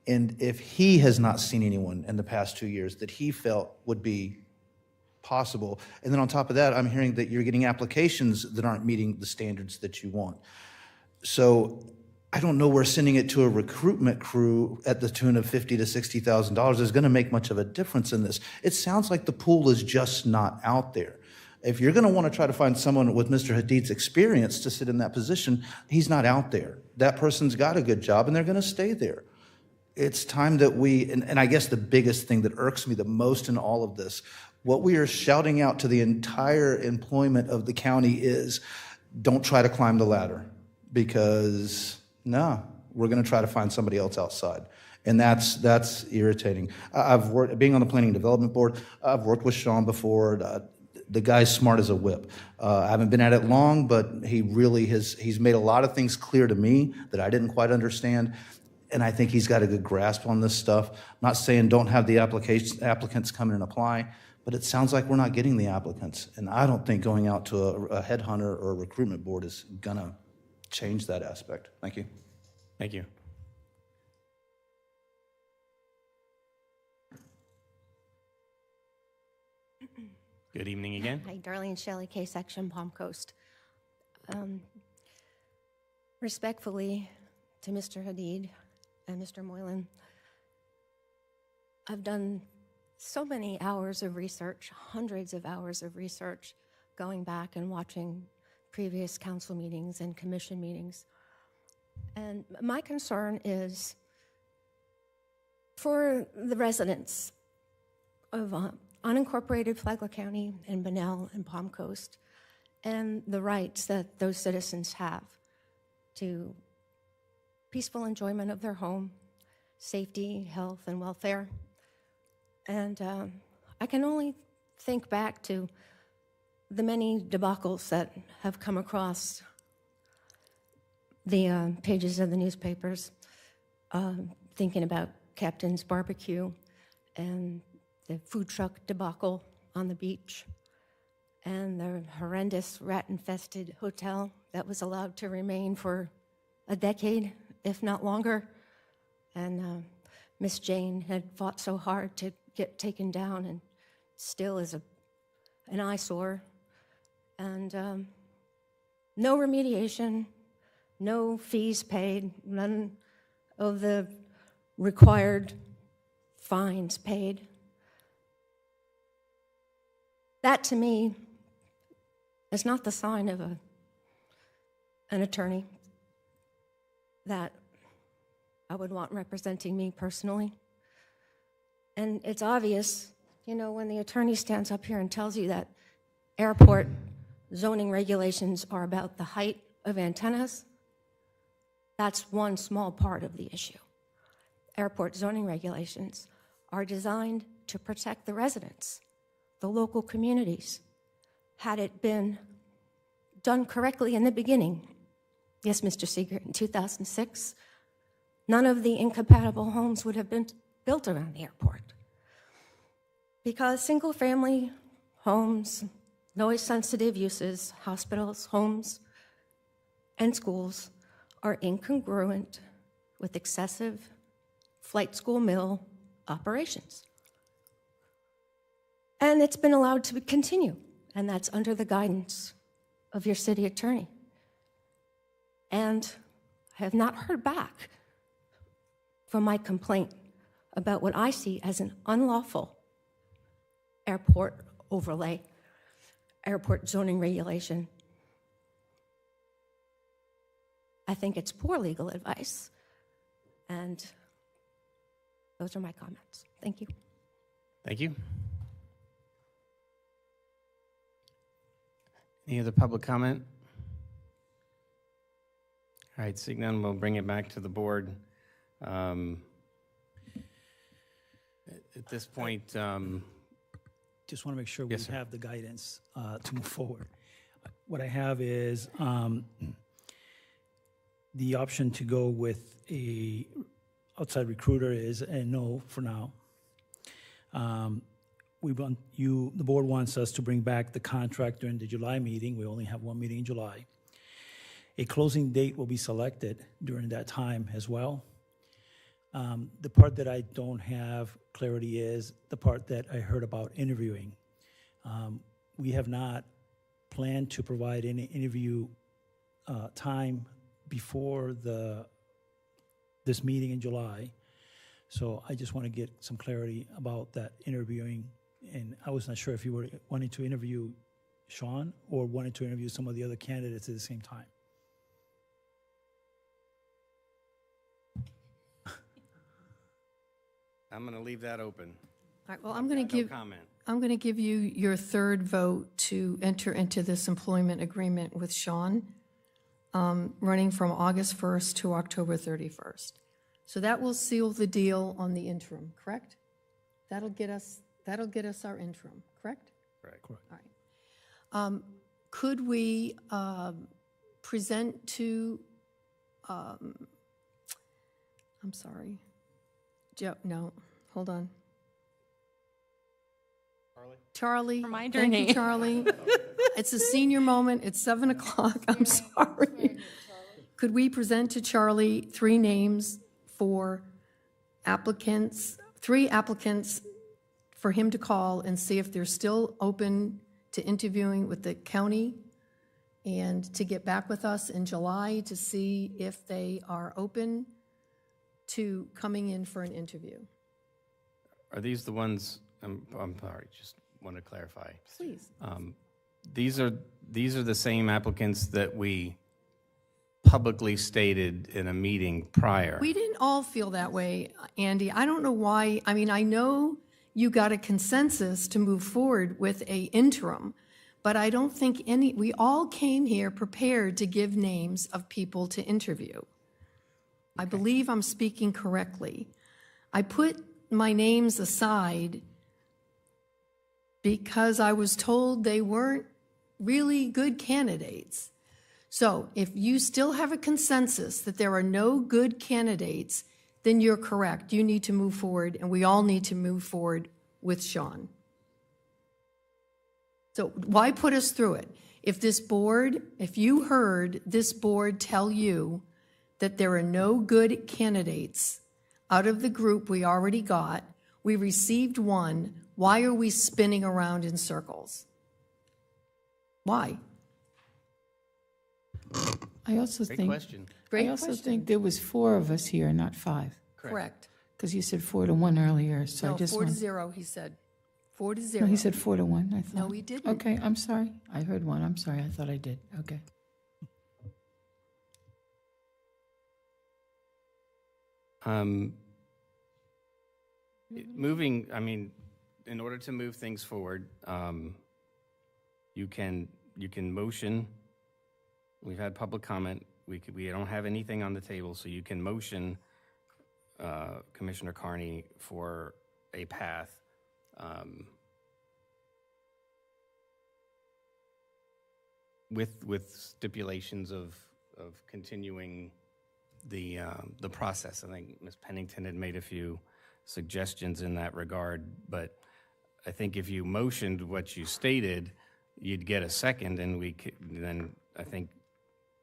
And if he has not seen anyone in the past 2 years that he felt would be possible, and then on top of that, I'm hearing that you're getting applications that aren't meeting the standards that you want. So I don't know where sending it to a recruitment crew at the tune of $50,000 to $60,000 is going to make much of a difference in this. It sounds like the pool is just not out there. If you're going to want to try to find someone with Mr. Hadid's experience to sit in that position, he's not out there. That person's got a good job, and they're going to stay there. It's time that we, and I guess the biggest thing that irks me the most in all of this, what we are shouting out to the entire employment of the county is, don't try to climb the ladder, because no, we're going to try to find somebody else outside. And that's irritating. I've worked, being on the planning and development board, I've worked with Sean before. The guy's smart as a whip. I haven't been at it long, but he really he's made a lot of things clear to me that I didn't quite understand. And I think he's got a good grasp on this stuff. I'm not saying don't have the applicants come in and apply, but it sounds like we're not getting the applicants. And I don't think going out to a headhunter or a recruitment board is gonna change that aspect. Thank you. Thank you. Good evening again. Hi, Darlene Shelley, K-Section, Palm Coast. Respectfully to Mr. Hadid and Mr. Moylan, I've done so many hours of research, hundreds of hours of research, going back and watching previous council meetings and commission meetings. And my concern is for the residents of unincorporated Flagler County and Bunnell and Palm Coast, and the rights that those citizens have to peaceful enjoyment of their home, safety, health, and welfare. And I can only think back to the many debacles that have come across the pages of the newspapers, thinking about Captain's Barbecue and the food truck debacle on the beach, and the horrendous rat-infested hotel that was allowed to remain for a decade, if not longer. And Miss Jane had fought so hard to get taken down and still is an eyesore. And no remediation, no fees paid, none of the required fines paid. That, to me, is not the sign of an attorney that I would want representing me personally. And it's obvious, you know, when the attorney stands up here and tells you that airport zoning regulations are about the height of antennas, that's one small part of the issue. Airport zoning regulations are designed to protect the residents, the local communities. Had it been done correctly in the beginning, yes, Mr. Seeger, in 2006, none of the incompatible homes would have been built around the airport. Because single-family homes, noise-sensitive uses, hospitals, homes, and schools are incongruent with excessive flight school mill operations. And it's been allowed to continue, and that's under the guidance of your city attorney. And I have not heard back from my complaint about what I see as an unlawful airport overlay, airport zoning regulation. I think it's poor legal advice, and those are my comments. Thank you. Thank you. Any other public comment? All right, seeing none, we'll bring it back to the board. At this point, just want to make sure we Yes, sir. have the guidance to move forward. What I have is the option to go with a outside recruiter is a no for now. The board wants us to bring back the contract during the July meeting. We only have one meeting in July. A closing date will be selected during that time as well. The part that I don't have clarity is the part that I heard about interviewing. We have not planned to provide any interview time before this meeting in July. So I just want to get some clarity about that interviewing. And I was not sure if you were wanting to interview Sean or wanted to interview some of the other candidates at the same time. I'm going to leave that open. All right, well, I'm going to No give, comment. I'm going to give you your third vote to enter into this employment agreement with Sean, running from August 1st to October 31st. So that will seal the deal on the interim, correct? That'll get us our interim, correct? Correct. All right. Could we present to, I'm sorry, Joe, no, hold on. Charlie. Reminder Thank name. you, Charlie. It's a senior moment. It's 7 o'clock. I'm sorry. Could we present to Charlie 3 names for applicants, 3 applicants for him to call and see if they're still open to interviewing with the county, and to get back with us in July to see if they are open to coming in for an interview? Are these the ones, I'm sorry, just want to clarify. Please. These are the same applicants that we publicly stated in a meeting prior. We didn't all feel that way, Andy. I don't know why. I mean, I know you got a consensus to move forward with a interim, but I don't think we all came here prepared to give names of people to interview. I believe I'm speaking correctly. I put my names aside because I was told they weren't really good candidates. So if you still have a consensus that there are no good candidates, then you're correct. You need to move forward, and we all need to move forward with Sean. So why put us through it? If you heard this board tell you that there are no good candidates out of the group we already got, we received one, why are we spinning around in circles? Why? I also Great think. question. Great I also question. think there was 4 of us here, not 5. Correct. Because you said 4-1 earlier, so I No, just 4-0, he said. 4-0. No, he said 4-1, I thought. No, he didn't. Okay, I'm sorry. I heard 1. I'm sorry. I thought I did. Okay. Moving, I mean, in order to move things forward, you can motion. We've had public comment. We don't have anything on the table, so you can motion Commissioner Carney for a path. With stipulations of continuing the process. I think Ms. Pennington had made a few suggestions in that regard, but I think if you motioned what you stated, you'd get a second, and then I think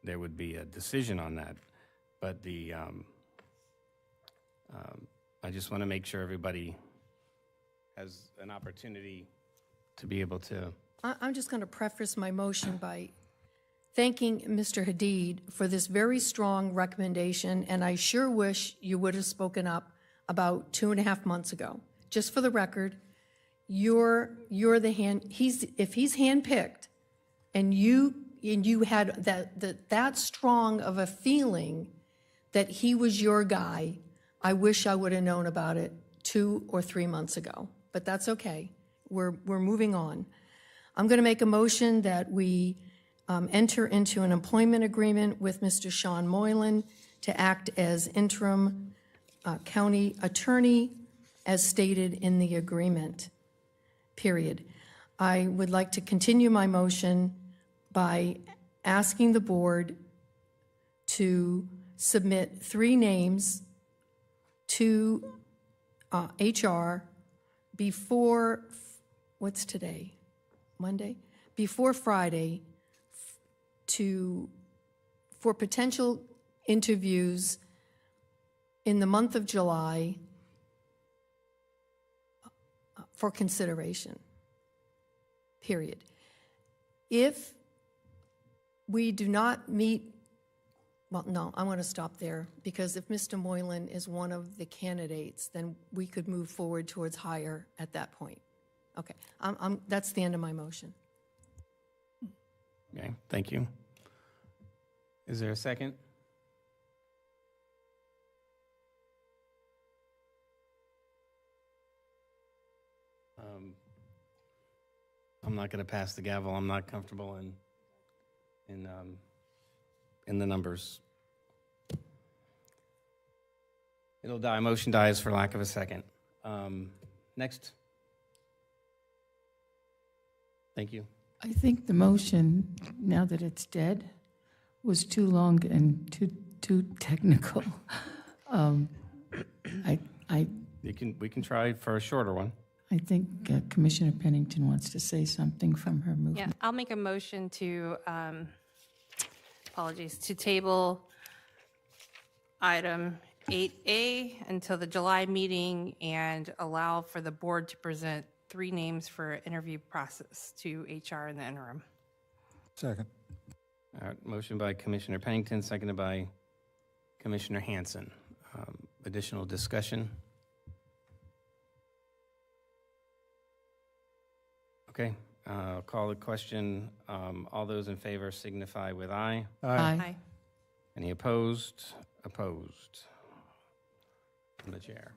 there would be a decision on that. But I just want to make sure everybody has an opportunity to be able to. I'm just going to preface my motion by thanking Mr. Hadid for this very strong recommendation, and I sure wish you would have spoken up about 2.5 months ago. Just for the record, you're the hand. If he's handpicked, and you had that strong of a feeling that he was your guy, I wish I would have known about it 2 or 3 months ago. But that's okay. We're moving on. I'm going to make a motion that we enter into an employment agreement with Mr. Sean Moylan to act as interim county attorney as stated in the agreement, period. I would like to continue my motion by asking the board to submit 3 names to HR before, what's today? Monday? Before Friday for potential interviews in the month of July for consideration, period. If we do not meet, well, no, I want to stop there, because if Mr. Moylan is one of the candidates, then we could move forward towards hire at that point. Okay, that's the end of my motion. Okay, thank you. Is there a second? I'm not going to pass the gavel. I'm not comfortable in the numbers. It'll die. Motion dies for lack of a second. Next. Thank you. I think the motion, now that it's dead, was too long and too technical. We can try for a shorter one. I think Commissioner Pennington wants to say something from her movement. Yeah, I'll make a motion to, to table item 8A until the July meeting and allow for the board to present 3 names for interview process to HR in the interim. Second. All right, motion by Commissioner Pennington, seconded by Commissioner Hanson. Additional discussion? Okay, I'll call the question. All those in favor signify with aye. Aye. Any opposed? Opposed. From the chair.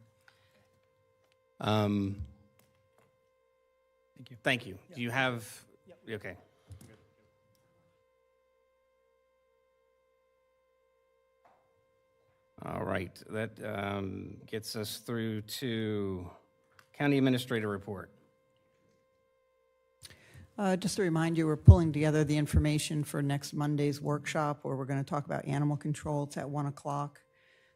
Thank you. Do you have, okay. All right, that gets us through to County Administrator Report. Just to remind you, we're pulling together the information for next Monday's workshop where we're going to talk about animal control. It's at 1 o'clock.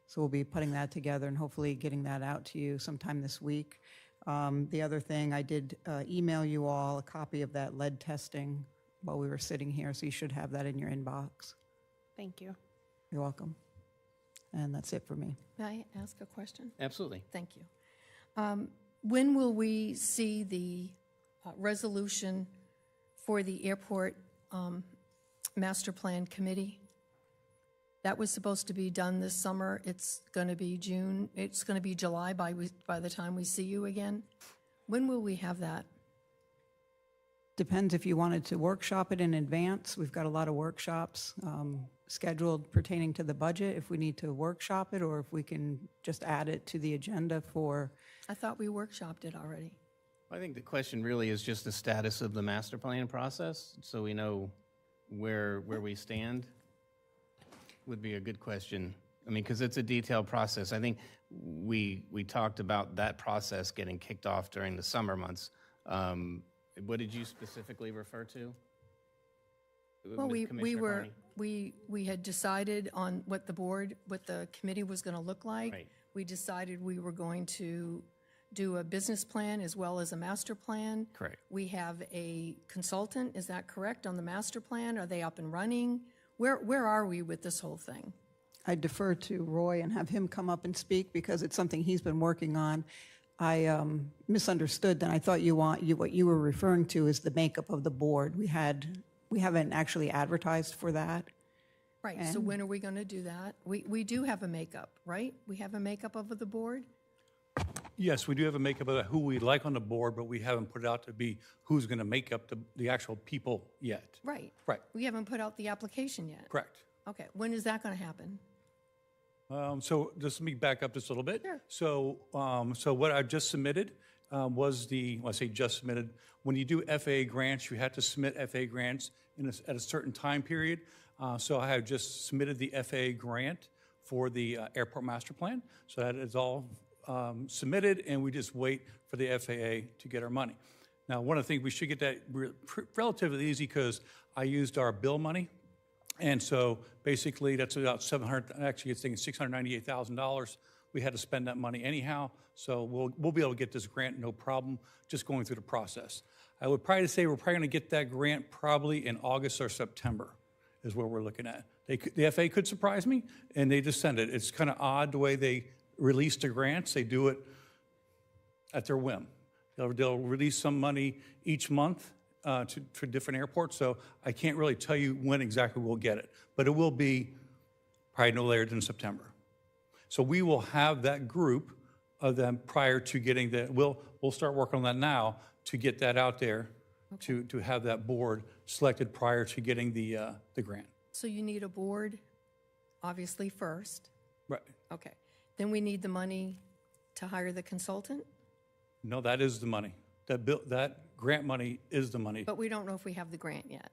So we'll be putting that together and hopefully getting that out to you sometime this week. The other thing, I did email you all a copy of that lead testing while we were sitting here, so you should have that in your inbox. Thank you. You're welcome. And that's it for me. May I ask a question? Absolutely. Thank you. When will we see the resolution for the airport master plan committee? That was supposed to be done this summer. It's going to be June. It's going to be July by the time we see you again. When will we have that? Depends if you wanted to workshop it in advance. We've got a lot of workshops scheduled pertaining to the budget, if we need to workshop it, or if we can just add it to the agenda for... I thought we workshopped it already. I think the question really is just the status of the master plan process, so we know where we stand. Would be a good question. I mean, because it's a detailed process. I think we talked about that process getting kicked off during the summer months. What did you specifically refer to? Well, we had decided on what the committee was going to look like. Right. We decided we were going to do a business plan as well as a master plan. Correct. We have a consultant, is that correct, on the master plan? Are they up and running? Where are we with this whole thing? I defer to Roy and have him come up and speak because it's something he's been working on. I misunderstood, and I thought what you were referring to is the makeup of the board. We haven't actually advertised for that. Right, so when are we going to do that? We do have a makeup, right? We have a makeup of the board? Yes, we do have a makeup of who we'd like on the board, but we haven't put it out to be who's going to make up the actual people yet. Right. Right. We haven't put out the application yet. Correct. Okay, when is that going to happen? So just let me back up just a little bit. Sure. So what I just submitted was I say just submitted, when you do FAA grants, you have to submit FAA grants at a certain time period. So I have just submitted the FAA grant for the airport master plan. So that is all submitted, and we just wait for the FAA to get our money. Now, one of the things, we should get that relatively easy because I used our bill money. And so basically that's about actually it's thinking $698,000. We had to spend that money anyhow. So we'll be able to get this grant, no problem, just going through the process. I would probably say we're probably going to get that grant probably in August or September is what we're looking at. The FAA could surprise me, and they just send it. It's kind of odd the way they release the grants. They do it at their whim. They'll release some money each month to different airports, so I can't really tell you when exactly we'll get it, but it will be probably no later than September. So we will have that group of them prior to getting the, we'll start working on that now to get that out there, to have that board selected prior to getting the grant. So you need a board, obviously, first. Right. Okay. Then we need the money to hire the consultant, No, that is the money. That grant money is the money. but we don't know if we have the grant yet.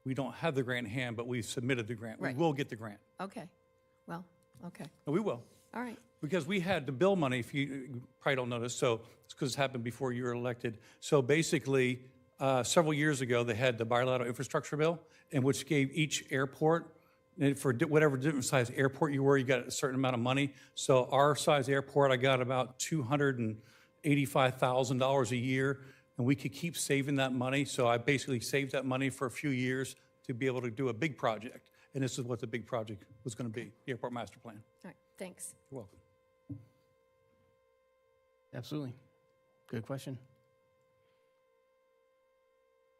We don't have the grant in hand, but we've submitted the grant. Right. We will get the grant. Okay. Well, okay. No, we will. All right. Because we had the bill money, if you probably don't know this, so it's because it happened before you were elected. So basically, several years ago, they had the bilateral infrastructure bill, in which gave each airport, and for whatever different size airport you were, you got a certain amount of money. So our size airport, I got about $285,000 a year, and we could keep saving that money. So I basically saved that money for a few years to be able to do a big project. And this is what the big project was going to be, the airport master plan. All right. Thanks. You're welcome. Absolutely. Good question.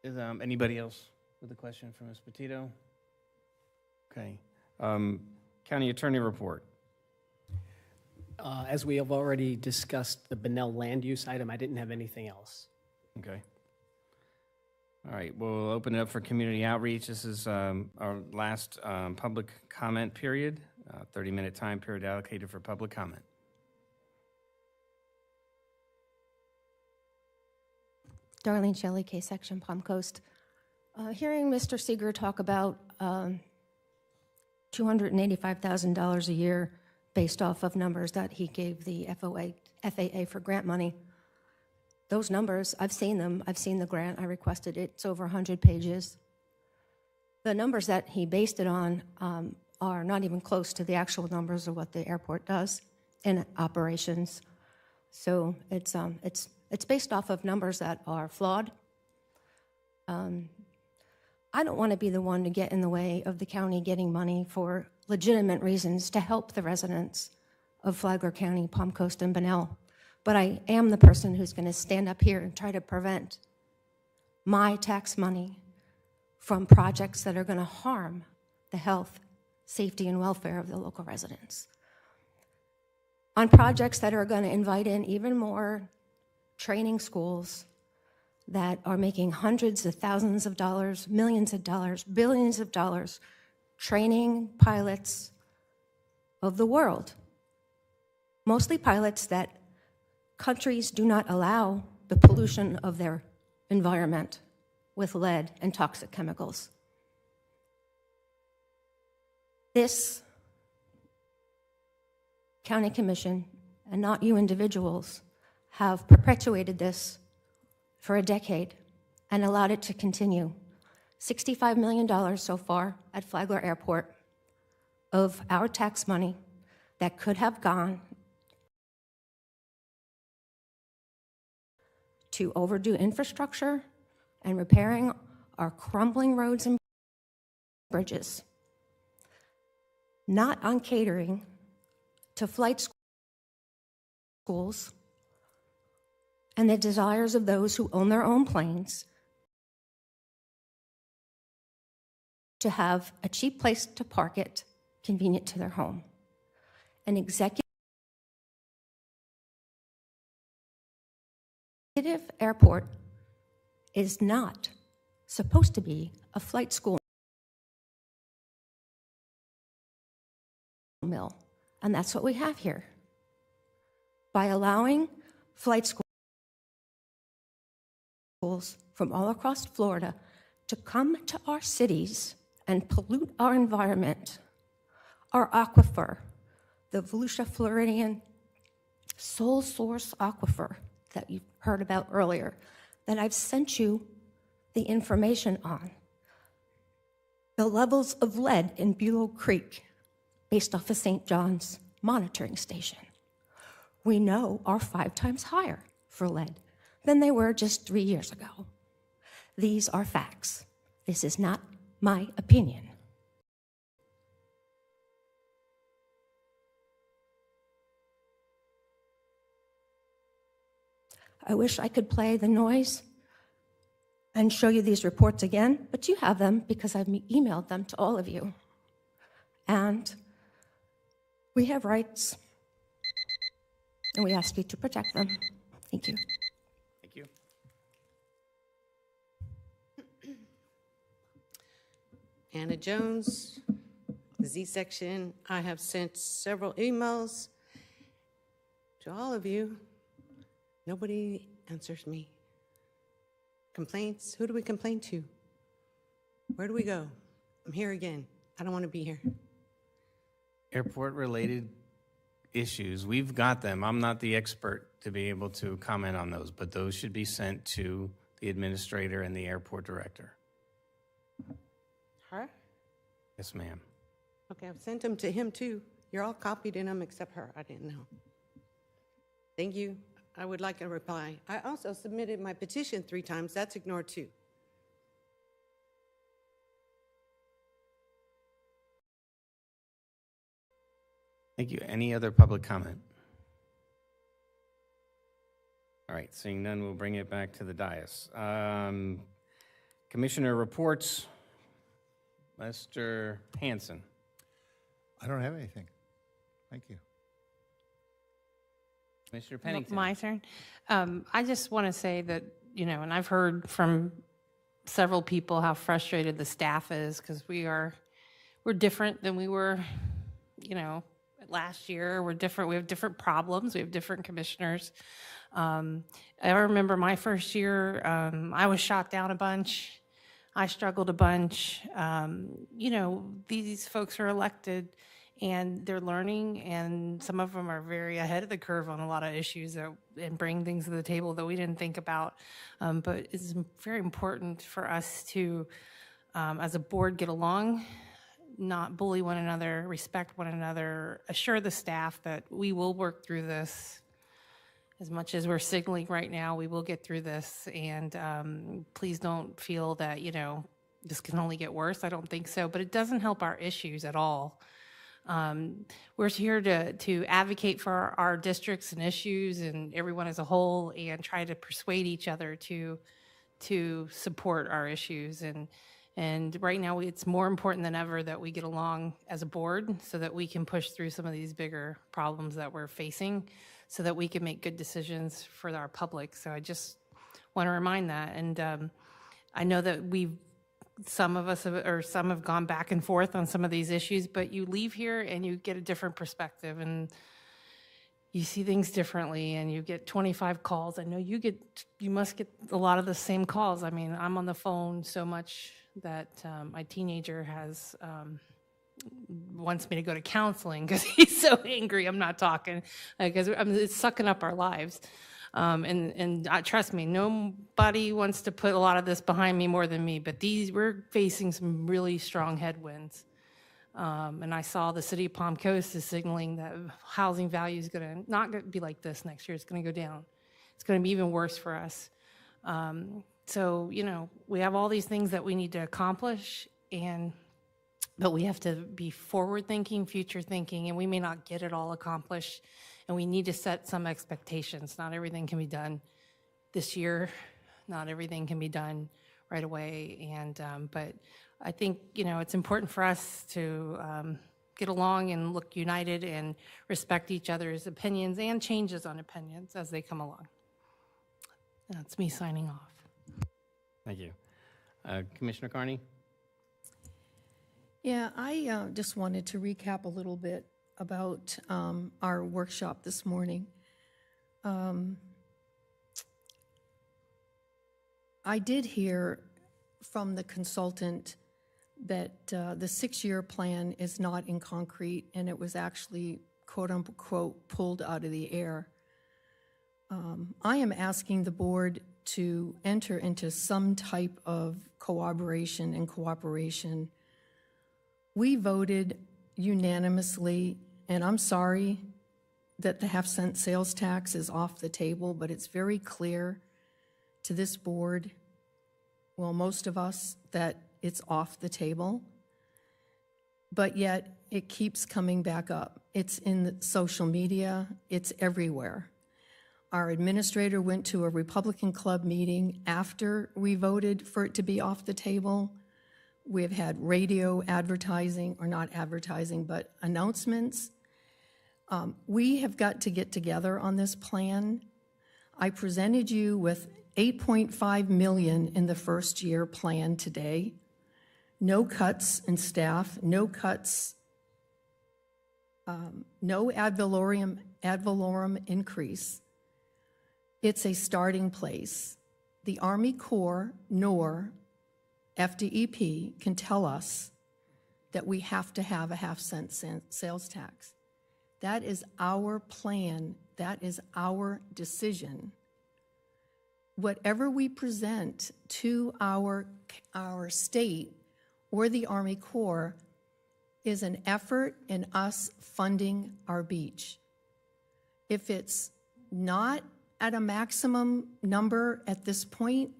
Is anybody else with a question for Ms. Petito? Okay. County Attorney report. As we have already discussed the Bunnell land use item, I didn't have anything else. Okay. All right, we'll open it up for community outreach. This is our last public comment period, 30-minute time period allocated for public comment. Darlene Shelley, K-Section, Palm Coast. Hearing Mr. Seeger talk about $285,000 a year based off of numbers that he gave the FAA for grant money, those numbers, I've seen them. I've seen the grant. I requested it. It's over 100 pages. The numbers that he based it on are not even close to the actual numbers of what the airport does in operations. So it's based off of numbers that are flawed. I don't want to be the one to get in the way of the county getting money for legitimate reasons to help the residents of Flagler County, Palm Coast, and Bunnell. But I am the person who's going to stand up here and try to prevent my tax money from projects that are going to harm the health, safety, and welfare of the local residents. On projects that are going to invite in even more training schools that are making hundreds of thousands of dollars, millions of dollars, billions of dollars, training pilots of the world. Mostly pilots that countries do not allow the pollution of their environment with lead and toxic chemicals. This county commission, and not you individuals, have perpetuated this for a decade and allowed it to continue. $65 million so far at Flagler Airport of our tax money that could have gone to overdue infrastructure and repairing our crumbling roads and bridges, not on catering to flight schools and the desires of those who own their own planes to have a cheap place to park it, convenient to their home. An executive airport is not supposed to be a flight school mill, and that's what we have here. By allowing flight schools from all across Florida to come to our cities and pollute our environment, our aquifer, the Volusia Floridian sole source aquifer that you heard about earlier, that I've sent you the information on. The levels of lead in Bulow Creek, based off of St. John's monitoring station, we know are 5 times higher for lead than they were just 3 years ago. These are facts. This is not my opinion. I wish I could play the noise and show you these reports again, but you have them because I've emailed them to all of you. And we have rights, and we ask you to protect them. Thank you. Thank you. Anna Jones, the Z section. I have sent several emails to all of you. Nobody answers me. Complaints? Who do we complain to? Where do we go? I'm here again. I don't want to be here. Airport-related issues, we've got them. I'm not the expert to be able to comment on those, but those should be sent to the administrator and the airport director. Her? Yes, ma'am. Okay, I've sent them to him too. You're all copied in them except her. I didn't know. Thank you. I would like a reply. I also submitted my petition 3 times. That's ignored too. Thank you. Any other public comment? All right, seeing none, we'll bring it back to the dais. Commissioner reports. Mr. Hanson. I don't have anything. Thank you. Commissioner Pennington. My turn. I just want to say that, and I've heard from several people how frustrated the staff is because we're different than we were, last year. We're different. We have different problems. We have different commissioners. I remember my first year, I was shot down a bunch. I struggled a bunch. These folks are elected and they're learning, and some of them are very ahead of the curve on a lot of issues and bring things to the table that we didn't think about. But it's very important for us to, as a board, get along, not bully one another, respect one another, assure the staff that we will work through this. As much as we're signaling right now, we will get through this. And please don't feel that, this can only get worse. I don't think so. But it doesn't help our issues at all. We're here to advocate for our districts and issues and everyone as a whole, and try to persuade each other to support our issues. And right now, it's more important than ever that we get along as a board so that we can push through some of these bigger problems that we're facing so that we can make good decisions for our public. So I just want to remind that. And I know that some have gone back and forth on some of these issues, but you leave here and you get a different perspective and you see things differently, and you get 25 calls. I know you must get a lot of the same calls. I mean, I'm on the phone so much that my teenager wants me to go to counseling because he's so angry. I'm not talking because it's sucking up our lives. And trust me, nobody wants to put a lot of this behind me more than me, but we're facing some really strong headwinds. And I saw the city of Palm Coast is signaling that housing value is not going to be like this next year. It's going to go down. It's going to be even worse for us. So, we have all these things that we need to accomplish, but we have to be forward-thinking, future-thinking, and we may not get it all accomplished, and we need to set some expectations. Not everything can be done this year. Not everything can be done right away, but I think, it's important for us to get along and look united and respect each other's opinions and changes on opinions as they come along. That's me signing off. Thank you. Commissioner Carney? Yeah, I just wanted to recap a little bit about our workshop this morning. I did hear from the consultant that the 6-year plan is not in concrete, and it was actually, quote unquote, pulled out of the air. I am asking the board to enter into some type of collaboration and cooperation. We voted unanimously, and I'm sorry that the half-cent sales tax is off the table, but it's very clear to this board, well, most of us, that it's off the table. But yet, it keeps coming back up. It's in the social media, it's everywhere. Our administrator went to a Republican club meeting after we voted for it to be off the table. We've had radio advertising, or not advertising, but announcements. We have got to get together on this plan. I presented you with $8.5 million in the first year plan today. No cuts in staff, no cuts, no ad valorem increase. It's a starting place. The Army Corps nor FDEP can tell us that we have to have a half-cent sales tax. That is our plan. That is our decision. Whatever we present to our state or the Army Corps is an effort in us funding our beach. If it's not at a maximum number at this point,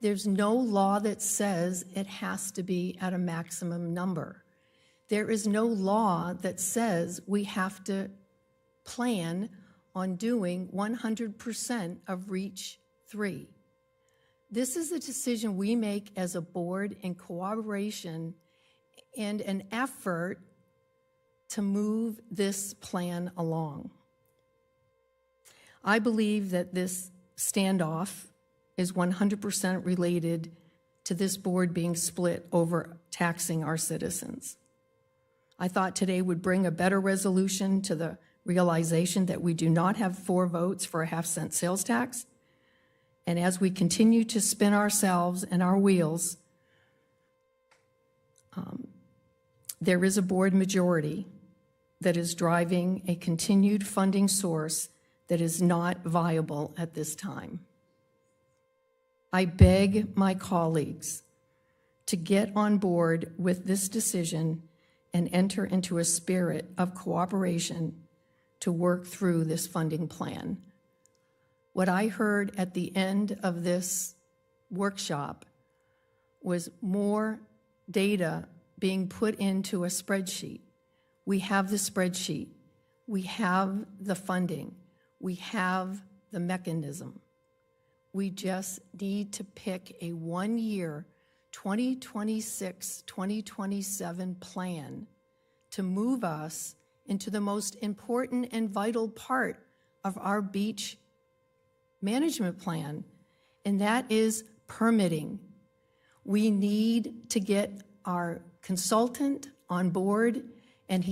there's no law that says it has to be at a maximum number. There is no law that says we have to plan on doing 100% of REACH 3. This is a decision we make as a board in cooperation and an effort to move this plan along. I believe that this standoff is 100% related to this board being split over taxing our citizens. I thought today would bring a better resolution to the realization that we do not have 4 votes for a half-cent sales tax. And as we continue to spin ourselves and our wheels, there is a board majority that is driving a continued funding source that is not viable at this time. I beg my colleagues to get on board with this decision and enter into a spirit of cooperation to work through this funding plan. What I heard at the end of this workshop was more data being put into a spreadsheet. We have the spreadsheet. We have the funding. We have the mechanism. We just need to pick a 1-year, 2026, 2027 plan to move us into the most important and vital part of our beach management plan, and that is permitting. We need to get our consultant on board, and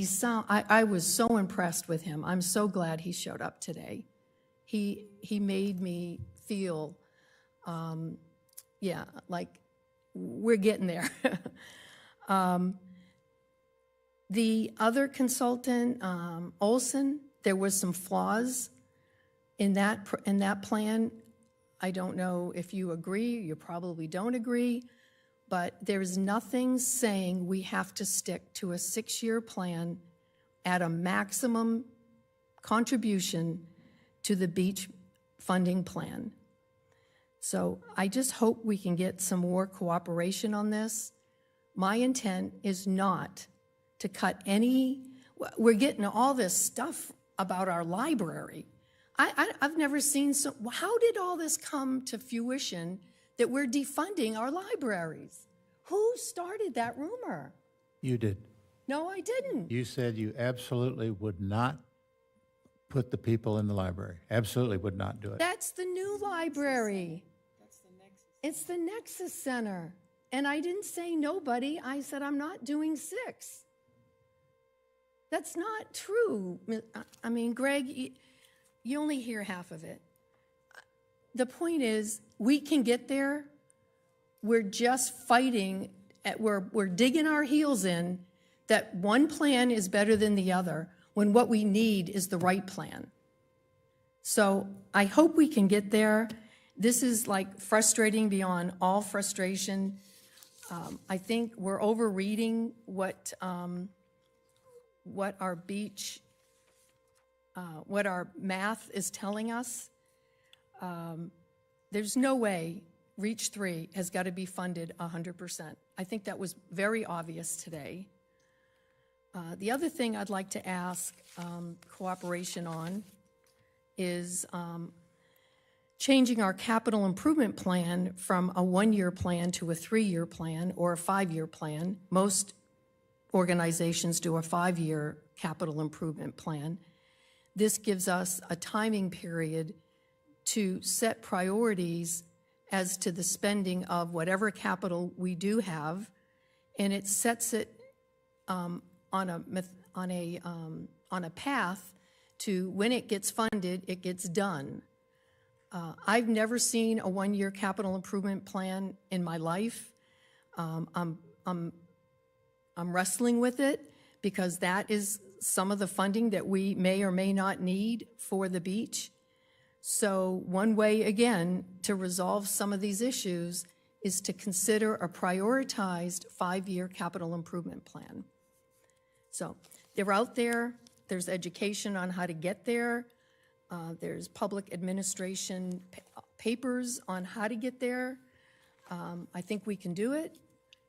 I was so impressed with him. I'm so glad he showed up today. He made me feel, like we're getting there. The other consultant, Olson, there was some flaws in that plan. I don't know if you agree, you probably don't agree, but there's nothing saying we have to stick to a 6-year plan at a maximum contribution to the beach funding plan. So I just hope we can get some more cooperation on this. My intent is not to cut we're getting all this stuff about our library. I've never seen how did all this come to fruition that we're defunding our libraries? Who started that rumor? You did. No, I didn't. You said you absolutely would not put the people in the library. Absolutely would not do it. That's the new library. It's the Nexus Center. And I didn't say nobody. I said I'm not doing 6. That's not true. I mean, Greg, you only hear half of it. The point is, we can get there. We're just fighting. We're digging our heels in that one plan is better than the other when what we need is the right plan. So I hope we can get there. This is like frustrating beyond all frustration. I think we're overreading what our beach, what our math is telling us. There's no way Reach 3 has got to be funded 100%. I think that was very obvious today. The other thing I'd like to ask cooperation on is changing our capital improvement plan from a 1-year plan to a 3-year plan or a 5-year plan. Most organizations do a 5-year capital improvement plan. This gives us a timing period to set priorities as to the spending of whatever capital we do have, and it sets it on a path to when it gets funded, it gets done. I've never seen a 1-year capital improvement plan in my life. I'm wrestling with it because that is some of the funding that we may or may not need for the beach. So one way, again, to resolve some of these issues is to consider a prioritized 5-year capital improvement plan. So they're out there. There's education on how to get there. There's public administration papers on how to get there. I think we can do it,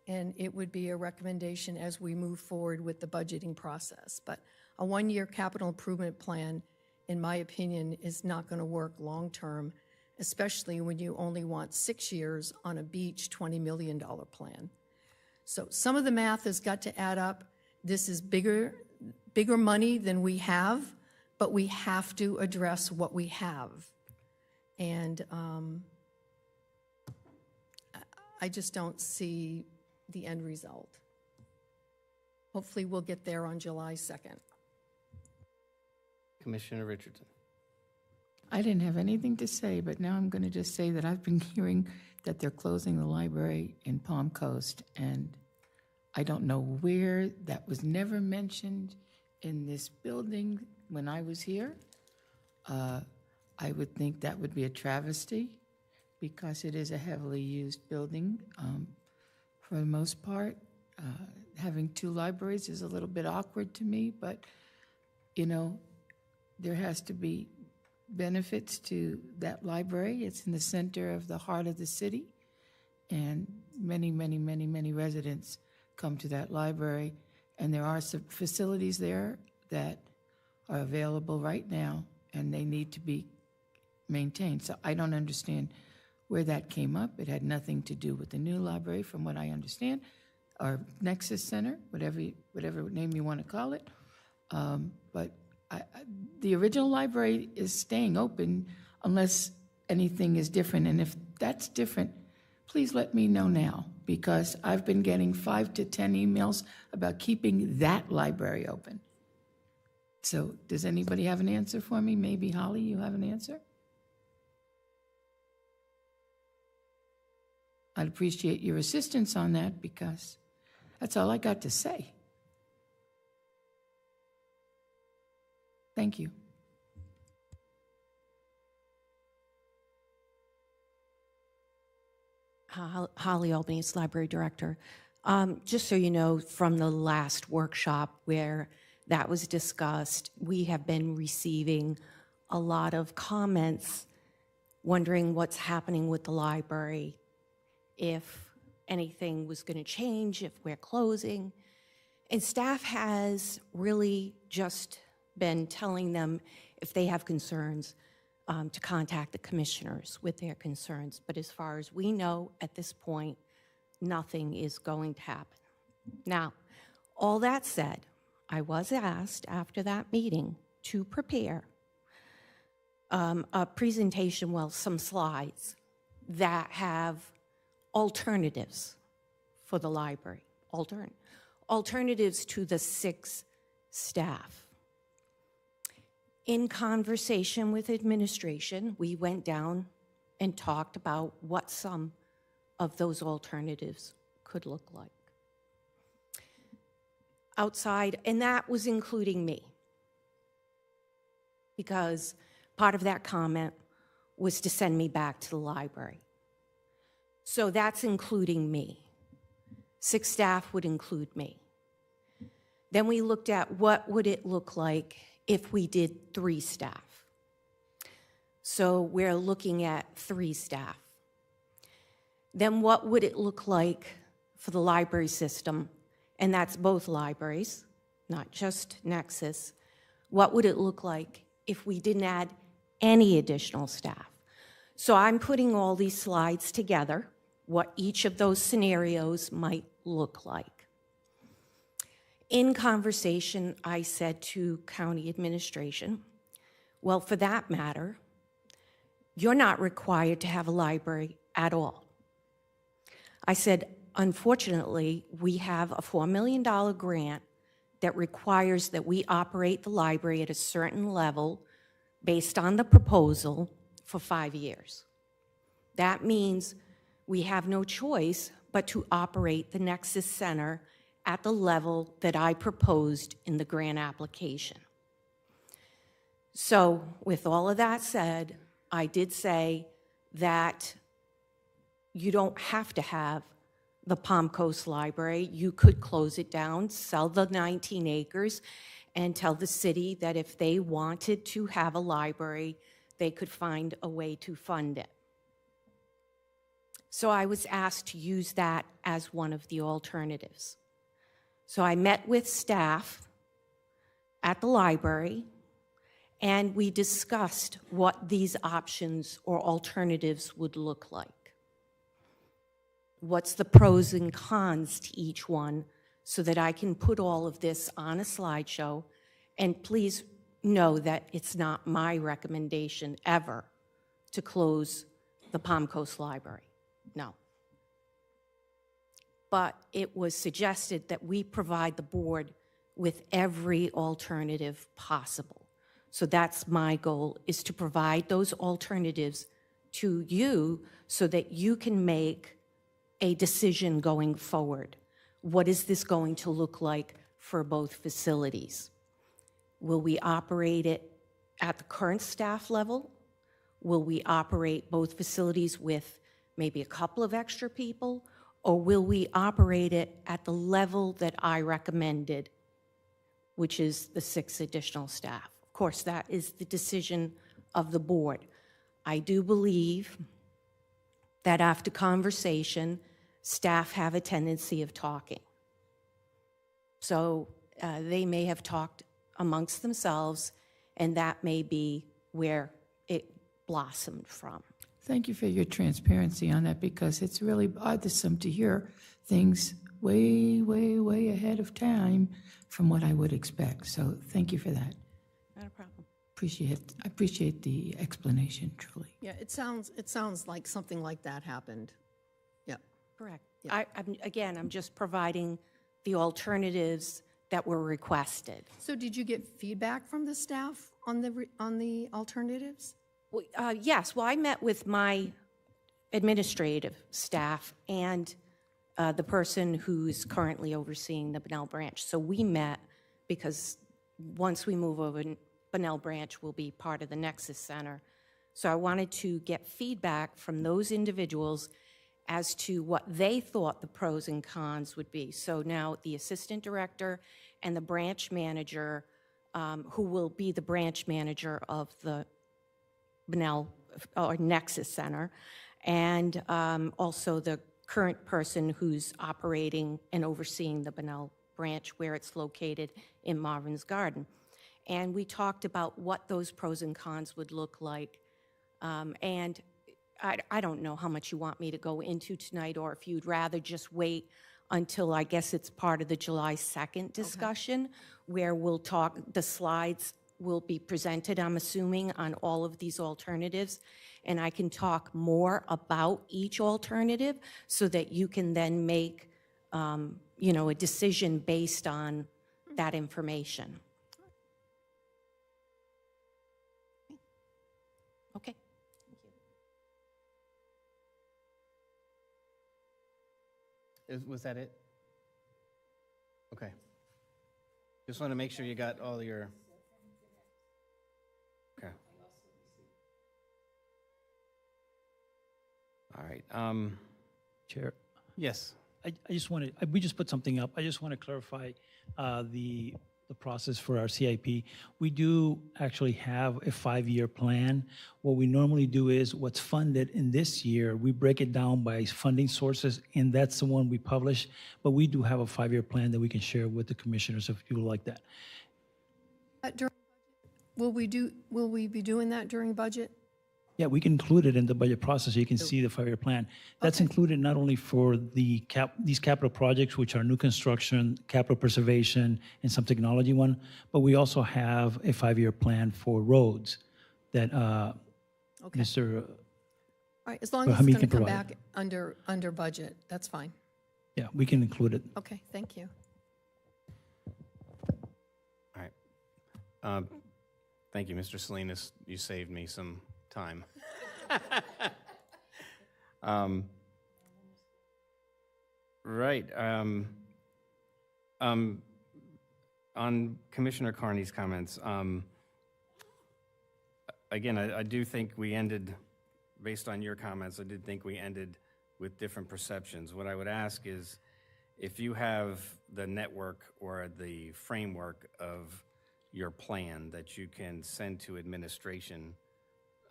and it would be a recommendation as we move forward with the budgeting process. But a 1-year capital improvement plan, in my opinion, is not going to work long-term, especially when you only want 6 years on a beach $20 million plan. So some of the math has got to add up. This is bigger money than we have, but we have to address what we have. And I just don't see the end result. Hopefully we'll get there on July 2nd. Commissioner Richardson. I didn't have anything to say, but now I'm going to just say that I've been hearing that they're closing the library in Palm Coast, and I don't know where. That was never mentioned in this building when I was here. I would think that would be a travesty because it is a heavily used building for the most part. Having 2 libraries is a little bit awkward to me, but, you know, there has to be benefits to that library. It's in the center of the heart of the city, and many, many, many, many residents come to that library, and there are some facilities there that are available right now, and they need to be maintained. So I don't understand where that came up. It had nothing to do with the new library, from what I understand, or Nexus Center, whatever name you want to call it. But the original library is staying open unless anything is different. And if that's different, please let me know now, because I've been getting 5 to 10 emails about keeping that library open. So does anybody have an answer for me? Maybe Holly, you have an answer? I'd appreciate your assistance on that, because that's all I got to say. Thank you. Holly Albanese, Library Director. Just so you know, from the last workshop where that was discussed, we have been receiving a lot of comments wondering what's happening with the library, if anything was going to change, if we're closing. And staff has really just been telling them if they have concerns to contact the commissioners with their concerns. But as far as we know at this point, nothing is going to happen. Now, all that said, I was asked after that meeting to prepare a presentation, well, some slides that have alternatives for the library, alternatives to the 6 staff. In conversation with administration, we went down and talked about what some of those alternatives could look like. Outside, and that was including me, because part of that comment was to send me back to the library. So that's including me. 6 staff would include me. Then we looked at what would it look like if we did 3 staff. So we're looking at 3 staff. Then what would it look like for the library system? And that's both libraries, not just Nexus. What would it look like if we didn't add any additional staff? So I'm putting all these slides together, what each of those scenarios might look like. In conversation, I said to county administration, well, for that matter, you're not required to have a library at all. I said, unfortunately, we have a $4 million grant that requires that we operate the library at a certain level based on the proposal for 5 years. That means we have no choice but to operate the Nexus Center at the level that I proposed in the grant application. So with all of that said, I did say that you don't have to have the Palm Coast Library. You could close it down, sell the 19 acres, and tell the city that if they wanted to have a library, they could find a way to fund it. So I was asked to use that as one of the alternatives. So I met with staff at the library, and we discussed what these options or alternatives would look like. What's the pros and cons to each one so that I can put all of this on a slideshow. And please know that it's not my recommendation ever to close the Palm Coast Library. No. But it was suggested that we provide the board with every alternative possible. So that's my goal, is to provide those alternatives to you so that you can make a decision going forward. What is this going to look like for both facilities? Will we operate it at the current staff level? Will we operate both facilities with maybe a couple of extra people? Or will we operate it at the level that I recommended, which is the 6 additional staff? Of course, that is the decision of the board. I do believe that after conversation, staff have a tendency of talking. So they may have talked amongst themselves, and that may be where it blossomed from. Thank you for your transparency on that, because it's really bothersome to hear things way, way, way ahead of time from what I would expect. So thank you for that. Not a problem. I appreciate the explanation, truly. Yeah, it sounds like something like that happened. Yeah. Correct. Yeah. I'm just providing the alternatives that were requested. So did you get feedback from the staff on the alternatives? Yes, well, I met with my administrative staff and the person who's currently overseeing the Bunnell branch. So we met because once we move over, Bunnell branch will be part of the Nexus Center. So I wanted to get feedback from those individuals as to what they thought the pros and cons would be. So now the assistant director and the branch manager, who will be the branch manager of the Bunnell or Nexus Center, and also the current person who's operating and overseeing the Bunnell branch where it's located in Marvin's Garden. And we talked about what those pros and cons would look like. And I don't know how much you want me to go into tonight, or if you'd rather just wait until, I guess it's part of the July 2nd discussion, where we'll talk, the slides will be presented, I'm assuming, on all of these alternatives. And I can talk more about each alternative so that you can then make, a decision based on that information. Okay. Was that it? Okay. Just want to make sure you got all your... Okay. All right. Chair, Yes. I just wanted, we just put something up. I just want to clarify the process for our CIP. We do actually have a 5-year plan. What we normally do is what's funded in this year, we break it down by funding sources, and that's the one we publish. But we do have a 5-year plan that we can share with the commissioners if you would like that. Will we be doing that during budget? Yeah, we can include it in the budget process, so you can see the 5-year plan. That's included not only for these capital projects, which are new construction, capital preservation, and some technology one, but we also have a 5-year plan for roads that Mr. All right, as long as it's Hamid going to can come provide. back under budget, that's fine. Yeah, we can include it. Okay, thank you. All right. Thank you, Mr. Salinas. You saved me some time. Right. On Commissioner Carney's comments, again, I do think we ended, based on your comments, I did think we ended with different perceptions. What I would ask is, if you have the network or the framework of your plan that you can send to administration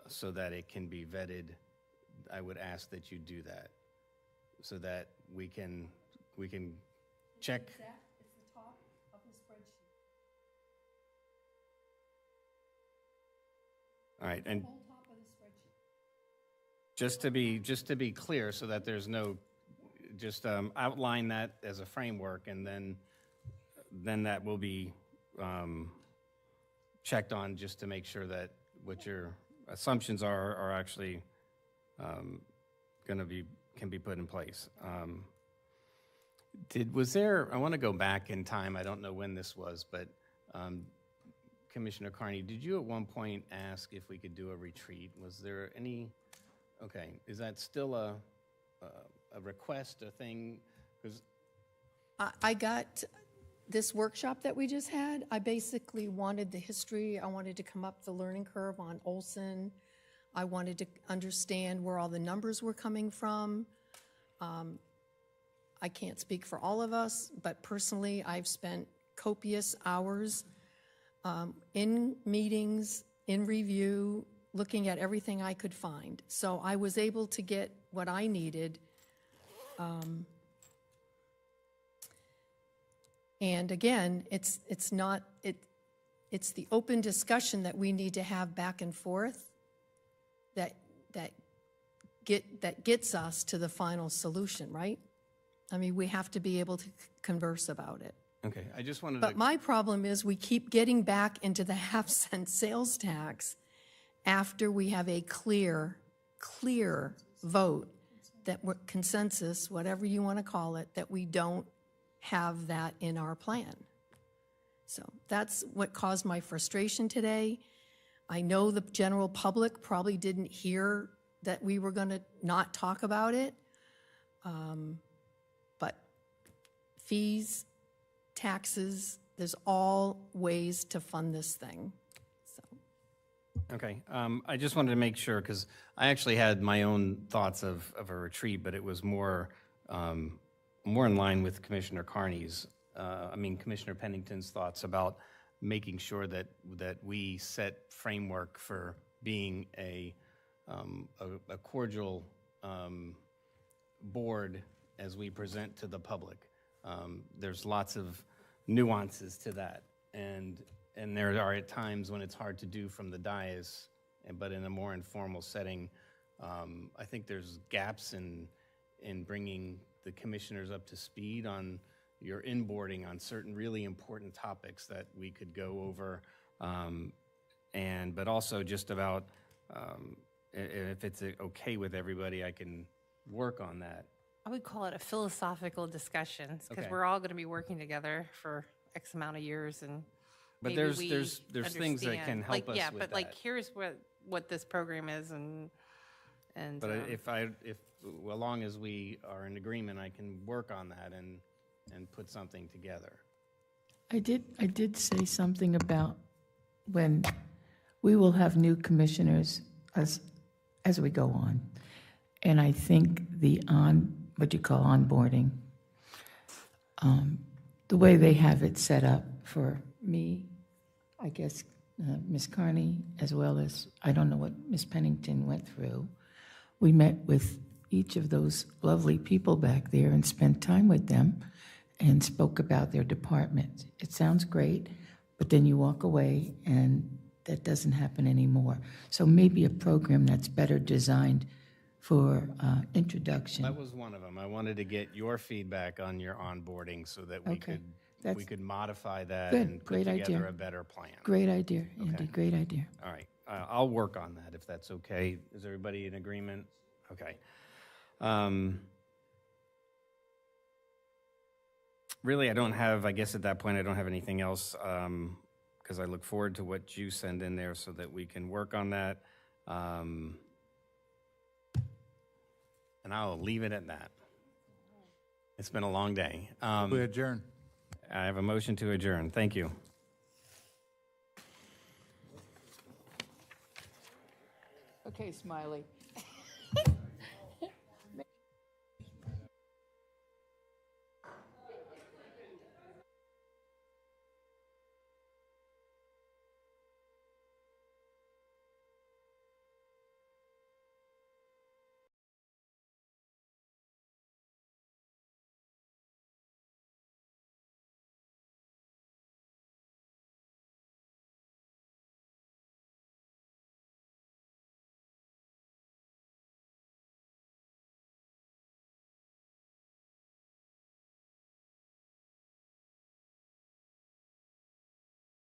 so that it can be vetted, I would ask that you do that so that we can check. It's the top of the spreadsheet. All right, and Whole top of the spreadsheet. just to be clear, so that there's no, just outline that as a framework, and then that will be checked on, just to make sure that what your assumptions are actually can be put in place. Was there, I want to go back in time, I don't know when this was, but Commissioner Carney, did you at one point ask if we could do a retreat? Was there any, okay, is that still a request, a thing? 'Cause I got this workshop that we just had. I basically wanted the history. I wanted to come up the learning curve on Olson. I wanted to understand where all the numbers were coming from. I can't speak for all of us, but personally, I've spent copious hours in meetings, in review, looking at everything I could find. So I was able to get what I needed. And again, it's the open discussion that we need to have back and forth that gets us to the final solution, right? I mean, we have to be able to converse about it. Okay, I just wanted But to. my problem is we keep getting back into the half-cent sales tax after we have a clear vote that consensus, whatever you want to call it, that we don't have that in our plan. So that's what caused my frustration today. I know the general public probably didn't hear that we were going to not talk about it. But fees, taxes, there's all ways to fund this thing. So. Okay, I just wanted to make sure, because I actually had my own thoughts of a retreat, but it was more in line with Commissioner Carney's, Commissioner Pennington's thoughts about making sure that we set framework for being a cordial board as we present to the public. There's lots of nuances to that, and there are at times when it's hard to do from the dais, but in a more informal setting, I think there's gaps in bringing the commissioners up to speed on your inboarding on certain really important topics that we could go over, but also just about if it's okay with everybody, I can work on that. I would call it a philosophical discussion, because Okay. we're all going to be working together for X amount of years, and But maybe there's we things that can understand. help us yeah, with but that. like here's what this program is, and But if as long as we are in agreement, I can work on that and put something together. I did say something about when we will have new commissioners as we go on. And I think what you call onboarding, the way they have it set up for me, I guess Ms. Carney, as well as, I don't know what Ms. Pennington went through. We met with each of those lovely people back there and spent time with them and spoke about their department. It sounds great, but then you walk away and that doesn't happen anymore. So maybe a program that's better designed for introduction. That was one of them. I wanted to get your feedback on your onboarding so that we Okay. we could modify that Good. and put Great together idea. a better plan. Great idea, Andy, Okay. great idea. All right, I'll work on that if that's okay. Is everybody in agreement? Okay. Really, I guess at that point, I don't have anything else because I look forward to what you send in there so that we can work on that. And I'll leave it at that. It's been a long day. We adjourn. I have a motion to adjourn. Thank you. Okay, Smiley.